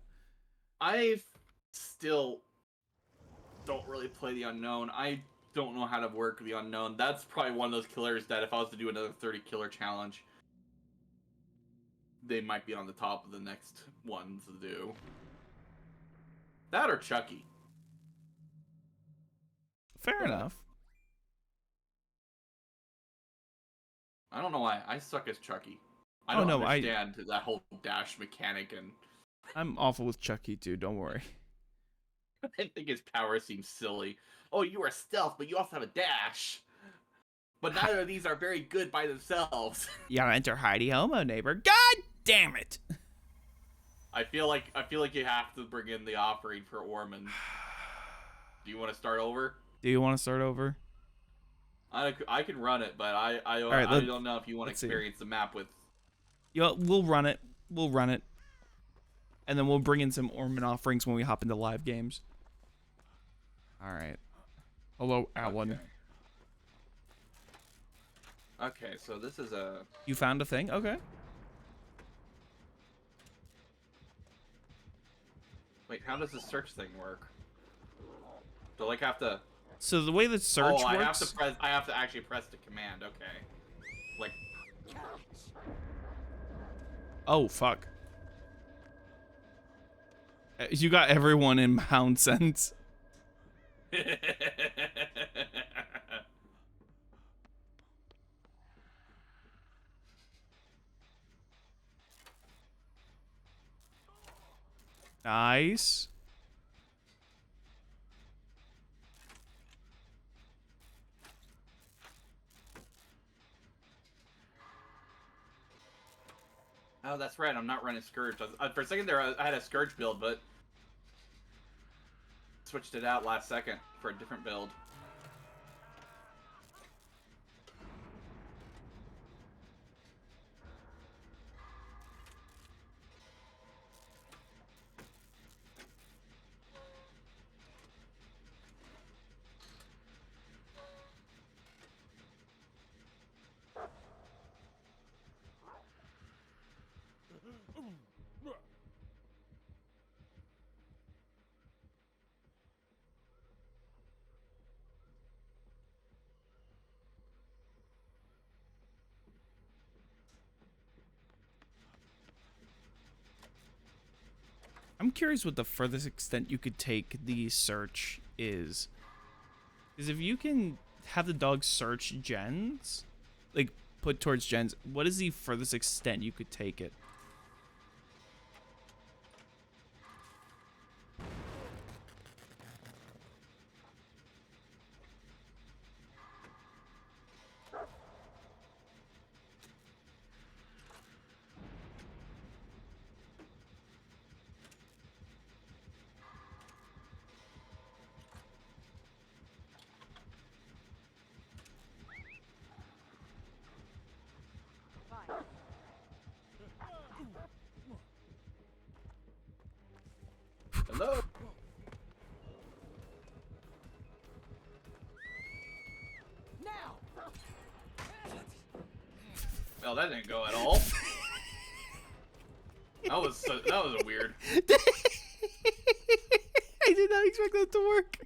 I still don't really play the Unknown. I don't know how to work the Unknown. That's probably one of those killers that if I was to do another 30 killer challenge, they might be on the top of the next ones to do. That or Chucky. Fair enough. I don't know why. I suck as Chucky. I don't understand that whole dash mechanic, and I'm awful with Chucky too, don't worry. I think his power seems silly. Oh, you are stealth, but you also have a dash. But neither of these are very good by themselves. You enter Heidi Homo, neighbor. God damn it! I feel like you have to bring in the offering for Ormond. Do you want to start over? Do you want to start over? I can run it, but I don't know if you want to experience the map with. Yeah, we'll run it. We'll run it, and then we'll bring in some Ormond offerings when we hop into live games. All right. Hello, Alan. Okay. Okay, so this is a... You found a thing? Okay. Wait, how does the search thing work? Do I like have to... So the way that search I works... I have to actually press the command, okay. Like... Oh, fuck. You got everyone in Hound sense. Nice. Oh, that's right. I'm not running Scourge. For a second there, I had a Scourge build, but switched it out last second for a different build. I'm curious what the furthest extent you could take the search is. Because if you can have the dog search gens, like put towards gens, what is the furthest extent you could take it? Hello? Well, that didn't go at all. That was weird. I did not expect that to work.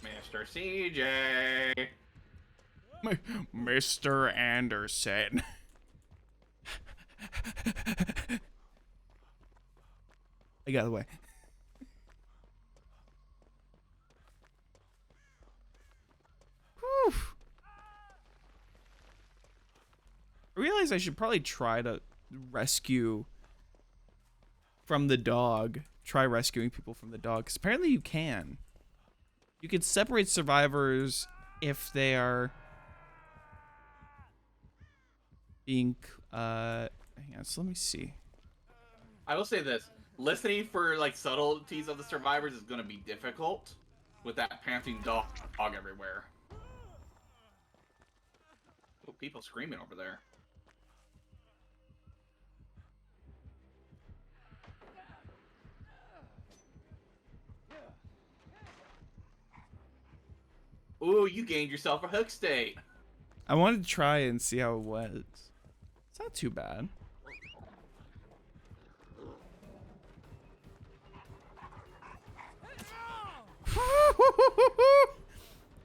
Mr. CJ. Mr. Anderson. I got away. Whew. I realize I should probably try to rescue from the dog. Try rescuing people from the dog, because apparently you can. You can separate survivors if they are being hang on, so let me see. I will say this. Listening for like subtleties of the survivors is going to be difficult with that panting dog everywhere. Oh, people screaming over there. Ooh, you gained yourself a hook state. I wanted to try and see how it was. It's not too bad.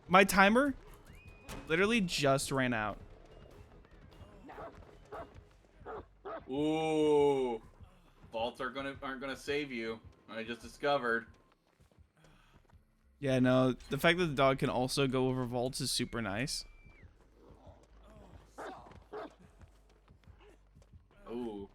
My timer literally just ran out. Ooh, vaults aren't gonna save you. I just discovered. Yeah, no, the fact that the dog can also go over vaults is super nice. Ooh.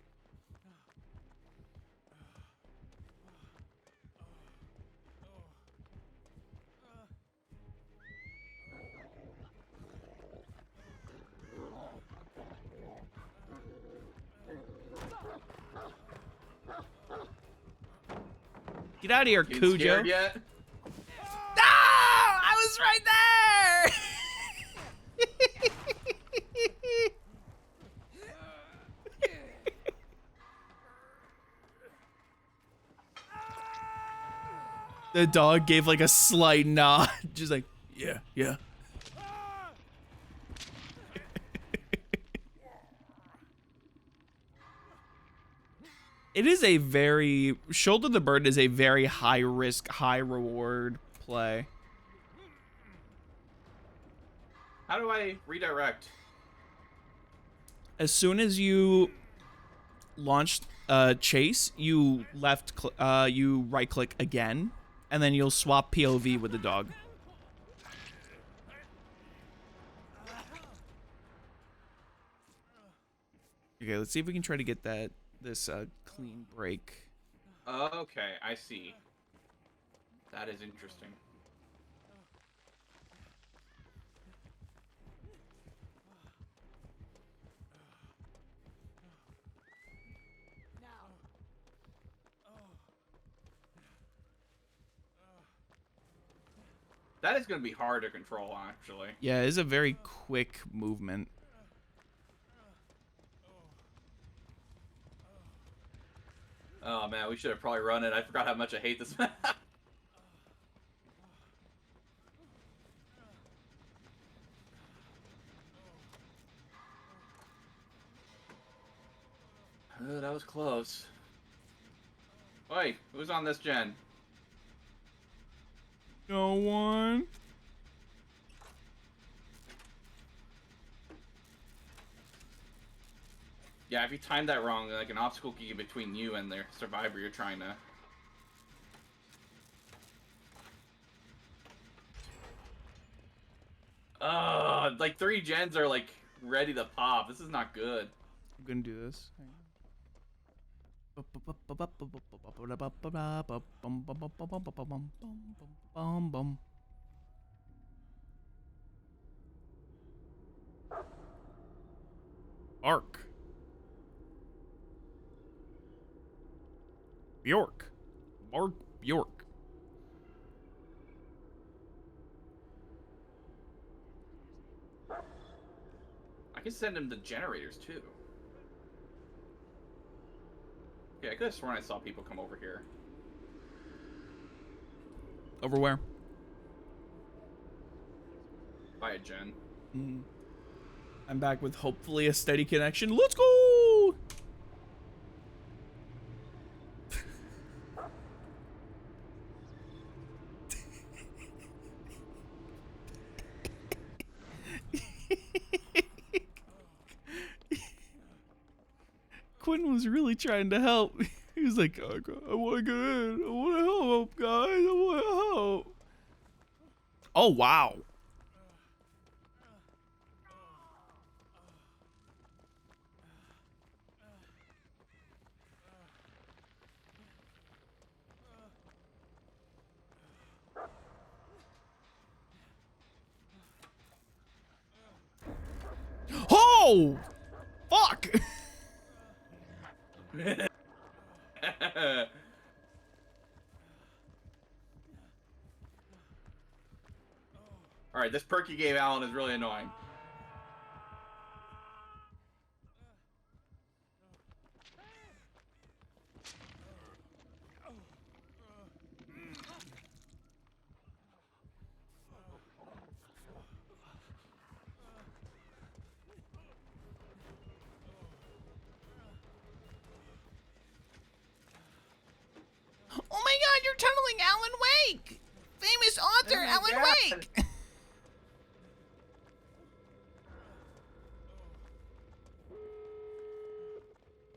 Get out of here, You Cujo. scared yet? No! I was right The dog gave like a slight nod, just like, yeah, yeah. It is a very, Shoulder the Bird is a very high risk, high reward play. How do I redirect? As soon as you launch chase, you you right click again, and then you'll swap POV with the dog. Okay, let's see if we can try to get this clean break. Okay, I see. That is interesting. That is going to be hard to control, actually. Yeah, it's a very quick movement. Oh man, we should have probably run it. I forgot how much I hate this map. Oh, that was close. Oi, who's on this gen? No one. Yeah, if you time that wrong, like an obstacle can get between you and the survivor you're trying to. Like 3 gens are like ready to pop. This is not good. I'm gonna do this. Arc. Bjork. Mark Bjork. I can send him the generators too. Okay, I could have sworn I saw people come over here. Over where? By a gen. I'm back with hopefully a steady connection. Let's go! Quinn was really trying to help. He was like, oh, I want to get in. I want to help, guys. I want to help. Oh, wow. Oh! Fuck! Alright, this perk you gave Alan is really annoying. Oh my god, you're tunneling Alan Wake! Famous author Oh my Alan God. Wake!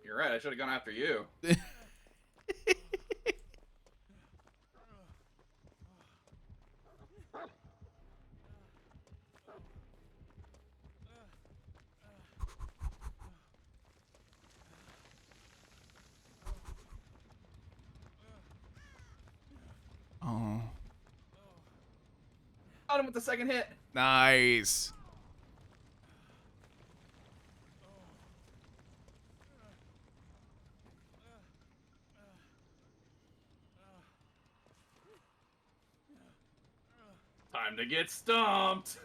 You're right, I should have gone after you. Oh. Got him with the second hit. Nice. Time to get stumped.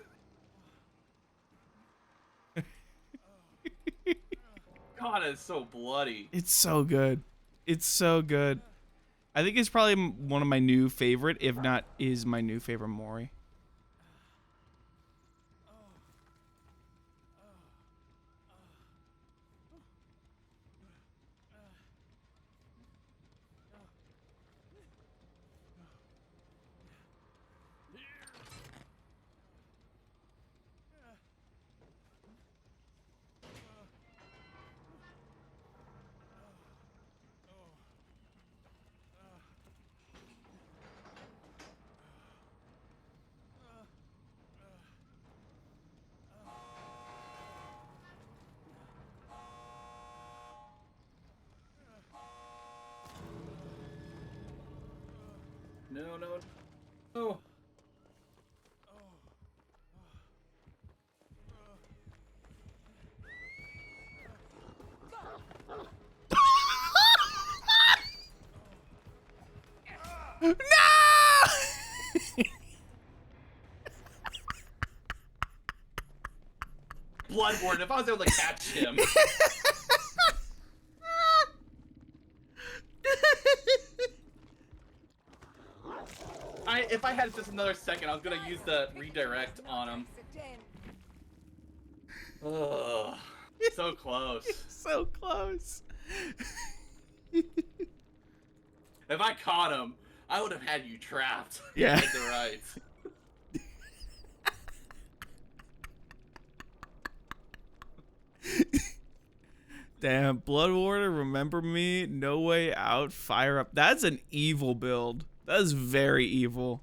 God, it's so bloody. It's so good. It's so good. I think it's probably one of my new favorite, if not is my new favorite Mori. No, no, no. No! Bloodborne, if I was able to catch him. If I had just another second, I was gonna use the redirect on him. Ugh. So close. So close. If I caught him, I would have had you trapped. Yeah. That's right. Damn, Bloodwater, remember me? No way out, fire up. That's an evil build. That is very evil.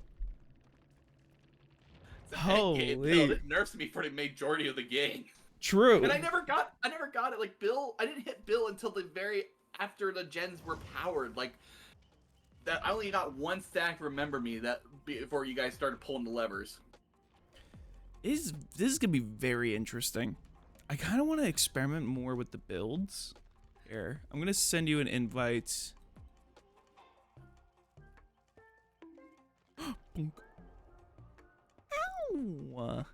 Holy. It nerfs me for the majority of the game. True. And I never got it. Like Bill, I didn't hit Bill until the very after the gens were powered. Like that, I only got one stack. Remember me that before you guys started pulling the levers. This is gonna be very interesting. I kind of want to experiment more with the builds. Here, I'm gonna send you an invite. Bonk. Ow!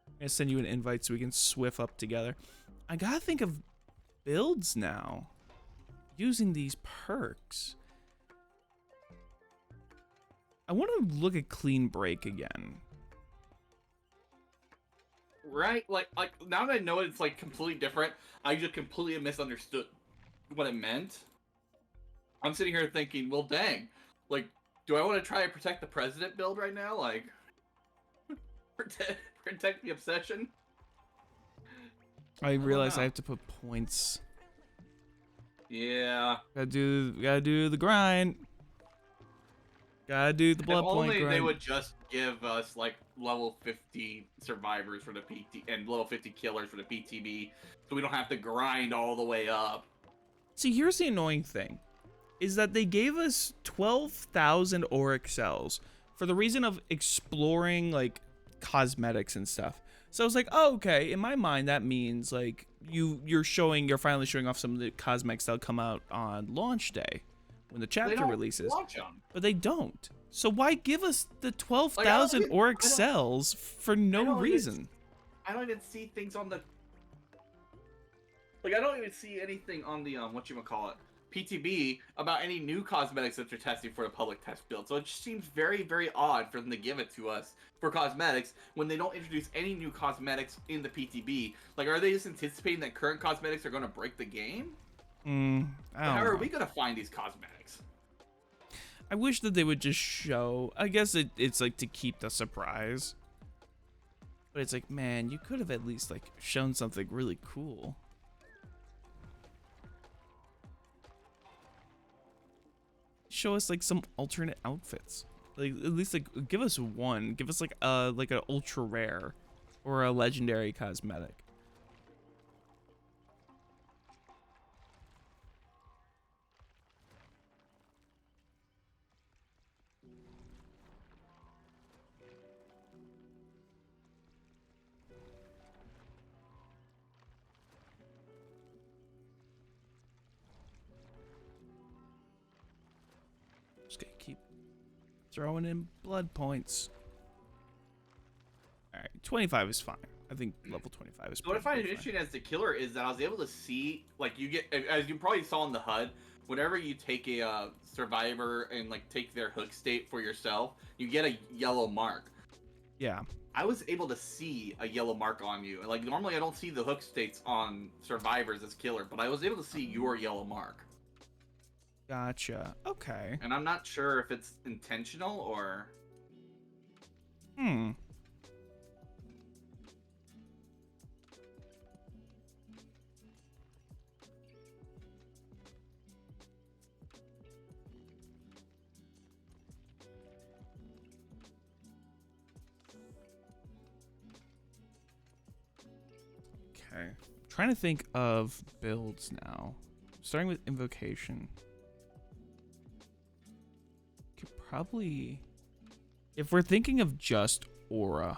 I'm gonna send you an invite so we can swift up together. I gotta think of builds now using these perks. I want to look at clean break again. Right? Like now that I know it's like completely different, I just completely misunderstood what it meant. I'm sitting here thinking, well, dang, like, do I want to try and protect the president build right now? Like, protect the obsession? I realize I have to put points. Yeah. Gotta do the grind. Gotta do the blood If point only grind. they would just give us like level 50 survivors for the PT and level 50 killers for the PTB, so we don't have to grind all the way up. See, here's the annoying thing, is that they gave us 12,000 auric cells for the reason of exploring like cosmetics and stuff. So I was like, oh, okay. In my mind, that means like you're finally showing off some of the cosmetics that'll come out on launch day when the chapter releases. Launch them. But they don't. So why give us the 12,000 auric cells for no reason? I don't even see things on the. Like, I don't even see anything on the whatchamacallit, PTB about any new cosmetics that they're testing for the public test build. So it just seems very, very odd for them to give it to us for cosmetics when they don't introduce any new cosmetics in the PTB. Like, are they just anticipating that current cosmetics are going to break the game? How are we going to find these cosmetics? I wish that they would just show. I guess it's like to keep the surprise. But it's like, man, you could have at least like shown something really cool. Show us like some alternate outfits. Like at least like give us one. Give us like an ultra rare or a legendary cosmetic. Just gonna keep throwing in blood points. Alright, 25 is fine. I think level 25 is. So what I find perfectly fine. interesting as the killer is that I was able to see, like, you get, as you probably saw in the HUD, whenever you take a survivor and like take their hook state for yourself, you get a yellow mark. Yeah. I was able to see a yellow mark on you. Like, normally I don't see the hook states on survivors as killer, but I was able to see your yellow mark. Gotcha. Okay. And I'm not sure if it's intentional or... Hmm. Okay. I'm trying to think of builds now. Starting with invocation. Could probably, if we're thinking of just aura.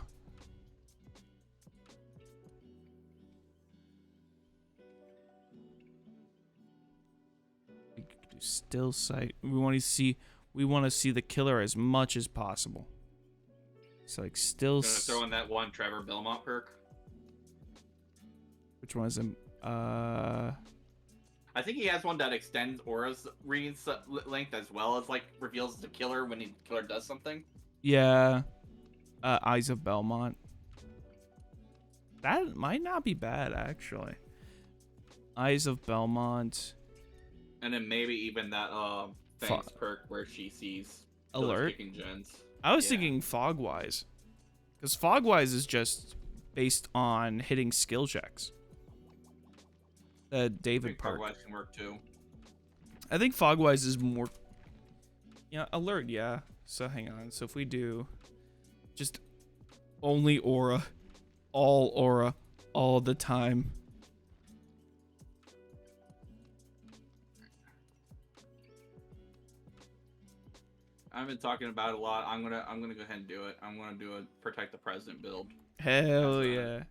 We could do still sight. We want to see the killer as much as possible. So like still. Gonna throw in that one Trevor Belmont perk. Which one is him? I think he has one that extends aura's reading length as well as like reveals the killer when the killer does something. Yeah. Eyes of Belmont. That might not be bad actually. Eyes of Belmont. And then maybe even that thanks perk where she sees Alert. kicking gens. I was thinking Fogwise. Because Fogwise is just based on hitting skill checks. David perk. Fogwise can work too. I think Fogwise is more... Yeah, alert, yeah. So hang on. So if we do just only aura, all the time. I've been talking about it a lot. I'm gonna go ahead and do it. I'm gonna do a protect the president build. Hell yeah.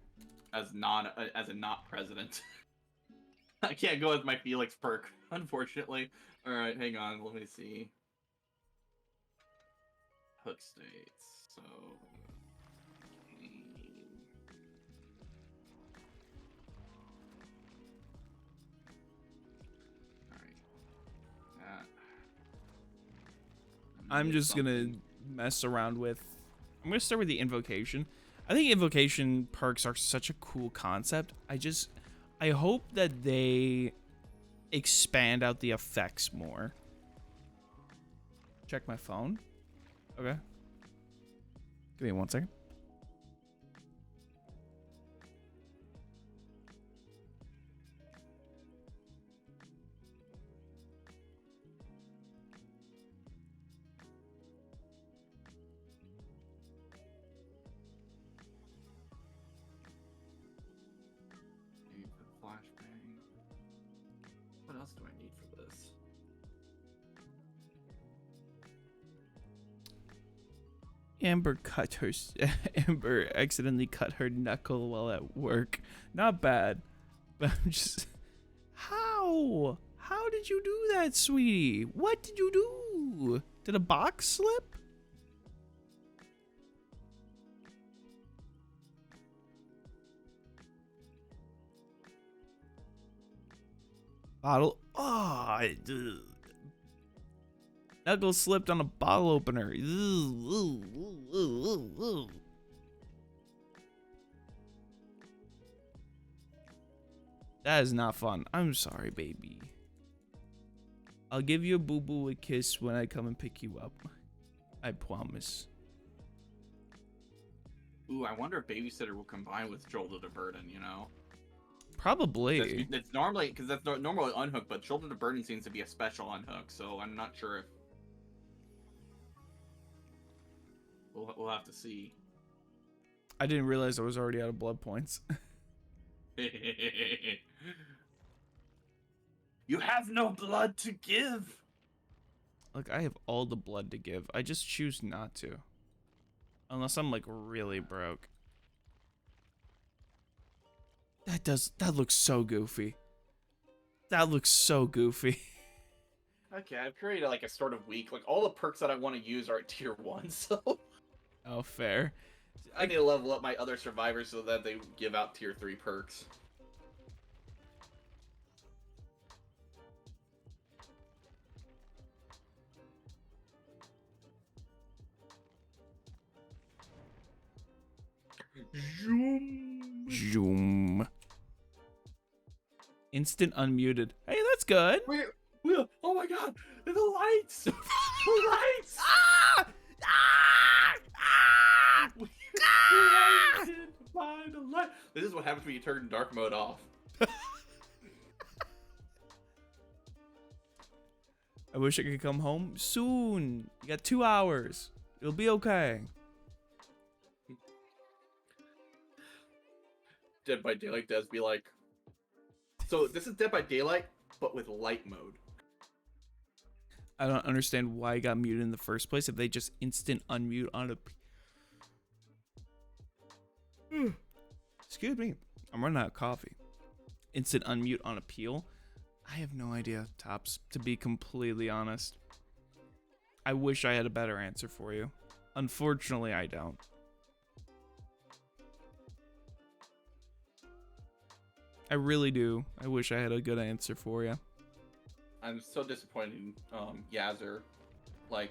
As a not president. I can't go with my Felix perk, unfortunately. All right, hang on. Let me see. Hook states. So. All right. I'm just gonna mess around with. I'm gonna start with the invocation. I think invocation perks are such a cool concept. I hope that they expand out the effects more. Check my phone. Okay. Give me 1 second. What else do I need for this? Amber accidentally cut her knuckle while at work. Not bad, but I'm just... How did you do that, sweetie? What did you do? Did a box slip? Bottle. Oh, knuckle slipped on a bottle opener. That is not fun. I'm sorry, baby. I'll give you a boo-boo a kiss when I come and pick you up. I promise. Ooh, I wonder if Babysitter will combine with Shoulder to Burden, you know? Probably. It's normally, because that's normally unhook, but Shoulder to Burden seems to be a special unhook, so I'm not sure if... We'll have to see. I didn't realize I was already out of blood points. You have no blood to give! Look, I have all the blood to give. I just choose not to. Unless I'm, like, really broke. That looks so goofy. That looks so goofy. Okay, I've created, like, a sort of weak. Like, all the perks that I want to use are at tier 1, so... Oh, fair. I need to level up my other survivors so that they give out tier 3 perks. Zoom. Instant unmuted. Hey, that's good. Wait, oh my god, the lights! The lights! Ah! Ah! Ah! By the light. This is what happens when you turn dark mode off. I wish I could come home soon. You got 2 hours. It'll be okay. Dead by Daylight does be like, so this is Dead by Daylight, but with light mode. I don't understand why I got muted in the first place if they just instant unmute on a... Excuse me. I'm running out of coffee. Instant unmute on appeal. I have no idea, Tops, to be completely honest. I wish I had a better answer for you. Unfortunately, I don't. I really do. I wish I had a good answer for you. I'm so disappointed in Yazzer. Like,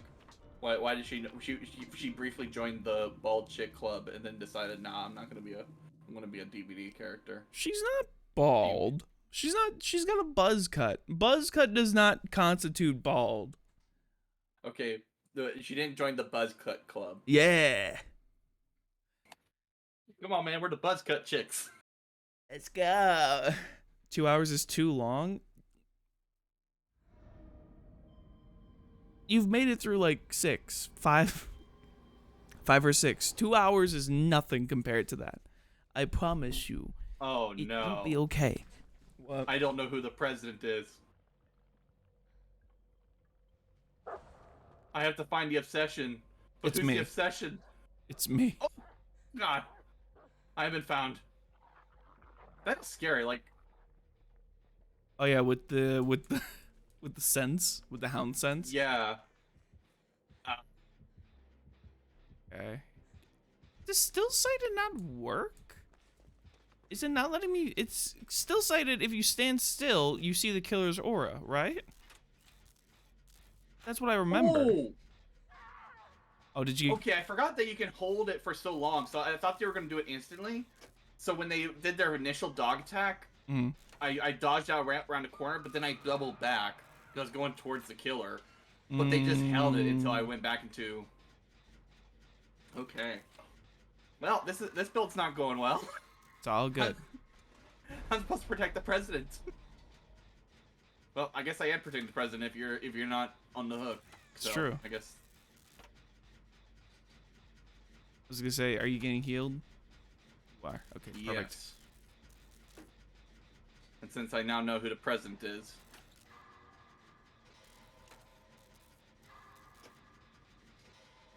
why did she briefly joined the bald chick club and then decided, nah, I'm gonna be a DbD character. She's not bald. She's got a buzz cut. Buzz cut does not constitute bald. Okay, she didn't join the buzz cut club. Yeah. Come on, man, we're the buzz cut chicks. Let's go. 2 hours is too long. You've made it through like 5 or 6. 2 hours is nothing compared to that. I promise you. Oh no. It'll be okay. What? I don't know who the president is. I have to find the obsession. But It's who's me. the obsession? It's me. Oh god. I have been found. That's scary, like. Oh yeah, with the sense, with the hound sense. Yeah. Okay. Does still sighted not work? Is it not letting me? It's still sighted. If you stand still, you see the killer's aura, right? That's what I remember. Oh. Oh, did you? Okay, I forgot that you can hold it for so long, so I thought they were gonna do it instantly. So when they did their initial dog attack, Mhm. I dodged out around the corner, but then I doubled back because I was going towards the killer. But they just held it until I went back into. Okay. Well, this build's not going well. It's all good. I'm supposed to protect the president. Well, I guess I am protecting the president if you're not on the hook. It's So, true. I guess. I was gonna say, are you getting healed? You are. Okay, perfect. Yes. And since I now know who the president is.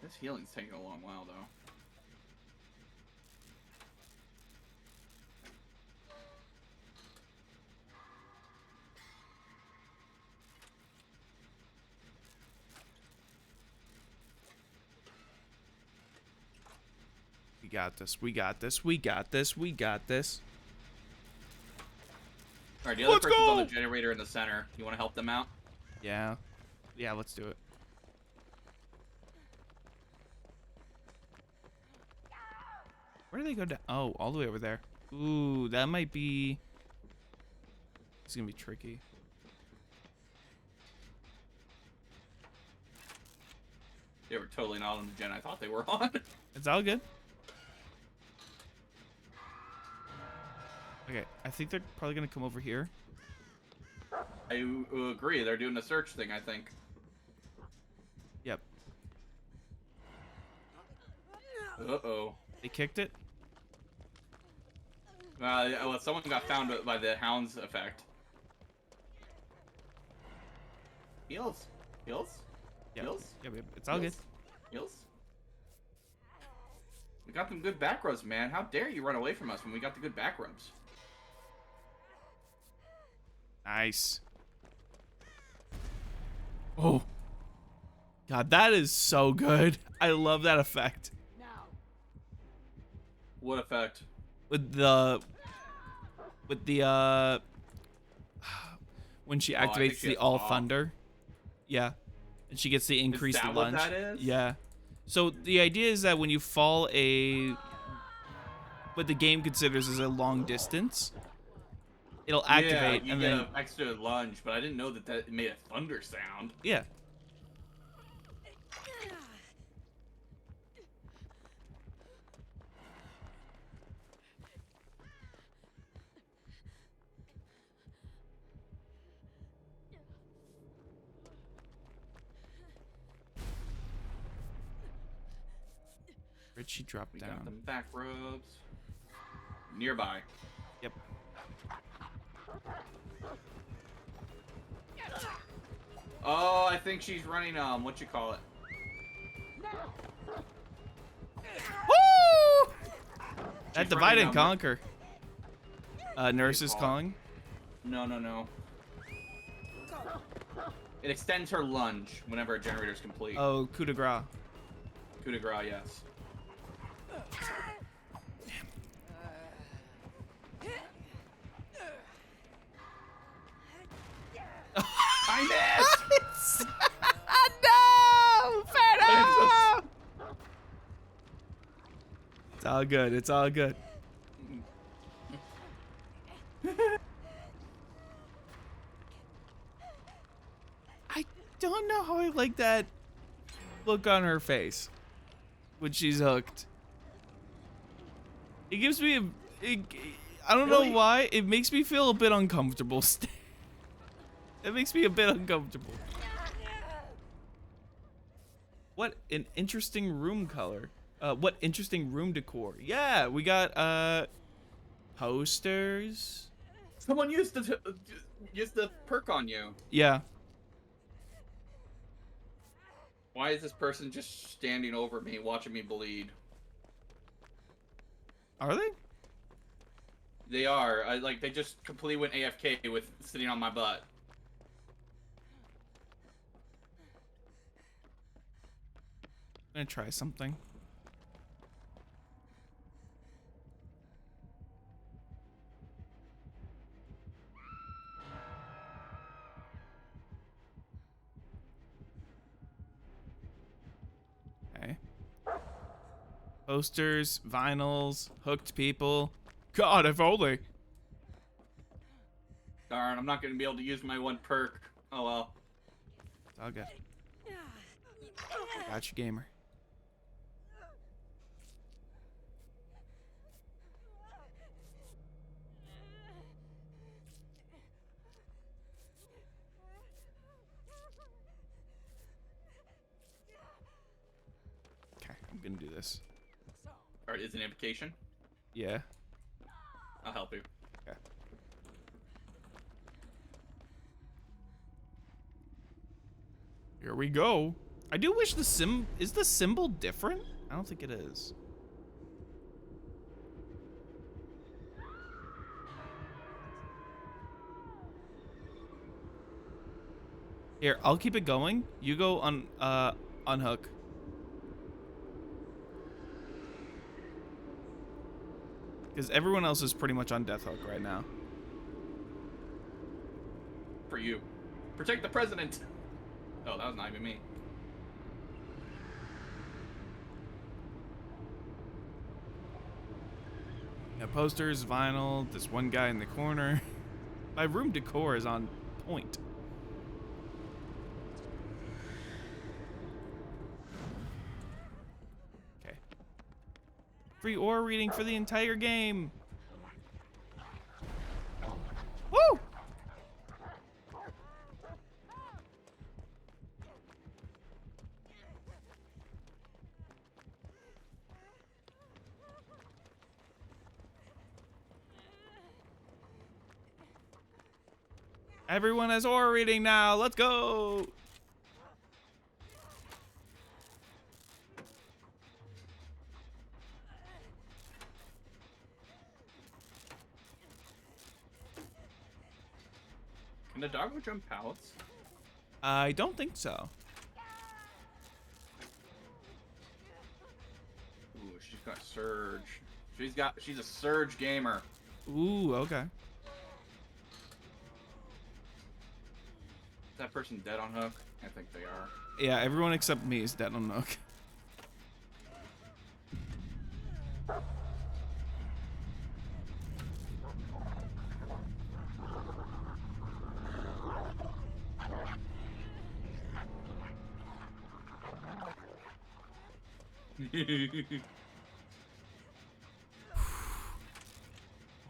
This healing's taking a long while, though. We got this. We got this. We got this. We got this. Alright, the other Let's person's on go! the generator in the center. You want to help them out? Yeah. Yeah, let's do it. Where do they go down? Oh, all the way over there. Ooh, that might be... It's gonna be tricky. They were totally not on the gen I thought they were on. It's all good. Okay, I think they're probably gonna come over here. I agree. They're doing a search thing, I think. Yep. Uh-oh. They kicked it. Well, someone got found by the hound's effect. Heals. Heals. Yep. Heals. Yep, yep. It's all good. Heals. We got them good back rubs, man. How dare you run away from us when we got the good back rubs? Nice. Oh. God, that is so good. I love that effect. Now, What effect? With the when she I think activates she the has all off. thunder. Yeah. And she gets the increased that lunge. what that is? Yeah. So the idea is that when you fall what the game considers as a long distance, it'll activate you and get then an extra lunge, but I didn't know that it made a thunder sound. yeah. Where'd she drop We down? got them back rubs. Nearby. Yep. Oh, I think she's running, what you call it? Woo! That She's divide running, and conquer. Nurse is call it? calling. No. It extends her lunge whenever a generator is complete. Oh, coup de grace. Coup de grace, yes. I missed! No! Ferno! It's all good. It's all good. I don't know how I like that look on her face when she's hooked. It gives me I don't know Really? why. It makes me feel a bit uncomfortable. It makes me a bit uncomfortable. What an interesting room color. What interesting room decor. Yeah, we got posters. Someone used the perk on you. Yeah. Why is this person just standing over me, watching me bleed? Are they? They are. They just completely went AFK with sitting on my butt. I'm gonna try something. Okay. Posters, vinyls, hooked people. God, if only. Darn, I'm not gonna be able to use my one perk. Oh well. It's all good. Gotcha, gamer. Okay, I'm gonna do this. Alright, is it an invocation? Yeah. I'll help you. Okay. Here we go. I do wish is the symbol different? I don't think it is. Here, I'll keep it going. You go on unhook. Because everyone else is pretty much on death hook right now. For you. Protect the president! Oh, that was not even me. Yeah, posters, vinyl, this one guy in the corner. My room decor is on point. Okay. Free aura reading for the entire game. Woo! Everyone has aura reading now. Let's go. Can the doggo jump pallets? I don't think so. Ooh, she's got surge. She's a Surge gamer. Ooh, okay. Is that person dead on hook? I think they are. Yeah, everyone except me is dead on Nook.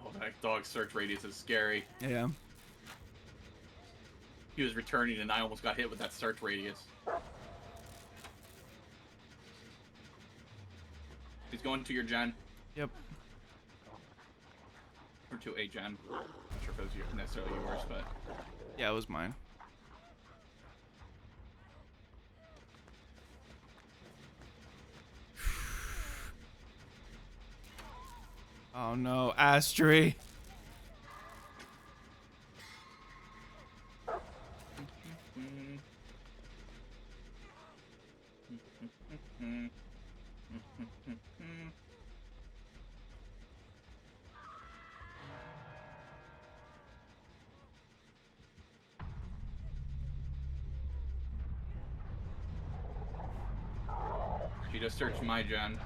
Oh, that dog's search radius is scary. Yeah. He was returning and I almost got hit with that search radius. He's going to your gen. Yep. Or to a gen. Not sure if it was necessarily yours, but... Yeah, it was mine. Oh no, Astri. She just searched my gen.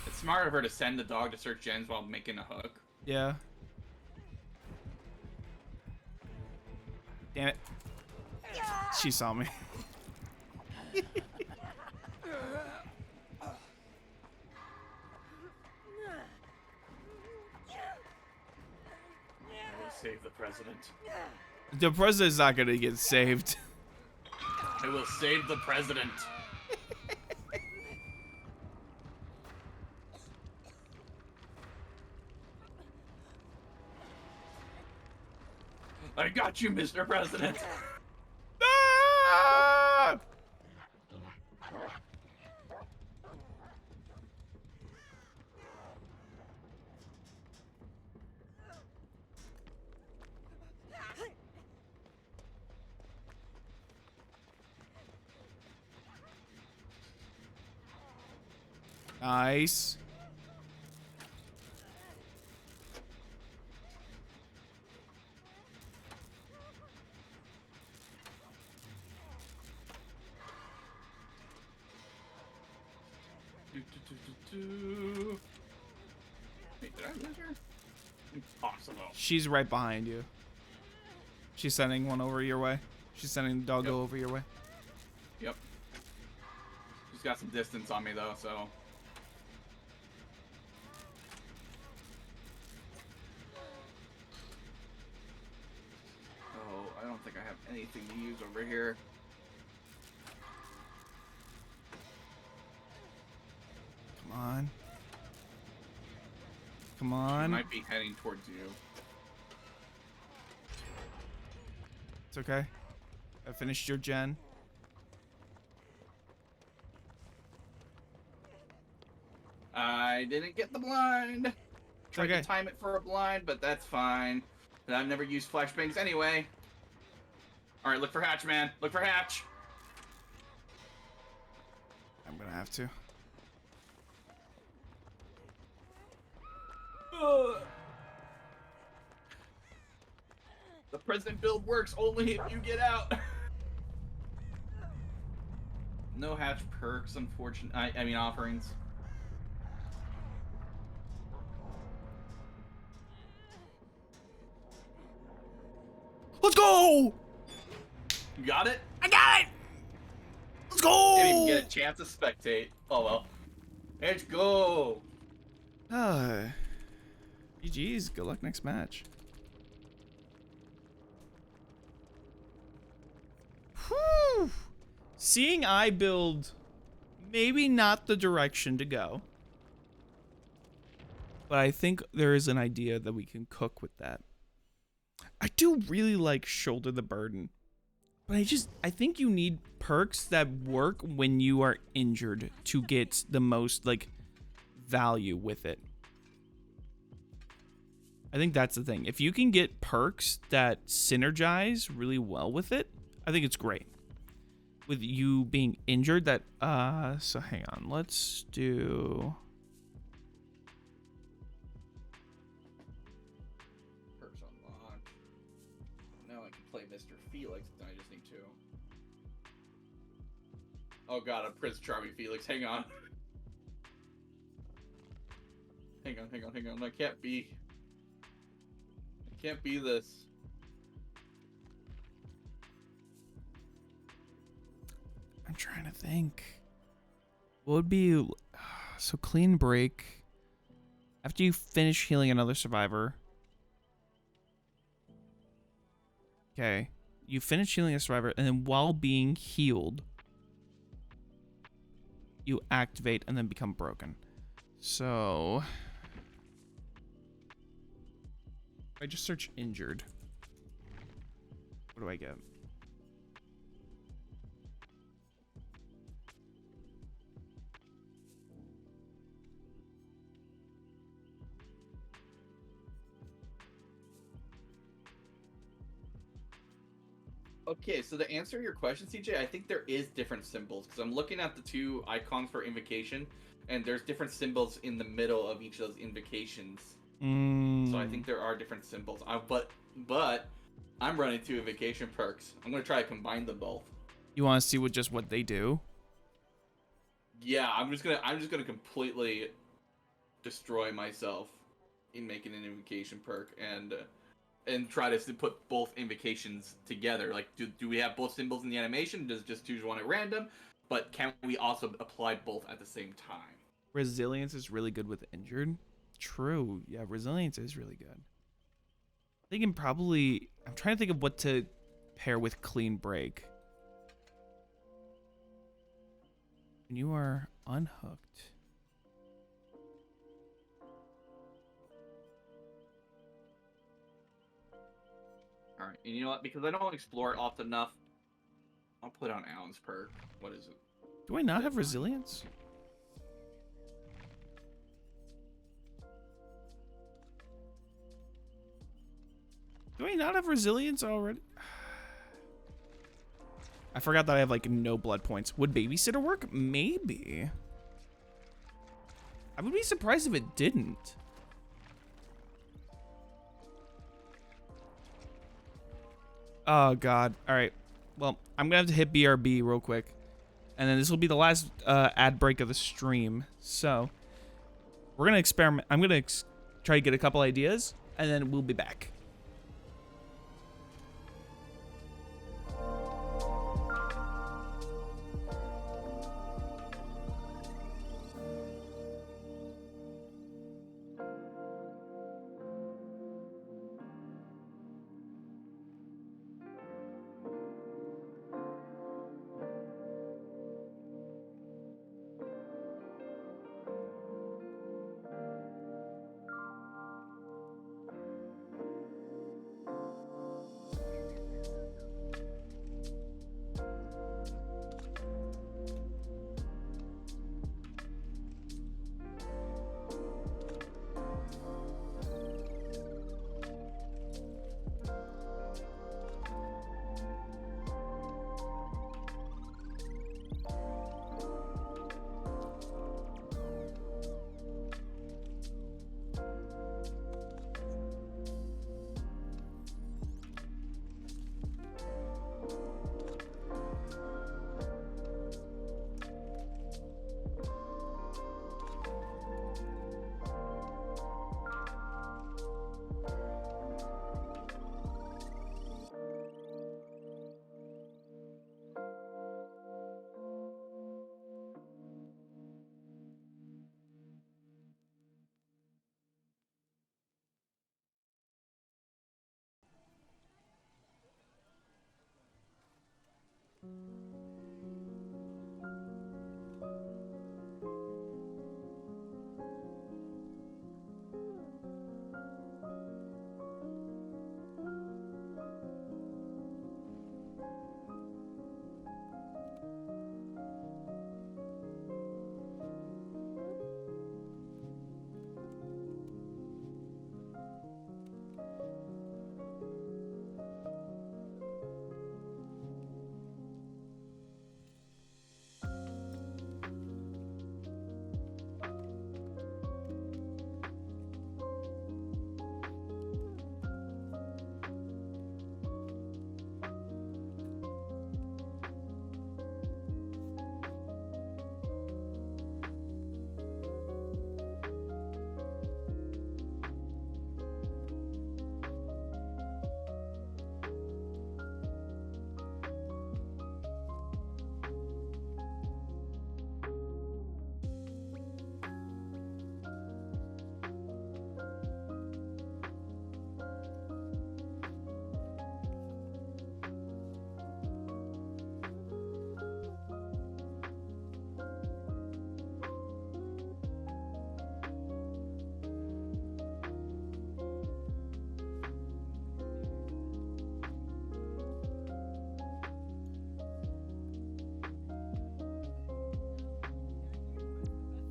It's smart of her to send the dog to search gens while making a hook. Yeah. Damn it. She saw me. I will save the president. The president's not gonna get saved. I will save the president. I got you, Mr. President. Ah! Nice. Wait, did I lose her? Impossible. She's right behind you. She's sending one over your way. She's sending the doggo over your way. Yep. She's got some distance on me though, so. Oh, I don't think I have anything to use over here. Come on. Come I on. might be heading towards you. It's okay. I finished your gen. I didn't get the blind. Tried okay. to time it for a blind, but that's fine. And I've never used flashbangs anyway. All right, look for hatch, man. Look for hatch. I'm gonna have to. Ugh. The president build works only if you get out. No hatch perks, unfortunate. I mean offerings. Let's go! You got it? I got it! Let's go! Didn't even get a chance to spectate. Oh well. Let's go. GG's. Good luck next match. Whew. Seeing I build maybe not the direction to go. But I think there is an idea that we can cook with that. I do really like Shoulder the Burden. But I think you need perks that work when you are injured to get the most, like, value with it. I think that's the thing. If you can get perks that synergize really well with it, I think it's great. with you being injured that so hang on, let's do Perks unlocked. Now I can play Mr. Felix. I just need to. Oh god, I'm Prince Charming Felix. Hang on. Hang on. I can't be this. I'm trying to think. What would be so clean break after you finish healing another survivor? Okay. You finish healing a survivor, and then while being healed, you activate and then become broken. So I just search injured. What do I get? Okay, so to answer your question, CJ, I think there is different symbols because I'm looking at the two icons for invocation, and there's different symbols in the middle of each of those invocations. So I think there are different symbols. But I'm running two invocation perks. I'm gonna try to combine them both. You want to see what they do? Yeah, I'm just gonna completely destroy myself in making an invocation perk and try to put both invocations together. Like, do we have both symbols in the animation? Does just choose one at random? But can we also apply both at the same time? Resilience is really good with injured. True. Yeah, resilience is really good. I'm trying to think of what to pair with clean break. When you are unhooked. Alright, and you know what? Because I don't explore it often enough, I'll put on Alan's perk. What is it? Do I not have resilience? Do I not have resilience already? I forgot that I have like no blood points. Would babysitter work? Maybe. I would be surprised if it didn't. Oh god. All right. Well, I'm gonna have to hit BRB real quick, and then this will be the last ad break of the stream. So we're gonna experiment. I'm gonna try to get a couple ideas, and then we'll be back.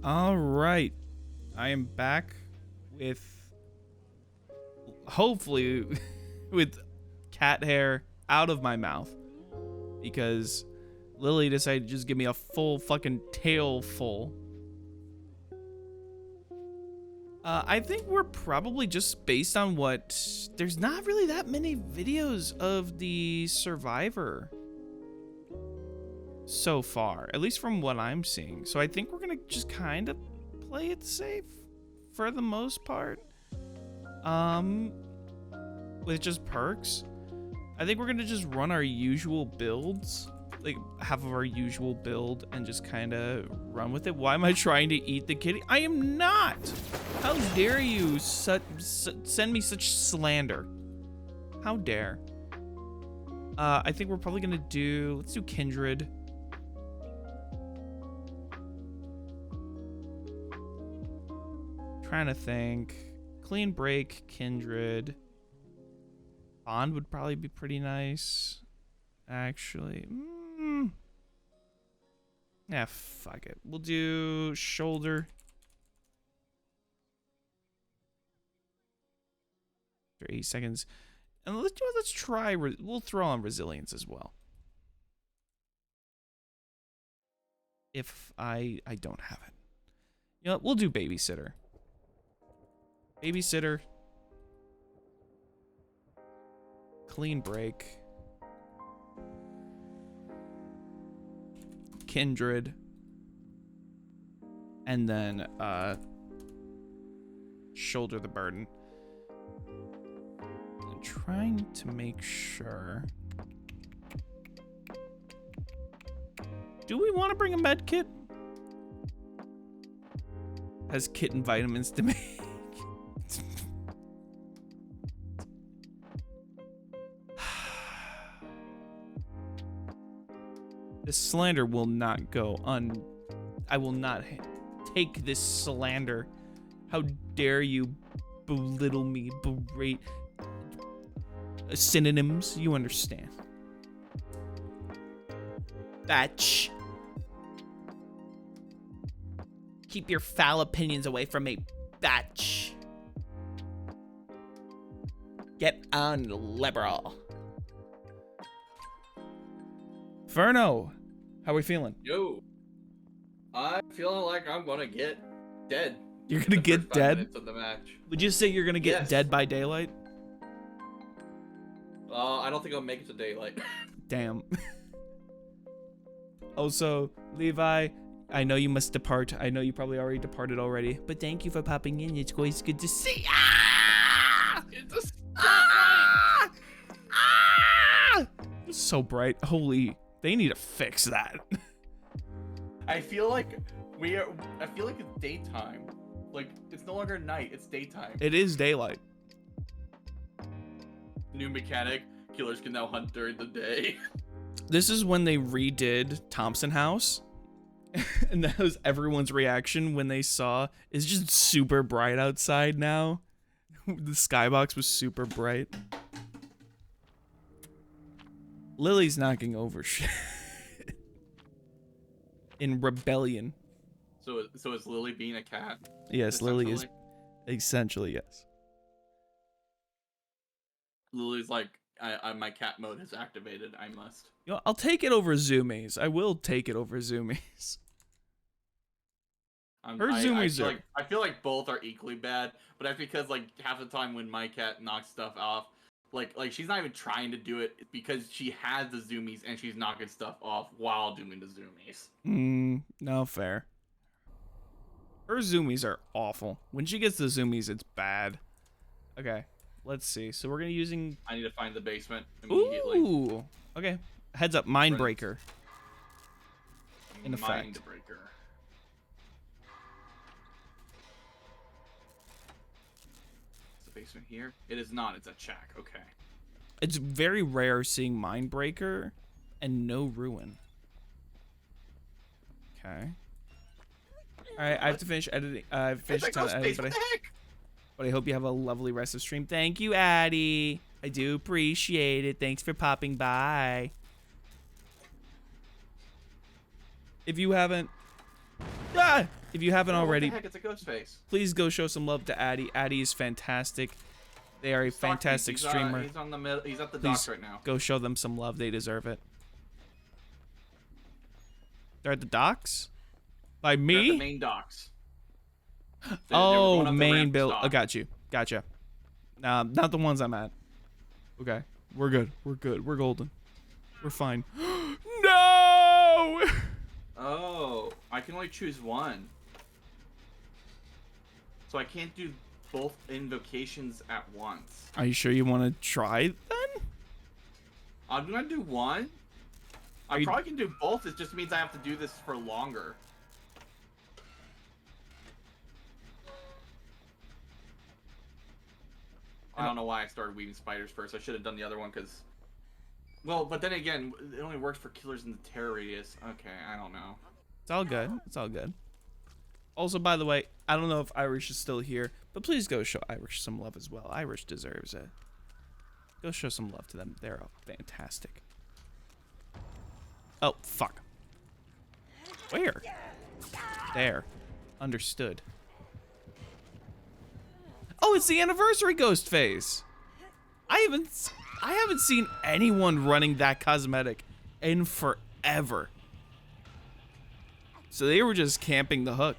All right. I am back with, hopefully, with cat hair out of my mouth. Because Lily decided to just give me a full fucking tail full. I think we're probably just based on what... There's not really that many videos of the Survivor so far, at least from what I'm seeing. So I think we're gonna just kind of play it safe for the most part. With just perks. I think we're gonna just run our usual builds, like half of our usual build, and just kind of run with it. Why am I trying to eat the kitty? I am not! How dare you send me such slander? How dare? I think we're probably gonna do, let's do Kindred. Trying to think. Clean break, Kindred. Bond would probably be pretty nice. Actually. Yeah, fuck it. We'll do shoulder. For 8 seconds. And let's try, we'll throw on resilience as well. If I don't have it. You know what, we'll do babysitter. Babysitter. Clean break. Kindred. And then shoulder the burden. I'm trying to make sure. Do we want to bring a med kit? Has kitten vitamins to make. This slander will not go on. I will not take this slander. How dare you belittle me, berate. Synonyms, you understand. Batch. Keep your foul opinions away from me, batch. Get on, liberal. Ferno, how are we feeling? Yo, I'm feeling like I'm gonna get dead. You're gonna get dead? Of the match. Would you say you're gonna get dead by daylight? I don't think I'll make it to daylight. Damn. Also, Levi, I know you must depart. I know you probably already departed already, but thank you for popping in. It's always good to see. Ah! It's So bright. Holy. They need to fix that. I feel like it's daytime. Like, it's no longer night, it's daytime. It is daylight. New mechanic, killers can now hunt during the day. This is when they redid Thompson House. And that was everyone's reaction when they saw it's just super bright outside now. The skybox was super bright. Lily's knocking over shit. In rebellion. So is Lily being a cat? Yes, Lily is essentially, yes. Lily's like, my cat mode is activated. I must. You know, I'll take it over Zoomies. I will take it over Zoomies. I feel like both are equally bad, but that's because like half the time when my cat knocks stuff off, like she's not even trying to do it because she has the zoomies and she's knocking stuff off while doing the zoomies. No fair. Her zoomies are awful. When she gets the zoomies, it's bad. Okay, let's see. So we're gonna using. I need to find the basement immediately. Ooh. Okay. Heads up, Mindbreaker. In effect. Mindbreaker. Is the basement here? It is not. It's a shack. Okay. It's very rare seeing Mindbreaker and no ruin. Okay. Alright, I have to finish editing. I've finished editing, but I hope you have a lovely rest of stream. Thank you, Addie. I do appreciate it. Thanks for popping by. If you haven't Ah! If you haven't already, What the heck? It's a ghost face. please go show some love to Addy. Addy is fantastic. They are a fantastic streamer. He's on the middle. He's at the Please docks right now. go show them some love. They deserve it. They're at the docks? By They're at me? the main docks. They were Oh, going up the main ramp build. dock. I got you. Gotcha. Not the ones I'm at. Okay. We're good. We're good. We're golden. We're fine. No! Oh, I can only choose one. So I can't do both invocations at once. Are you sure you want to try then? I'm gonna do one. I you- probably can do both. It just means I have to do this for longer. I don't know why I started weaving spiders first. I should have done the other one because... Well, but then again, it only works for killers in the terror radius. Okay, I don't know. It's all good. It's all good. Also, by the way, I don't know if Irish is still here, but please go show Irish some love as well. Irish deserves it. Go show some love to them. They're fantastic. Oh, fuck. Where? There. Understood. Oh, it's the anniversary ghost face. I haven't seen anyone running that cosmetic in forever. So they were just camping the hook.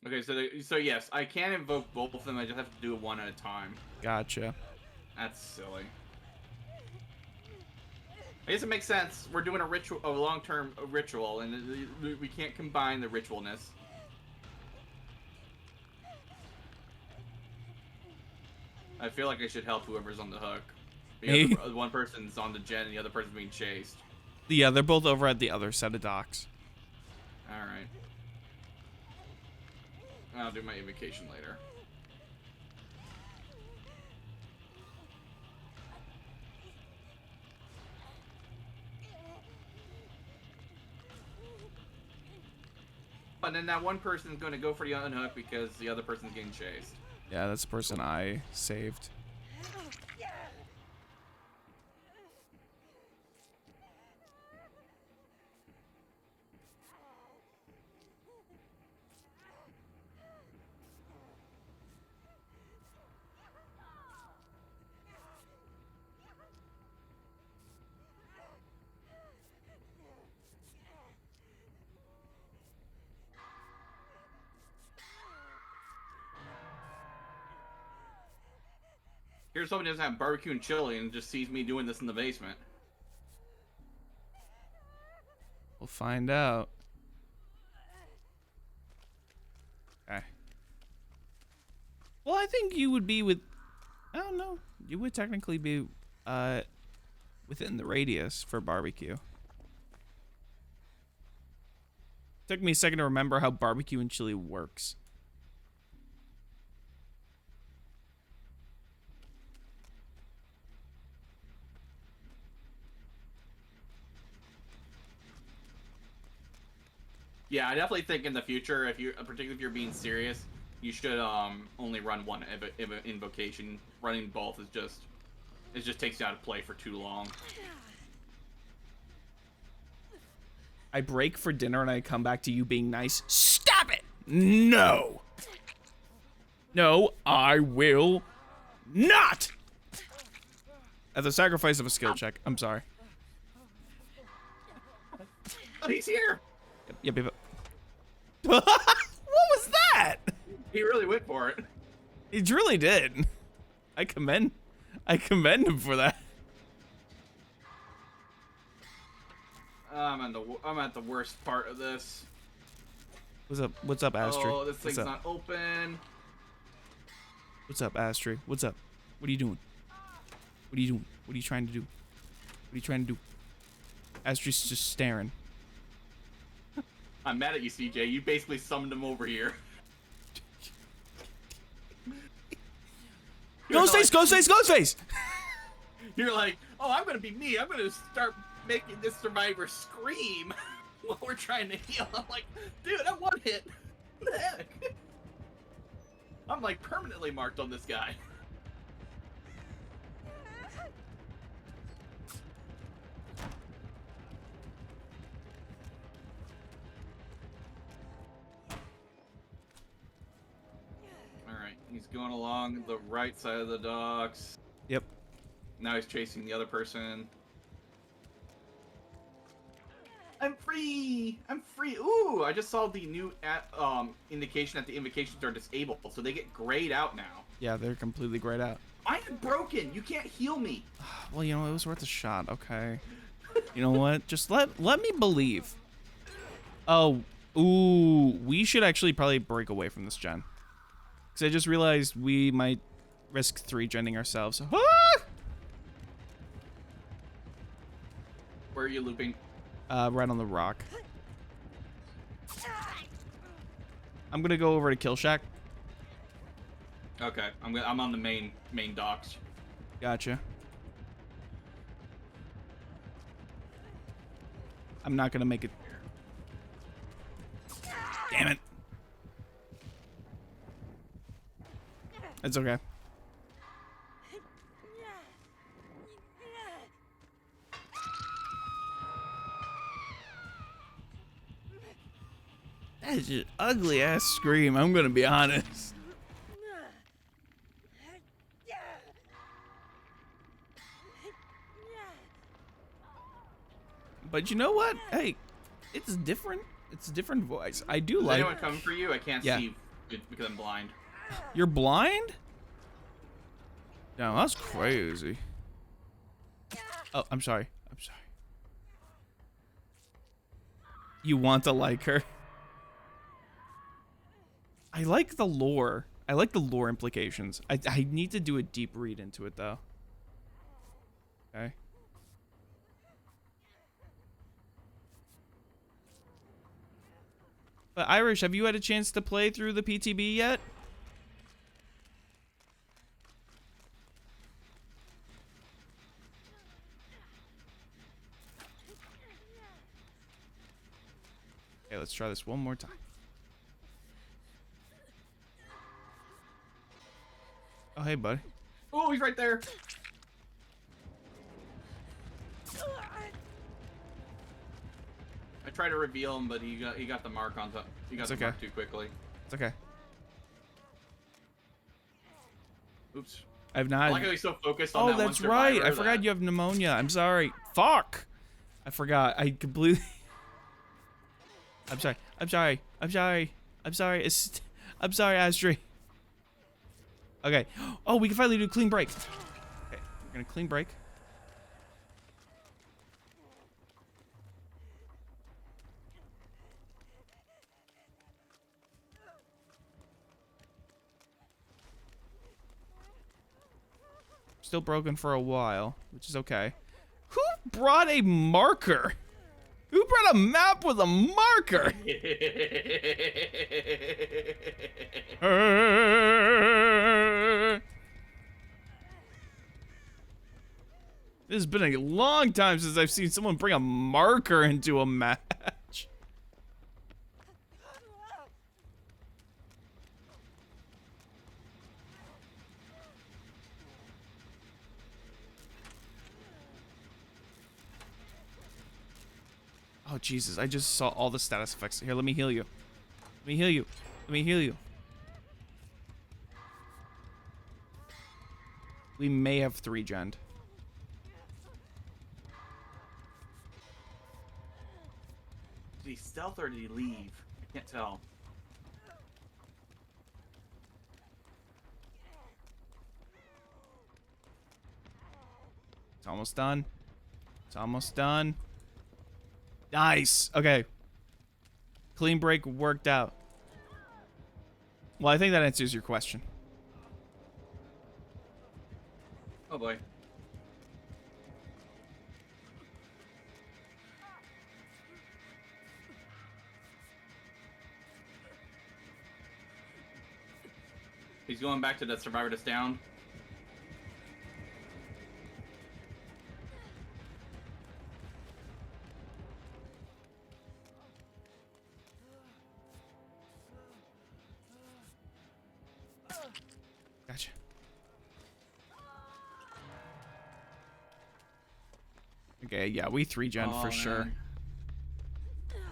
Okay, so yes, I can invoke both of them. I just have to do it one at a time. Gotcha. That's silly. I guess it makes sense. We're doing a ritual, a long-term ritual, and we can't combine the ritualness. I feel like I should help whoever's on the hook. Me? One person's on the gen and the other person's being chased. Yeah, they're both over at the other set of docks. Alright. I'll do my invocation later. And then that one person's going to go for the unhook because the other person's getting chased. Yeah, that's the person I saved. Here's somebody who doesn't have barbecue and chili and just sees me doing this in the basement. We'll find out. Okay. Well, I think you would be with... I don't know. You would technically be within the radius for barbecue. Took me a second to remember how barbecue and chili works. Yeah, I definitely think in the future, if you, particularly if you're being serious, you should only run one invocation. Running both is just, it just takes you out of play for too long. I break for dinner and I come back to you being nice. Stop it! No! No, I will not! At the sacrifice of a skill check. I'm sorry. Oh, he's here! Yep. What was that? He really went for it. He really did. I commend him for that. I'm at the worst part of this. What's up, Astrid? Oh, this thing's What's up? not open. What's up, Astrid? What's up? What are you doing? What are you doing? What are you trying to do? What are you trying to do? Astrid's just staring. I'm mad at you, CJ. You basically summoned him over here. Ghostface! You're like, oh, I'm gonna be me. I'm gonna start making this survivor scream while we're trying to heal. I'm like, dude, that one hit. What the heck? I'm like permanently marked on this guy. He's going along the right side of the docks. Yep. Now he's chasing the other person. I'm free! I'm free! Ooh, I just saw the new indication that the invocations are disabled, so they get grayed out now. Yeah, they're completely grayed out. I am broken! You can't heal me! Well, you know, it was worth a shot, okay? You know what? Just let me believe. Oh, ooh, we should actually probably break away from this gen. Because I just realized we might risk 3-genning ourselves. Ah! Where are you looping? Right on the rock. I'm gonna go over to Kill Shack. Okay, I'm on the main docks. Gotcha. I'm not gonna make it. Damn it. It's okay. That is just ugly ass scream, I'm gonna be honest. But you know what? Hey, it's different. It's a different voice. I do Is like. anyone coming for you? I can't Yeah. see because I'm blind. You're blind? Damn, that's crazy. Oh, I'm sorry. I'm sorry. You want to like her? I like the lore. I like the lore implications. I need to do a deep read into it, though. Okay. But Irish, have you had a chance to play through the PTB yet? Okay, let's try this one more time. Oh, hey, buddy. Oh, he's right there. I tried to reveal him, but he got the mark on top. He got It's the okay. mark too quickly. It's okay. Oops. I've I not. like how he's so focused on Oh, that one that's right. survivor I forgot that- you have pneumonia. I'm sorry. Fuck. I forgot. I completely. I'm sorry. I'm sorry. I'm sorry. I'm sorry. I'm sorry, Astrid. Okay. Oh, we can finally do clean break. Okay, we're gonna clean break. Still broken for a while, which is okay. Who brought a marker? Who brought a map with a marker? This has been a long time since I've seen someone bring a marker into a match. Oh, Jesus, I just saw all the status effects. Here, let me heal you. Let me heal you. Let me heal you. We may have 3-gen'd. Did he stealth or did he leave? I can't tell. It's almost done. It's almost done. Nice. Okay. Clean break worked out. Well, I think that answers your question. Oh boy. He's going back to the survivor that's down. Gotcha. Okay, yeah, we 3-gen'd Oh, for sure. man.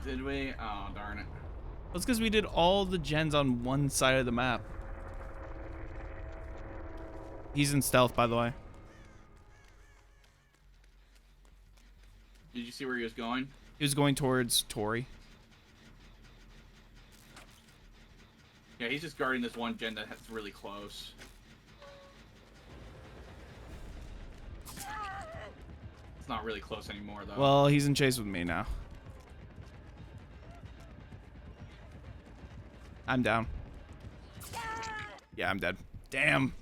Did we? Oh, darn it. That's because we did all the gens on one side of the map. He's in stealth, by the way. Did you see where he was going? He was going towards Tori. Yeah, he's just guarding this one gen that's really close. It's not really close anymore, though. Well, he's in chase with me now. I'm down. Yeah, I'm dead. Damn.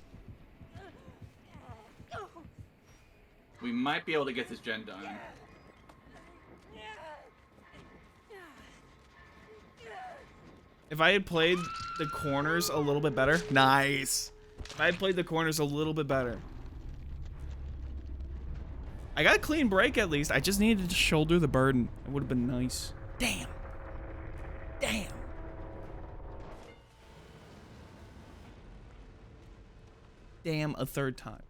We might be able to get this gen done. If I had played the corners a little bit better. Nice. If I had played the corners a little bit better. I got a clean break at least. I just needed to shoulder the burden. It would have been nice. Damn. Damn. Damn a third time.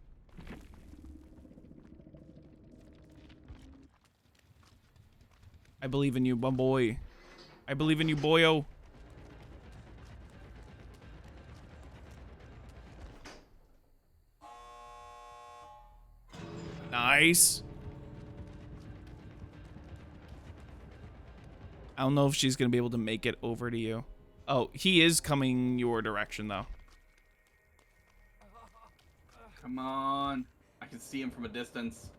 I believe in you, my boy. I believe in you, boyo. Nice. I don't know if she's gonna be able to make it over to you. Oh, he is coming your direction though. Come on. I can see him from a distance.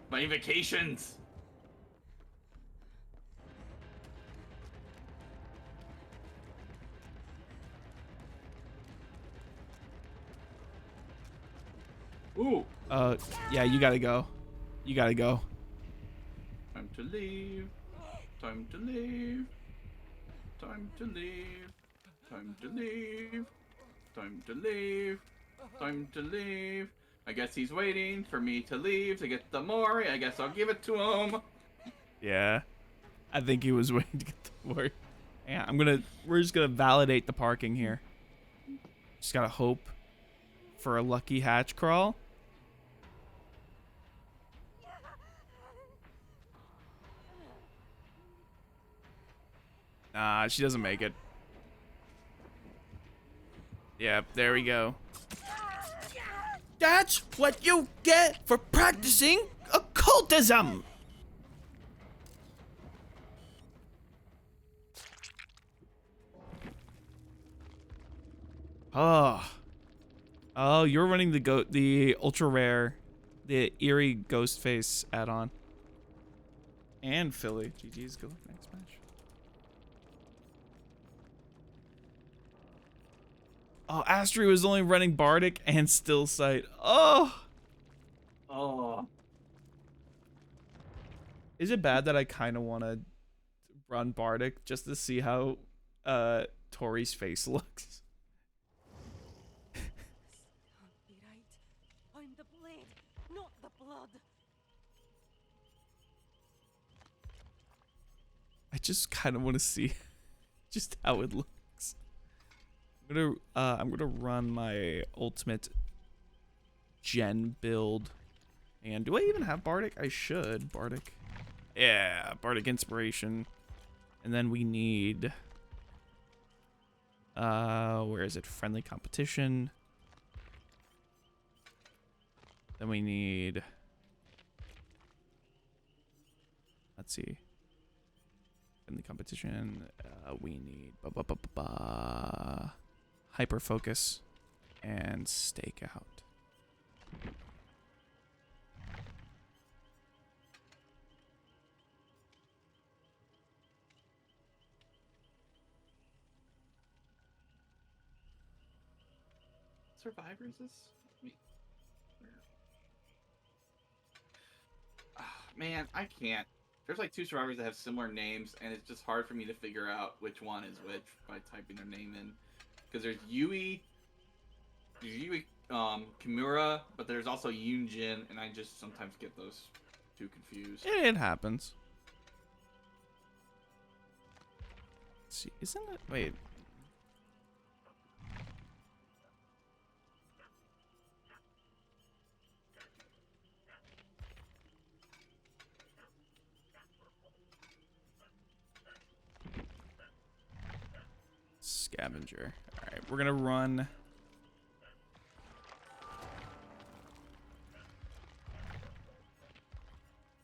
My vacations. Ooh. Yeah, you gotta go. You gotta go. Time to leave. Time to leave. Time to leave. Time to leave. Time to leave. Time to leave. I guess he's waiting for me to leave to get the Mori. I guess I'll give it to him. Yeah. I think he was waiting to get the word. Yeah, we're just gonna validate the parking here. Just gotta hope for a lucky hatch crawl. Nah, she doesn't make it. Yep, there we go. That's what you get for practicing occultism! Oh. Oh, you're running the ultra rare, the eerie ghost face add-on. And Philly. GG's, good luck next match. Oh, Astri was only running Bardic and Still Sight. Oh! Oh. Is it bad that I kind of want to run Bardic just to see how Tori's face looks? Can't be right. I'm the blade, not the blood. I just kind of want to see just how it looks. I'm gonna run my ultimate gen build. And do I even have Bardic? I should. Bardic. Yeah, Bardic Inspiration. And then we need where is it? Friendly competition. Then we need, let's see. Friendly competition. We need hyper focus and stake out. Survivor is this? Man, I can't. There's like two survivors that have similar names, and it's just hard for me to figure out which one is which by typing their name in. Because there's Yui, Kimura, but there's also Yunjin, and I just sometimes get those two confused. It happens. Let's see, isn't it? Wait. Scavenger. All right, we're gonna run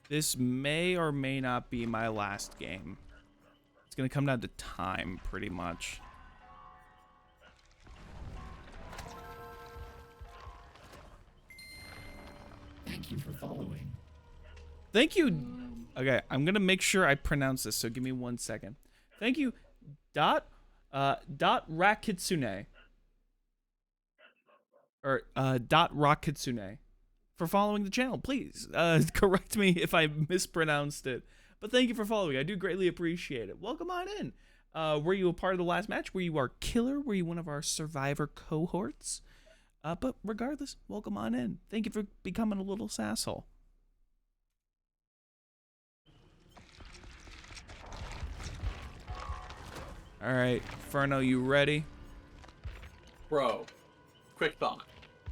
This may or may not be my last game. It's gonna come down to time, pretty much. Thank you for following. Thank you. Okay, I'm gonna make sure I pronounce this, so give me 1 second. Thank you, dot Rakitsune. Or dot Rakitsune for following the channel. Please correct me if I mispronounced it. But thank you for following. I do greatly appreciate it. Welcome on in. Were you a part of the last match? Were you our killer? Were you one of our survivor cohorts? But regardless, welcome on in. Thank you for becoming a little sasshole. All right, Ferno, you ready? Bro, quick thought.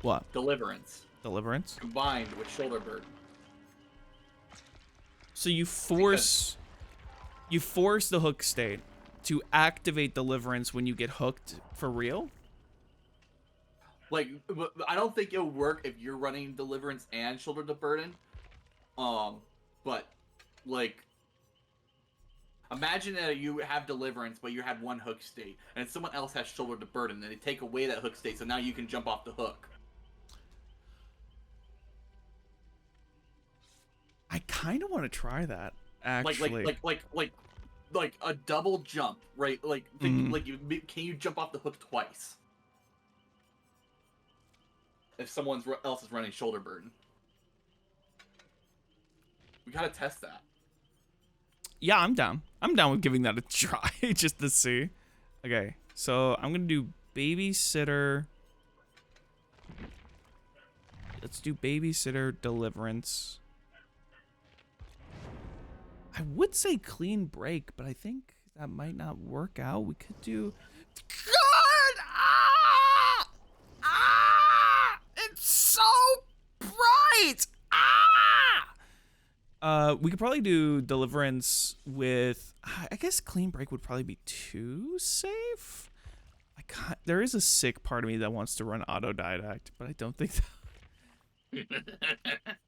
What? Deliverance Deliverance? combined with shoulder burden. So you force the hook state to activate Deliverance when you get hooked for real? Like, I don't think it'll work if you're running Deliverance and shoulder to burden. But like, imagine that you have Deliverance, but you have one hook state, and someone else has shoulder to burden, and they take away that hook state, so now you can jump off the hook. I kind of want to try that, actually. Like a double jump, right? Like, can you jump off the hook twice? If someone else is running shoulder burden. We gotta test that. Yeah, I'm down. I'm down with giving that a try, just to see. Okay, so I'm gonna do babysitter. Let's do babysitter Deliverance. I would say clean break, but I think that might not work out. We could do... God! Ah! Ah! It's so bright! Ah! We could probably do Deliverance with... I guess clean break would probably be too safe. There is a sick part of me that wants to run autodidact, but I don't think that...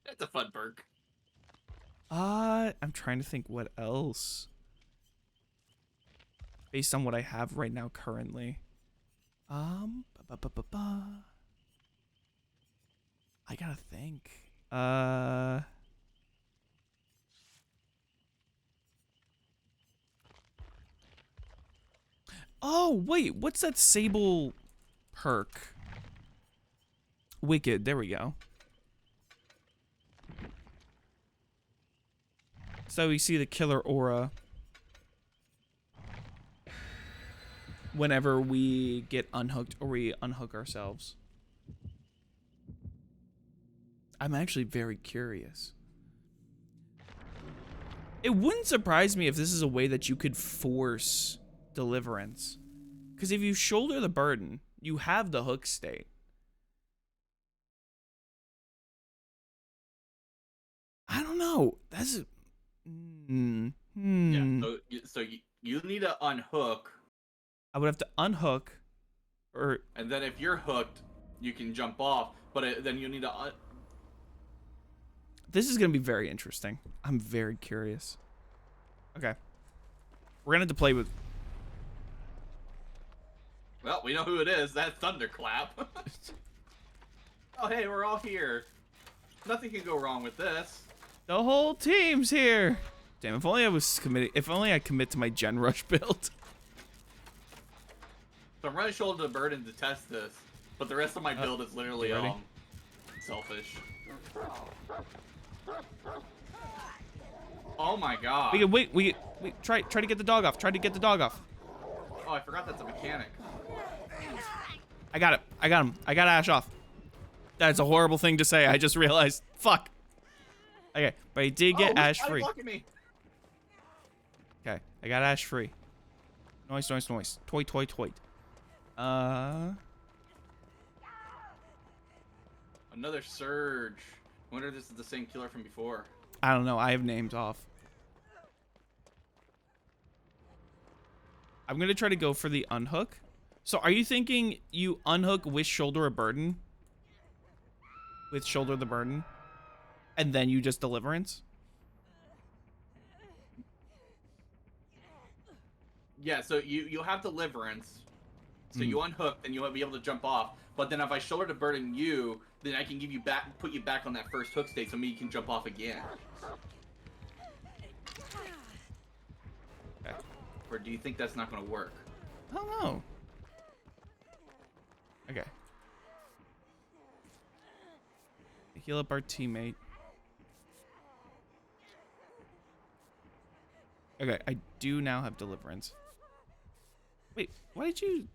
That's a fun perk. I'm trying to think what else. Based on what I have right now currently. I gotta think. Oh, wait, what's that Sable perk? Wicked, there we go. So we see the killer aura whenever we get unhooked or we unhook ourselves. I'm actually very curious. It wouldn't surprise me if this is a way that you could force Deliverance. Because if you shoulder the burden, you have the hook state. I don't know. That's... Yeah, so you need to unhook. I would have to unhook, or... And then if you're hooked, you can jump off, but then you need to... This is going to be very interesting. I'm very curious. Okay. We're going to have to play with... Well, we know who it is. That's Thunderclap. Oh, hey, we're all here. Nothing can go wrong with this. The whole team's here. Damn, if only I was committed. If only I commit to my Gen Rush build. So I'm running shoulder to burden to test this, but the rest of my build is literally selfish. Oh my god. We can wait. We try to get the dog off. Try to get the dog off. Oh, I forgot that's a mechanic. I got it. I got him. I got Ash off. That's a horrible thing to say. I just realized. Fuck. Okay, but he did get Ash free. Okay, I got Ash free. Noise, noise, noise. Toy, toy, toy. Another Surge. I wonder if this is the same killer from before. I don't know. I have names off. I'm going to try to go for the unhook. So are you thinking you unhook with shoulder a burden? With shoulder the burden? And then you just Deliverance? Yeah, so you'll have deliverance. So Mm. you unhook, and you'll be able to jump off. But then if I shoulder to burden you, then I can give you back, put you back on that first hook state, so maybe you can jump off again. Okay. Or do you think that's not going to work? I don't know. Okay. Heal up our teammate. Okay, I do now have deliverance. Wait, why did you...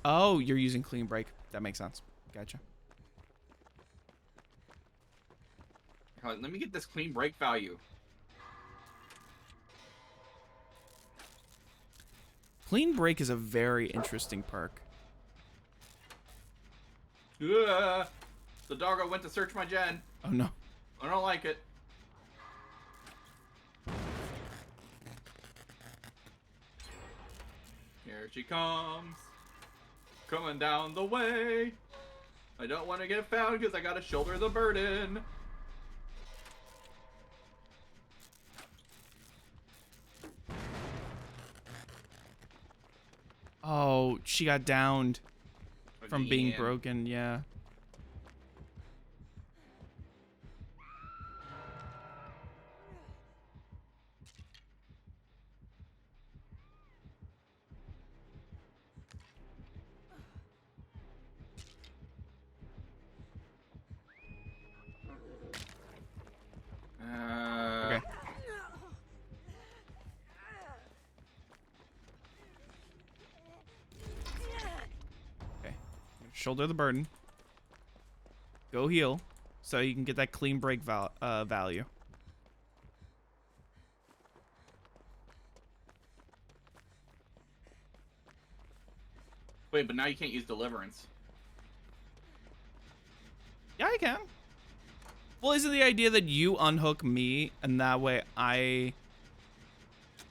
Oh, you're using clean break. That makes sense. Gotcha. Let me get this clean break value. Clean break is a very interesting perk. The doggo went to search my gen. Oh no. I don't like it. Here she comes. Coming down the way. I don't want to get found because I gotta shoulder the burden. Oh, she got downed from being Again. broken, yeah. Okay. Okay. Shoulder the burden. Go heal so you can get that clean break value. Wait, but now you can't use deliverance. Yeah, I can. Well, isn't the idea that you unhook me and that way I...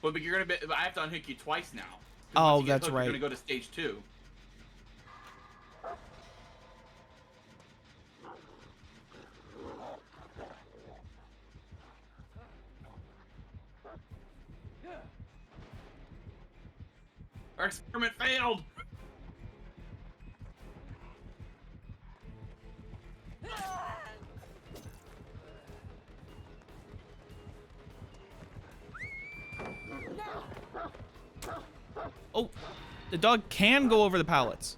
But you're gonna be. I have to unhook you twice now. 'Cause Oh, once you get that's hooked, right. You're gonna go to stage 2. Our experiment failed. Oh, the dog can go over the pallets.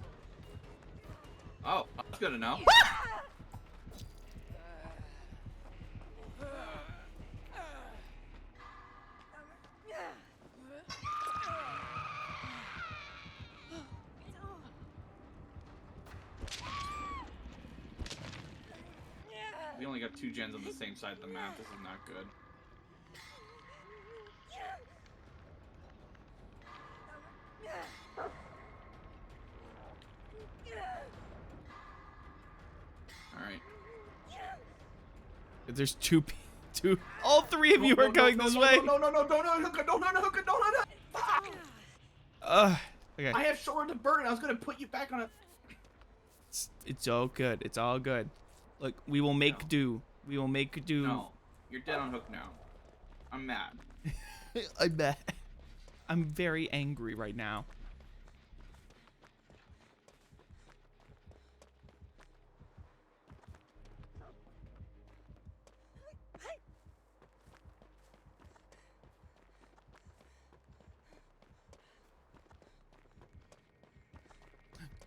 Oh, that's good to know. We only got 2 gens on the same side of the map. This is not good. Alright. There's two, all three of you are going this way. No, don't unhook it, don't unhook it, don't unhook it! Fuck! Okay. I have shoulder to burden. I was gonna put you back on a. It's all good. It's all good. Look, we will make do. We will make do. No, you're dead on hook now. I'm mad. I bet. I'm very angry right now.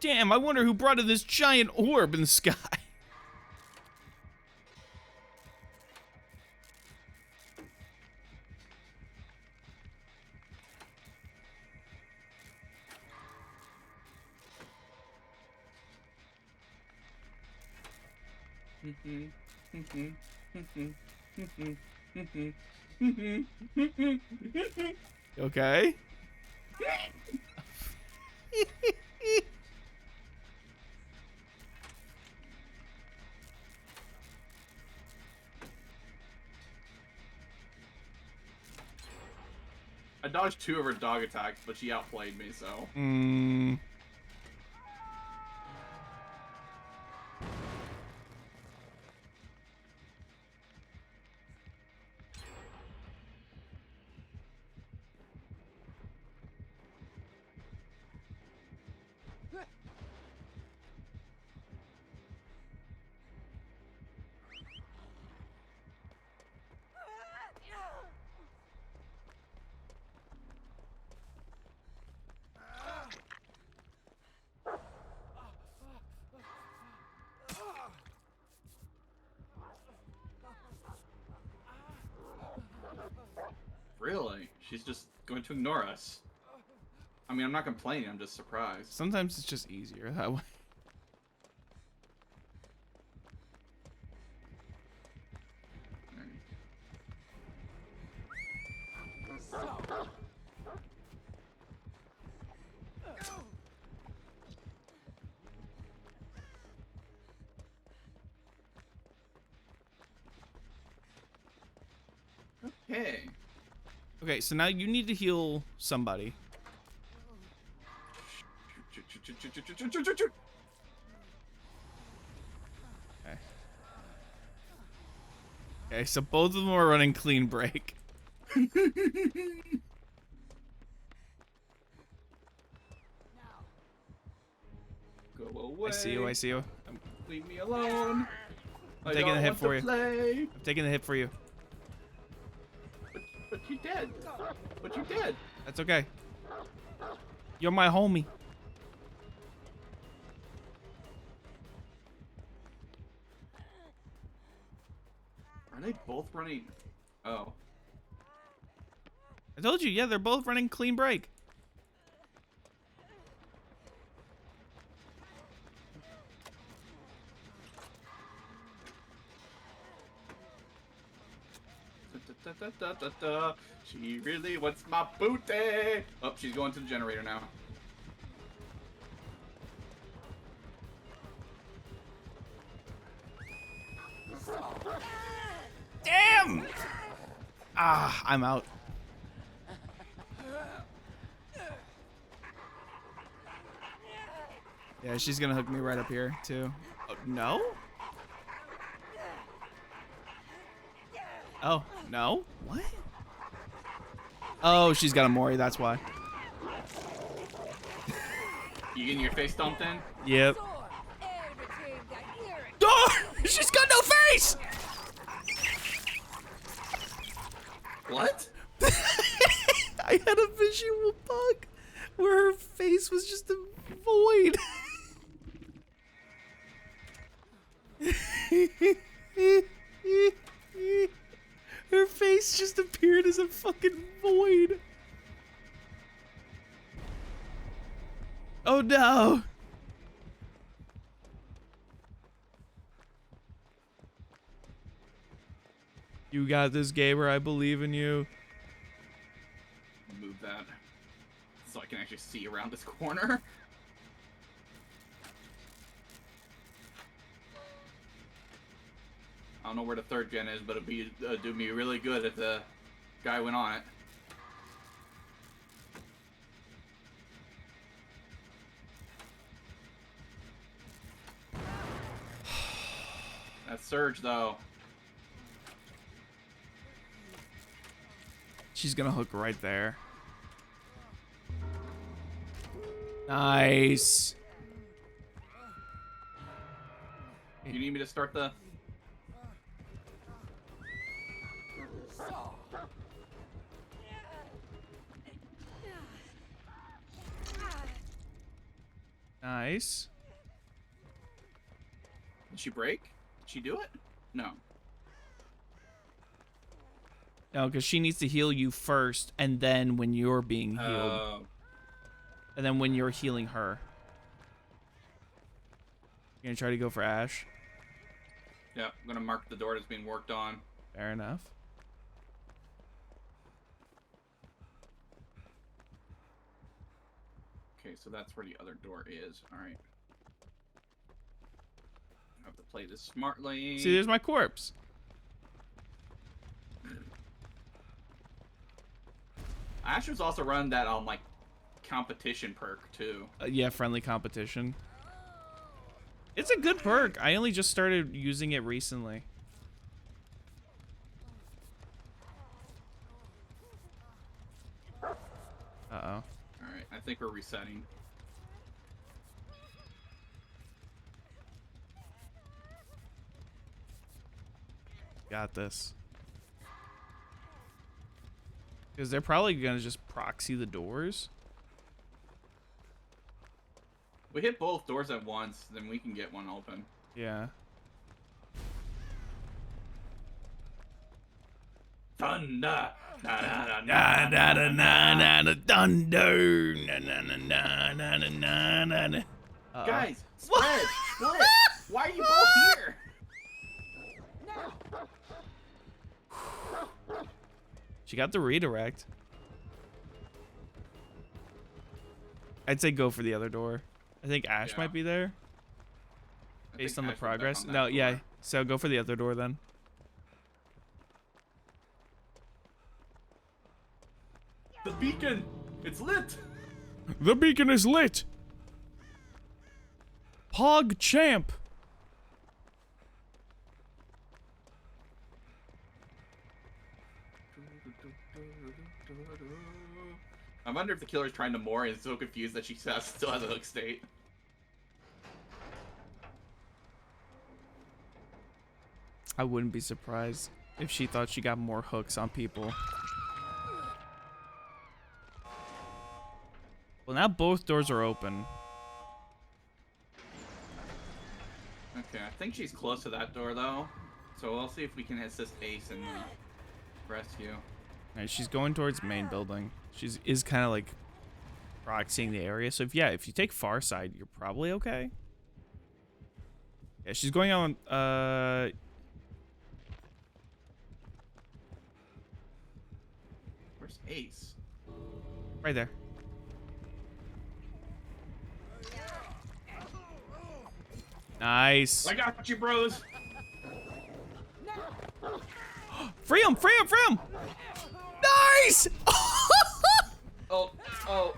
Damn, I wonder who brought in this giant orb in the sky. Okay. dodged 2 of her dog attacks, but she outplayed me, so. Really? She's just going to ignore us. I mean, I'm not complaining, I'm just surprised. Sometimes it's just easier that way. Okay. Okay, so now you need to heal somebody. Okay. Okay, so both of them are running clean break. Go away. I see you, I see you. Leave me alone. I'm taking the hit for you. Play. I'm taking the hit for you. But you dead. But you dead. That's okay. You're my homie. Are they both running? Oh. I told you, yeah, they're both running clean break. She really wants my booty. Oh, she's going to the generator now. Damn! Ah, I'm out. Yeah, she's gonna hook me right up here, too. Oh, no? Oh, no? What? Oh, she's got a Mori, that's why. You getting your face stomped in? Yep. Oh, she's got no face! What? I had a visual bug where her face was just a void. Her face just appeared as a fucking void. Oh no. You got this, Gaber. I believe in you. Move that so I can actually see around this corner. I don't know where the 3rd gen is, but it'd do me really good if the guy went on it. That surge, though. She's gonna hook right there. Nice. You need me to start the... Nice. Did she break? Did she do it? No. No, because she needs to heal you first, and then when you're being healed. And then when you're healing her. You're gonna try to go for Ash? Yeah, I'm gonna mark the door that's being worked on. Fair enough. Okay, so that's where the other door is. Alright. I have to play this smartly. See, there's my corpse. Asher's also running that like competition perk too. Yeah, friendly competition. It's a good perk. I only just started using it recently. Uh-oh. All right, I think we're resetting. Got this. Because they're probably gonna just proxy the doors. We hit both doors at once, then we can get one open. Yeah. Thunder! Na na na Na na na na na na thunder. Na na na na na na na na. Guys, split! Split! Why are you both here? She got the redirect. I'd say go for the other door. I think Ash Yeah. might be there. I Based think on the Ash went back progress. on that No, yeah. door. So go for the other door then. The beacon! It's lit! The beacon is lit. Pog champ. I wonder if the killer's trying to moor and is so confused that she still has a hook state. I wouldn't be surprised if she thought she got more hooks on people. Well, now both doors are open. Okay, I think she's close to that door though. So we'll see if we can assist Ace in the rescue. Alright, she's going towards main building. She's is kind of like proxying the area. So if you take far side, you're probably okay. Yeah, she's going on. Where's Ace? Right there. Nice. I got you, bros. Free him! Free him! Free him! Nice! Oh, oh.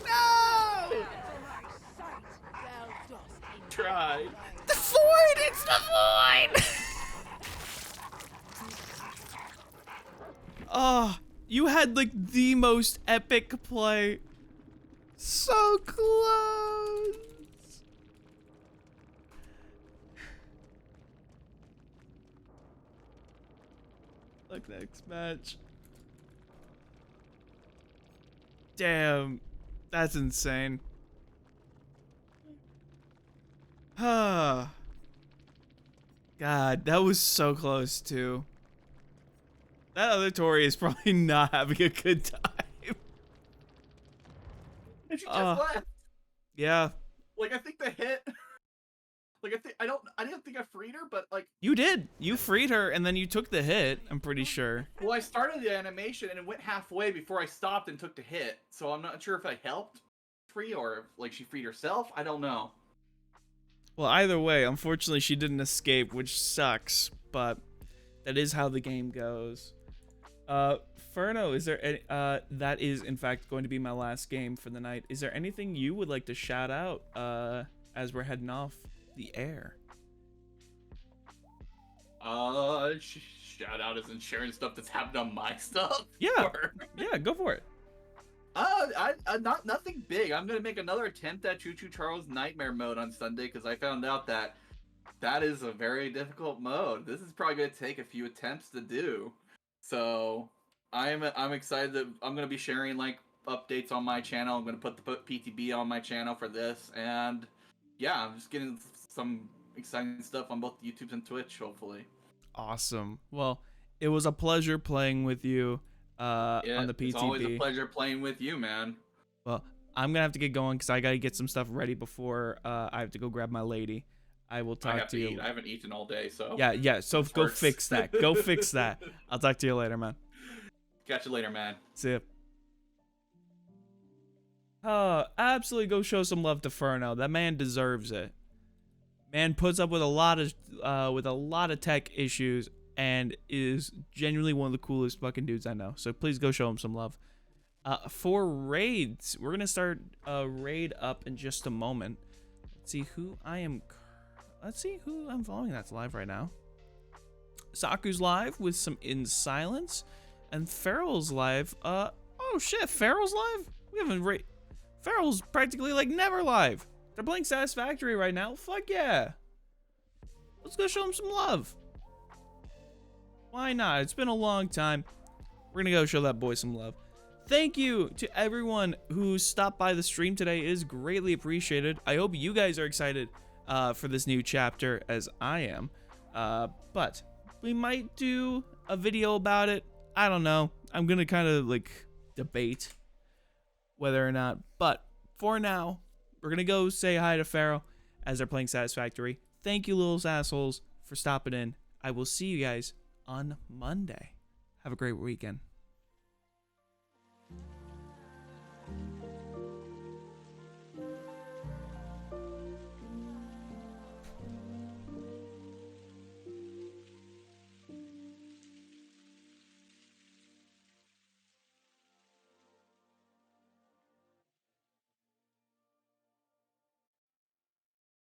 No! Tried. The void! It's the void! Oh, you had like the most epic play. So close. Like next match. Damn, that's insane. God, that was so close too. That other Tori is probably not having a good time. And she just left. Yeah, Like I think the hit. Like I didn't think I freed her, but like. you did. You freed her and then you took the hit, I'm pretty sure. Well, I started the animation and it went halfway before I stopped and took the hit. So I'm not sure if I helped free or if, like she freed herself. I don't know. Well, either way, unfortunately she didn't escape, which sucks, but that is how the game goes. Furno, is there any, that is in fact going to be my last game for the night. Is there anything you would like to shout out as we're heading off the air? Shout out isn't sharing stuff that's happened on my stuff. Yeah. Or- Yeah, go for it. Nothing big. I'm gonna make another attempt at Choo Choo Charles Nightmare mode on Sunday because I found out that is a very difficult mode. This is probably gonna take a few attempts to do. So I'm excited that I'm gonna be sharing like updates on my channel. I'm gonna put the PTB on my channel for this, and yeah, I'm just getting some exciting stuff on both YouTube and Twitch, hopefully. Awesome. Well, it was a pleasure playing with you on the PTB. It's always a pleasure playing with you, man. Well, I'm gonna have to get going because I gotta get some stuff ready before I have to go grab my lady. I will I talk have to to you. eat. I haven't eaten all day, so Yeah. So This go works. fix that. Go fix that. I'll talk to you later, man. Catch you later, man. See ya. Oh, absolutely go show some love to Furno. That man deserves it. Man puts up with a lot of tech issues and is genuinely one of the coolest fucking dudes I know. So please go show him some love. For raids, we're gonna start a raid up in just a moment. Let's see who I'm following that's live right now. Saku's live with some In Silence, and Farrell's live. Oh shit, Farrell's live? We haven't Farrell's practically like never live. They're playing Satisfactory right now. Fuck yeah. Let's go show them some love. Why not? It's been a long time. We're gonna go show that boy some love. Thank you to everyone who stopped by the stream today. It is greatly appreciated. I hope you guys are excited for this new chapter as I am. But we might do a video about it. I don't know. I'm gonna kind of like debate whether or not. But for now, we're gonna go say hi to Farrell as they're playing Satisfactory. Thank you, little assholes, for stopping in. I will see you guys on Monday. Have a great weekend.